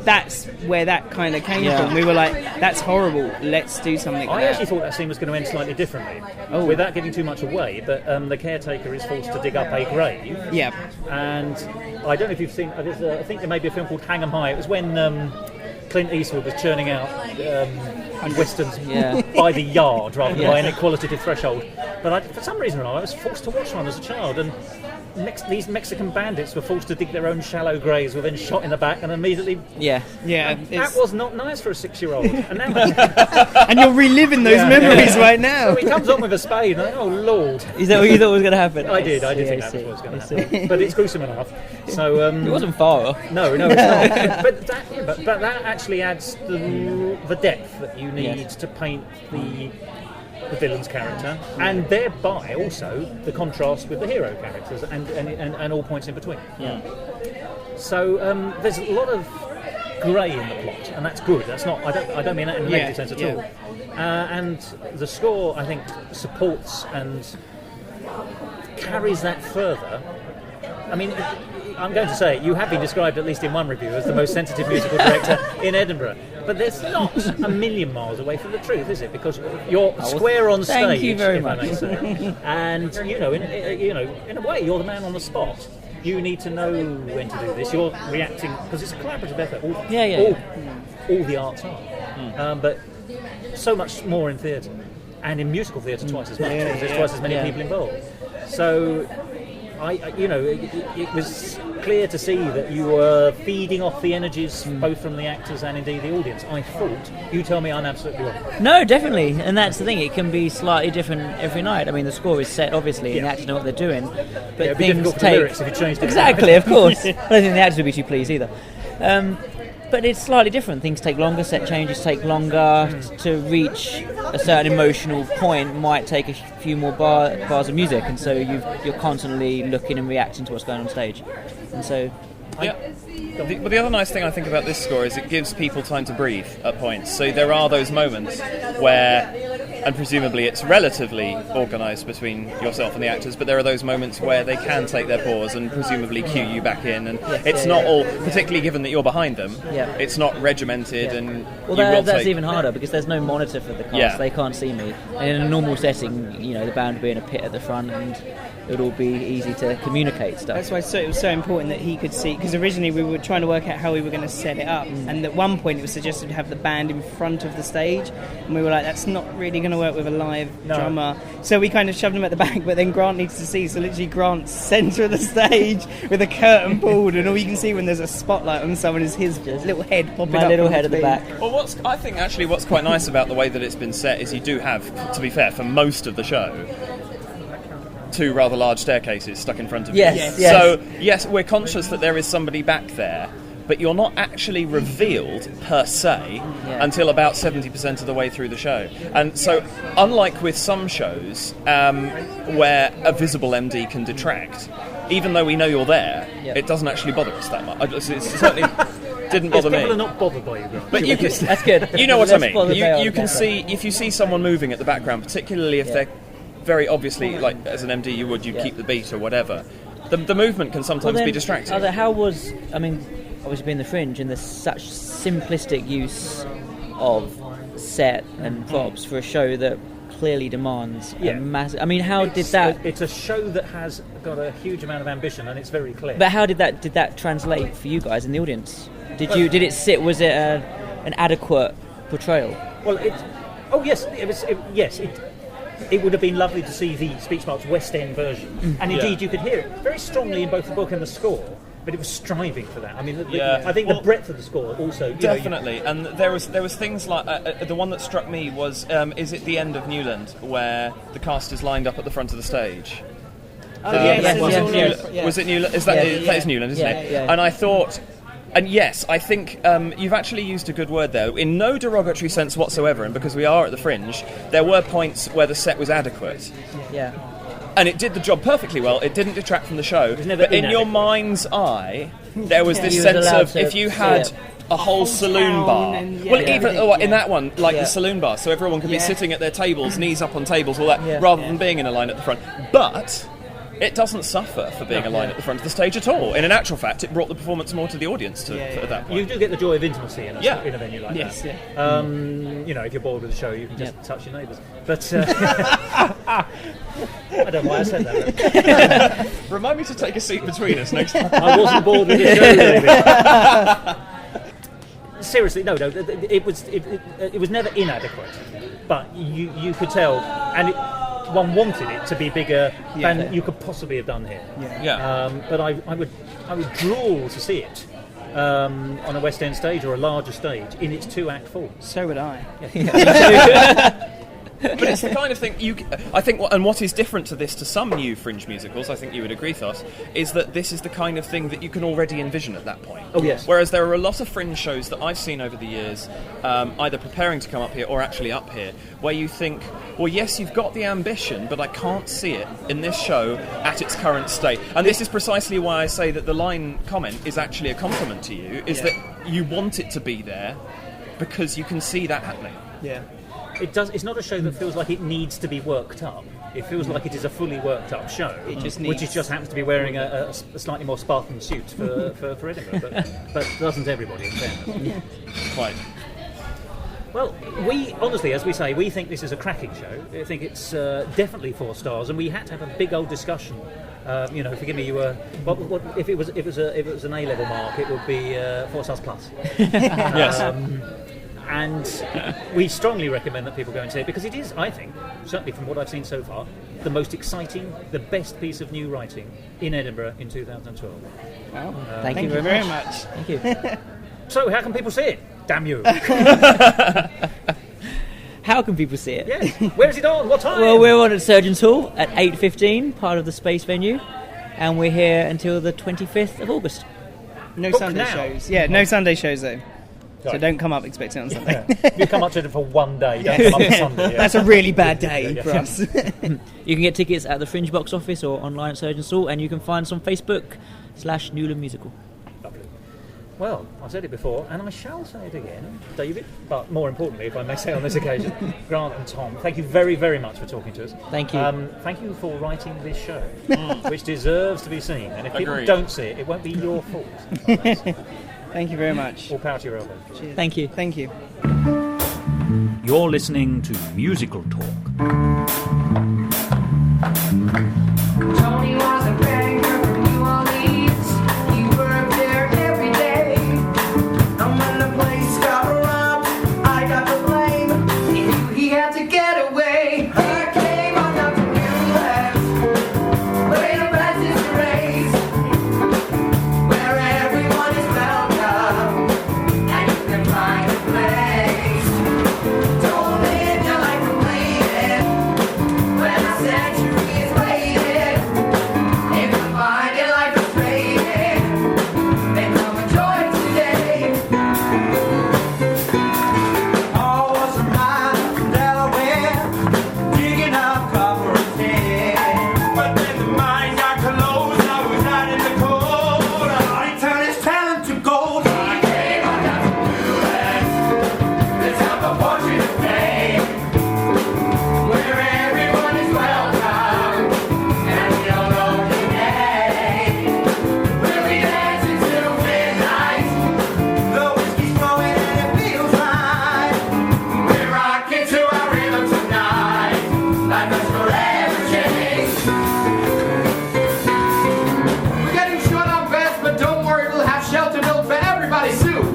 that's where that kind of came from. We were like, that's horrible. Let's do something. I actually thought that scene was going to end slightly differently, without giving too much away. But the caretaker is forced to dig up a grave. Yeah. And I don't know if you've seen. I think there may be a film called Hang 'Em High. It was when Clint Eastwood was churning out westerns by the yard rather than by an qualitative threshold. But for some reason or another, I was forced to watch one as a child, and these Mexican bandits were forced to dig their own shallow graves, were then shot in the back and immediately... That was not nice for a 6-year-old. And now and you're reliving those memories right now. So he comes on with a spade, and oh Lord. Is that what you thought was going to happen? I did think that was what was going to happen. But it's gruesome enough. So it wasn't far off. No, it's not. but that actually adds the depth that you need to paint the villain's character, and thereby also the contrast with the hero characters and all points in between. So there's a lot of grey in the plot, and that's good. That's not. I don't mean that in a negative sense at all. And the score, I think, supports and carries that further. I mean, I'm going to say you have been described, at least in one review, as the most sensitive musical director in Edinburgh. But that's not a million miles away from the truth, is it? Because you're square on stage. Thank you very much. And in a way, you're the man on the spot. You need to know when to do this. You're reacting because it's a collaborative effort. All the arts are, but so much more in theatre and in musical theatre twice as much. There's twice as many people involved. So it was clear to see that you were feeding off the energies both from the actors and indeed the audience. I thought. You tell me I'm absolutely wrong. No, definitely, and that's the thing. It can be slightly different every night. I mean, the score is set obviously, and the actors know what they're doing. But it'd be things difficult for take the lyrics if you changed it. Exactly, of course. I don't think the actors would be too pleased either. But it's slightly different. Things take longer. Set changes take longer. To reach a certain emotional point might take a few more bars of music, and so you're constantly looking and reacting to what's going on stage. And so, But the other nice thing I think about this score is it gives people time to breathe at points. So there are those moments where, and presumably it's relatively organised between yourself and the actors, but there are those moments where they can take their pause and presumably cue you back in, and it's not all, particularly given that you're behind them, it's not regimented, and that's even harder because there's no monitor for the cast. They can't see me. And in a normal setting, the band would be in a pit at the front, and it would all be easy to communicate stuff. That's why it was so important that he could see, because originally we were trying to work out how we were going to set it up, and at one point it was suggested to have the band in front of the stage, and we were like, that's not really going to work with a live drummer. So we kind of shoved him at the back, but then Grant needs to see, so literally Grant's centre of the stage with a curtain pulled, and all you can see when there's a spotlight on someone is his little head popping up. My little head at the back. Well, I think actually what's quite nice about the way that it's been set is you do have, to be fair, for most of the show, two rather large staircases stuck in front of you. Yes. So, yes, we're conscious that there is somebody back there, but you're not actually revealed, per se, until about 70% of the way through the show. And so, unlike with some shows, where a visible MD can detract, even though we know you're there, it doesn't actually bother us that much. It certainly didn't bother me. People are not bothered by you, Grant. But you can, that's good. You know what I mean. You can see, if you see someone moving at the background, particularly if they're very obviously, like as an MD you'd keep the beat or whatever, the movement can sometimes be distracting. Obviously being the Fringe and there's such simplistic use of set and props for a show that clearly demands a massive... It's a show that has got a huge amount of ambition, and it's very clear. But how did that translate for you guys in the audience? Did it sit... Was it an adequate portrayal? Well, it would have been lovely to see the Speech Marks West End version, and indeed you could hear it very strongly in both the book and the score. But it was striving for that. I mean, I think the breadth of the score also. Definitely, and there was things like the one that struck me was is it the end of Newland where the cast is lined up at the front of the stage? Was it Newland? That is Newland, isn't it? Yeah. And I thought. And yes, I think you've actually used a good word there, in no derogatory sense whatsoever, and because we are at the Fringe, there were points where the set was adequate. Yeah. And it did the job perfectly well. It didn't detract from the show. But in your mind's eye, there was this sense of, if you had a whole saloon bar, in that one, the saloon bar, so everyone could be sitting at their tables, knees up on tables, all that, rather than being in a line at the front. But it doesn't suffer for being a line at the front of the stage at all. In actual fact, it brought the performance more to the audience at that point. You do get the joy of intimacy in a venue like that. Yeah. If you're bored with the show, you can just touch your neighbours. But I don't know why I said that. Remind me to take a seat between us next time. I wasn't bored with the show, David. Seriously, no. It was never inadequate, but you could tell, and one wanted it to be bigger than you could possibly have done here. But I would drool to see it on a West End stage or a larger stage in its 2-act form. So would I. But it's the kind of thing I think, and what is different to this to some new Fringe musicals, I think you would agree, Thos, is that this is the kind of thing that you can already envision at that point. Oh yes. Whereas there are a lot of Fringe shows that I've seen over the years, either preparing to come up here or actually up here, where you think, well, yes, you've got the ambition, but I can't see it in this show at its current state. And this is precisely why I say that the line comment is actually a compliment to you, is that you want it to be there because you can see that happening. Yeah. It's not a show that feels like it needs to be worked up. It feels like it is a fully worked up show, which just happens to be wearing a slightly more Spartan suit for Edinburgh, but doesn't everybody, in fairness. Quite. Well, we honestly, as we say, we think this is a cracking show. I think it's definitely 4 stars, and we had to have a big old discussion. Forgive me. What if it was an A-level mark? It would be 4 stars plus. Yes. And we strongly recommend that people go and see it because it is, I think, certainly from what I've seen so far, the most exciting, the best piece of new writing in Edinburgh in 2012. Wow. Thank you very much. Thank you. So, how can people see it? Damn you. How can people see it? Yes. Where is it on? What time? Well, we're on at Surgeons Hall at 8:15, part of the Space venue, and we're here until the 25th of August. No Book Sunday now. shows. Yeah, no Sunday shows though. So Right. don't come up expecting it on Sunday. You come up to it for one day, don't come up on Sunday. Yeah. That's a really bad day Yeah. for us. You can get tickets at the Fringe box office or online at Surgeons Hall, and you can find us on Facebook/Newland Musical. Lovely. Well, I've said it before, and I shall say it again, David, but more importantly, if I may say on this occasion, Grant and Tom, thank you very, very much for talking to us. Thank you. Thank you for writing this show, which deserves to be seen, and if people Agreed. don't see it, it won't be your fault. Thank you very much. All power to your elbow. Cheers. Thank you. Thank you. You're listening to Musical Talk. Tony was a banker from New Orleans. He worked there every day. And when the place got robbed, I got the blame. He knew he had to get away. I came on down to Newland, where the best is to raise, where everyone is welcome, and you can find a place. Don't live your life and waiting when a century is waiting. If you find it like a trading, then come and join today. All was a mine from Delaware, digging up copper and tin. But then the mine got closed, I was out in the cold. He turned his talent to gold. I came on down to Newland, the town of fortune and fame, where everyone is welcome, and we don't know your name. We'll be dancing till midnight, the whiskey's flowing and it feels right. We're rocking to our rhythm tonight, life has forever changed. We're getting short on beds, but don't worry, we'll have shelter built for everybody soon.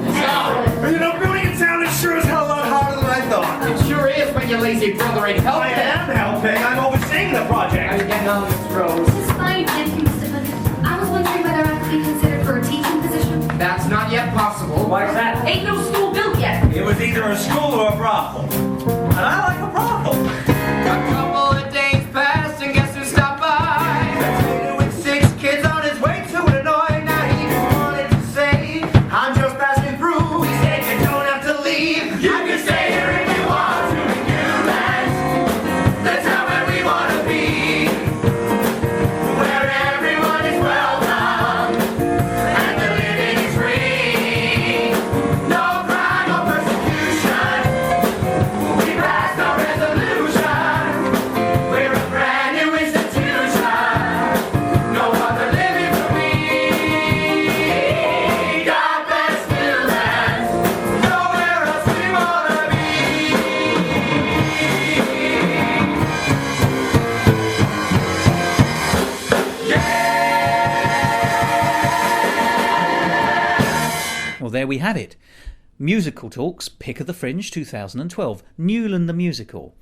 You know, building a town is sure as hell a lot harder than I thought. It sure is when your lazy brother ain't helping. I am helping. I'm overseeing the project. How you getting on, Miss Rose? This is fine, thank you, Mr. Bennett. I was wondering whether I could be considered for a teaching position. That's not yet possible. Why is that? Ain't no school built yet. It was either a school or a brothel. And I like a brothel. A couple of days passed and guess who stopped by? With 6 kids on his way to Illinois. Now he just wanted to say, I'm just passing through. He said you don't have to leave. You can stay here if you want to in Newland, the town where we want to be, where everyone is welcome and the living is free. No crime, no persecution. We passed our resolution. We're a brand new institution. No other living for me. God bless Newland. Nowhere else we wanna be. Well, there we have it. Musical Talk's Pick of the Fringe 2012, Newland the Musical.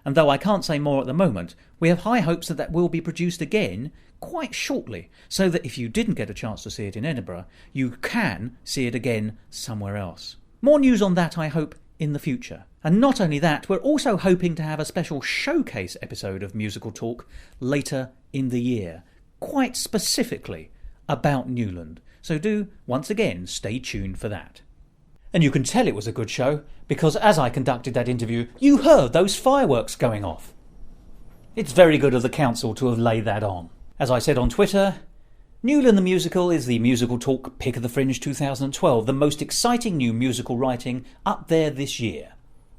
And though I can't say more at the moment, we have high hopes that will be produced again quite shortly, so that if you didn't get a chance to see it in Edinburgh, you can see it again somewhere else. More news on that, I hope, in the future. And not only that, we're also hoping to have a special showcase episode of Musical Talk later in the year, quite specifically about Newland. So do, once again, stay tuned for that. And you can tell it was a good show, because as I conducted that interview, you heard those fireworks going off. It's very good of the council to have laid that on. As I said on Twitter, Newland the Musical is the Musical Talk Pick of the Fringe 2012, the most exciting new musical writing up there this year.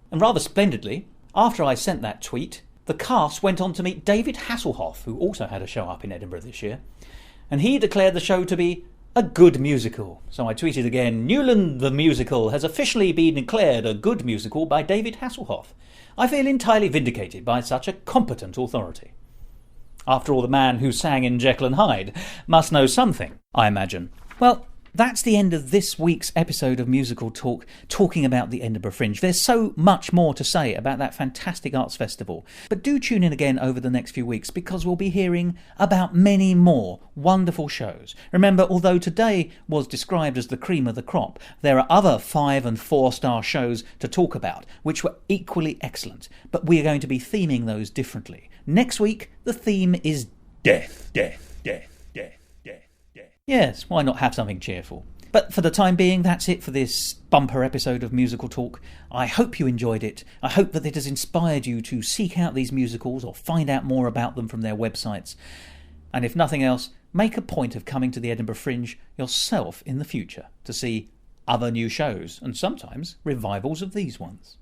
And rather splendidly, after I sent that tweet, the cast went on to meet David Hasselhoff, who also had a show up in Edinburgh this year, and he declared the show to be a good musical. So I tweeted again, Newland the Musical has officially been declared a good musical by David Hasselhoff. I feel entirely vindicated by such a competent authority. After all, the man who sang in Jekyll and Hyde must know something, I imagine. Well, That's the end of this week's episode of Musical Talk, talking about the Edinburgh Fringe. There's so much more to say about that fantastic arts festival, but do tune in again over the next few weeks because we'll be hearing about many more wonderful shows. Remember, although today was described as the cream of the crop, there are other 5- and 4-star shows to talk about, which were equally excellent, but we are going to be theming those differently. Next week, the theme is death, death, death. Yes, why not have something cheerful? But for the time being, that's it for this bumper episode of Musical Talk. I hope you enjoyed it. I hope that it has inspired you to seek out these musicals or find out more about them from their websites. And if nothing else, make a point of coming to the Edinburgh Fringe yourself in the future to see other new shows and sometimes revivals of these ones.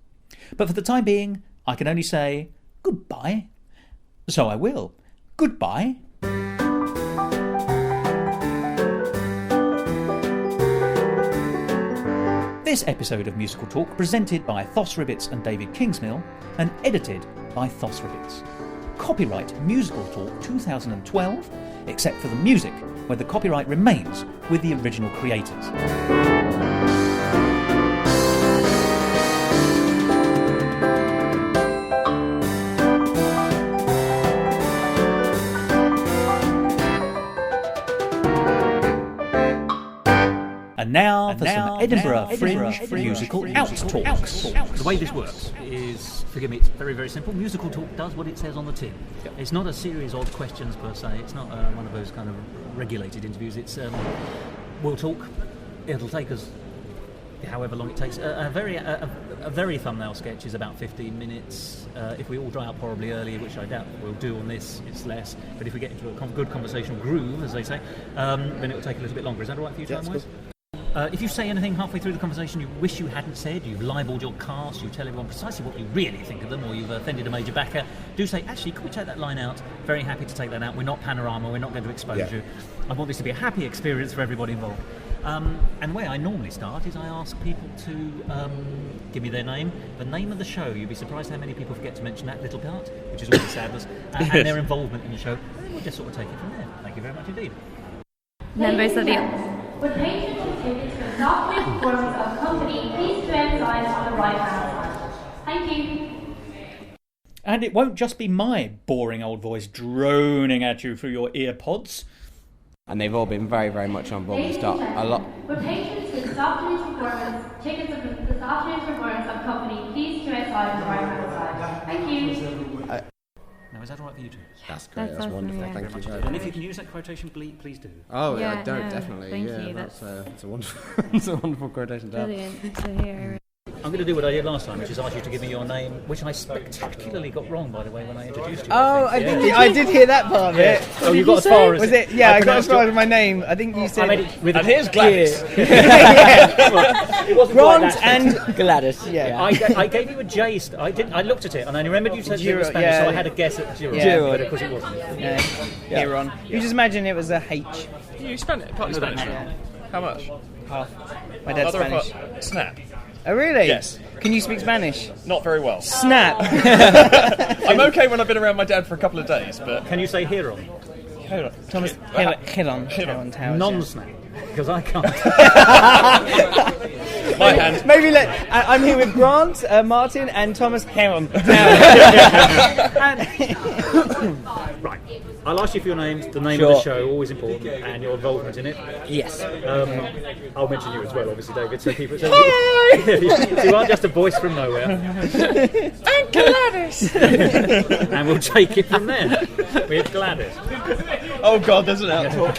But for the time being, I can only say goodbye. So I will. Goodbye. This episode of Musical Talk presented by Thos and David Kingsmill and edited by Thos. Copyright Musical Talk 2012, except for the music, where the copyright remains with the original creators. And now for some Edinburgh Fringe musical out-talks. The way this works is, forgive me, it's very, very simple. Musical Talk does what it says on the tin. Yep. It's not a series of questions per se. It's not one of those kind of regulated interviews. It's we'll talk. It'll take us however long it takes. A very thumbnail sketch is about 15 minutes. If we all dry out probably early, which I doubt we'll do on this, it's less. But if we get into a good conversational groove, as they say, then it will take a little bit longer. Is that all right for you, time-wise? If you say anything halfway through the conversation you wish you hadn't said, you've libelled your cast, you tell everyone precisely what you really think of them, or you've offended a major backer, do say, actually, could we take that line out? Very happy to take that out. We're not Panorama, we're not going to expose you. I want this to be a happy experience for everybody involved. And where I normally start is I ask people to give me their name, the name of the show. You'd be surprised how many people forget to mention that little part, which is always sadness, and their involvement in the show. And then we'll just sort of take it from there. Thank you very much indeed. Members of the... With patrons and tickets for software performance of company, please stand signs on the right-hand side. Thank you. And it won't just be my boring old voice droning at you through your ear pods. And they've all been very, very much on board and start a lot. For patrons with software performance, tickets of the software performance of company, please stand signs on the right-hand side. Thank you. Now, is that all right for you two? That's great. That's awesome, wonderful. yeah. Thank you very And much. if you can use that quotation, please do. Oh, Yeah, I don't no, definitely. thank Yeah, you, that's a wonderful, it's a wonderful quotation to have. Brilliant to hear. I'm going to do what I did last time, which is ask you to give me your name, which I spectacularly got wrong, by the way, when I introduced you. Oh, I think I did hear that part of it. Oh, you got as far as... Was it? Yeah, I got as far as my name. I think you said... I made it with And here's Gladys. It wasn't Grant quite and... Gladys. Yeah. I gave you a J. I looked at it and I remembered you said it was Spanish, so I had a guess at Giro, but of course it wasn't. Heron. You just imagine it was a H. You Spanish, partly Spanish. Yeah. How much? Half. My dad's Spanish. Snap. Oh, really? Yes. Can you speak Spanish? Not very well. Snap. I'm okay when I've been around my dad for a couple of days, but... Can you say Heron? Thomas Heron. Non-snap, because I can't. My hand. Maybe I'm here with Grant, Martin, and Thomas Heron. Right. I'll ask you for your names, the name of the show, always important, and your involvement in it. Yes. I'll mention you as well, obviously, David, so people... Hi! You aren't just a voice from nowhere. I'm Gladys! And we'll take it from there with Gladys. Oh God, there's an outtalk.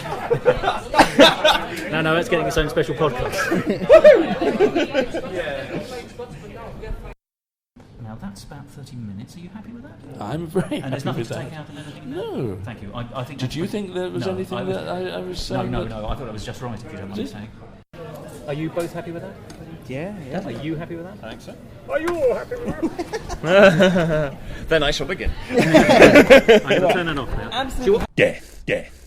No, it's getting its own special podcast. Now that's about 30 minutes. Are you happy with that? I'm very happy And there's nothing with to that. take out of anything? No. Thank you. I think. Did you think there was anything that I was saying? No. I thought it was just right. If you don't mind me saying. Are you both happy with that? Yeah. Are you happy with that? I think so. Are you all happy with that? Then I shall begin. I'm going to turn it off now. Absolutely. Death.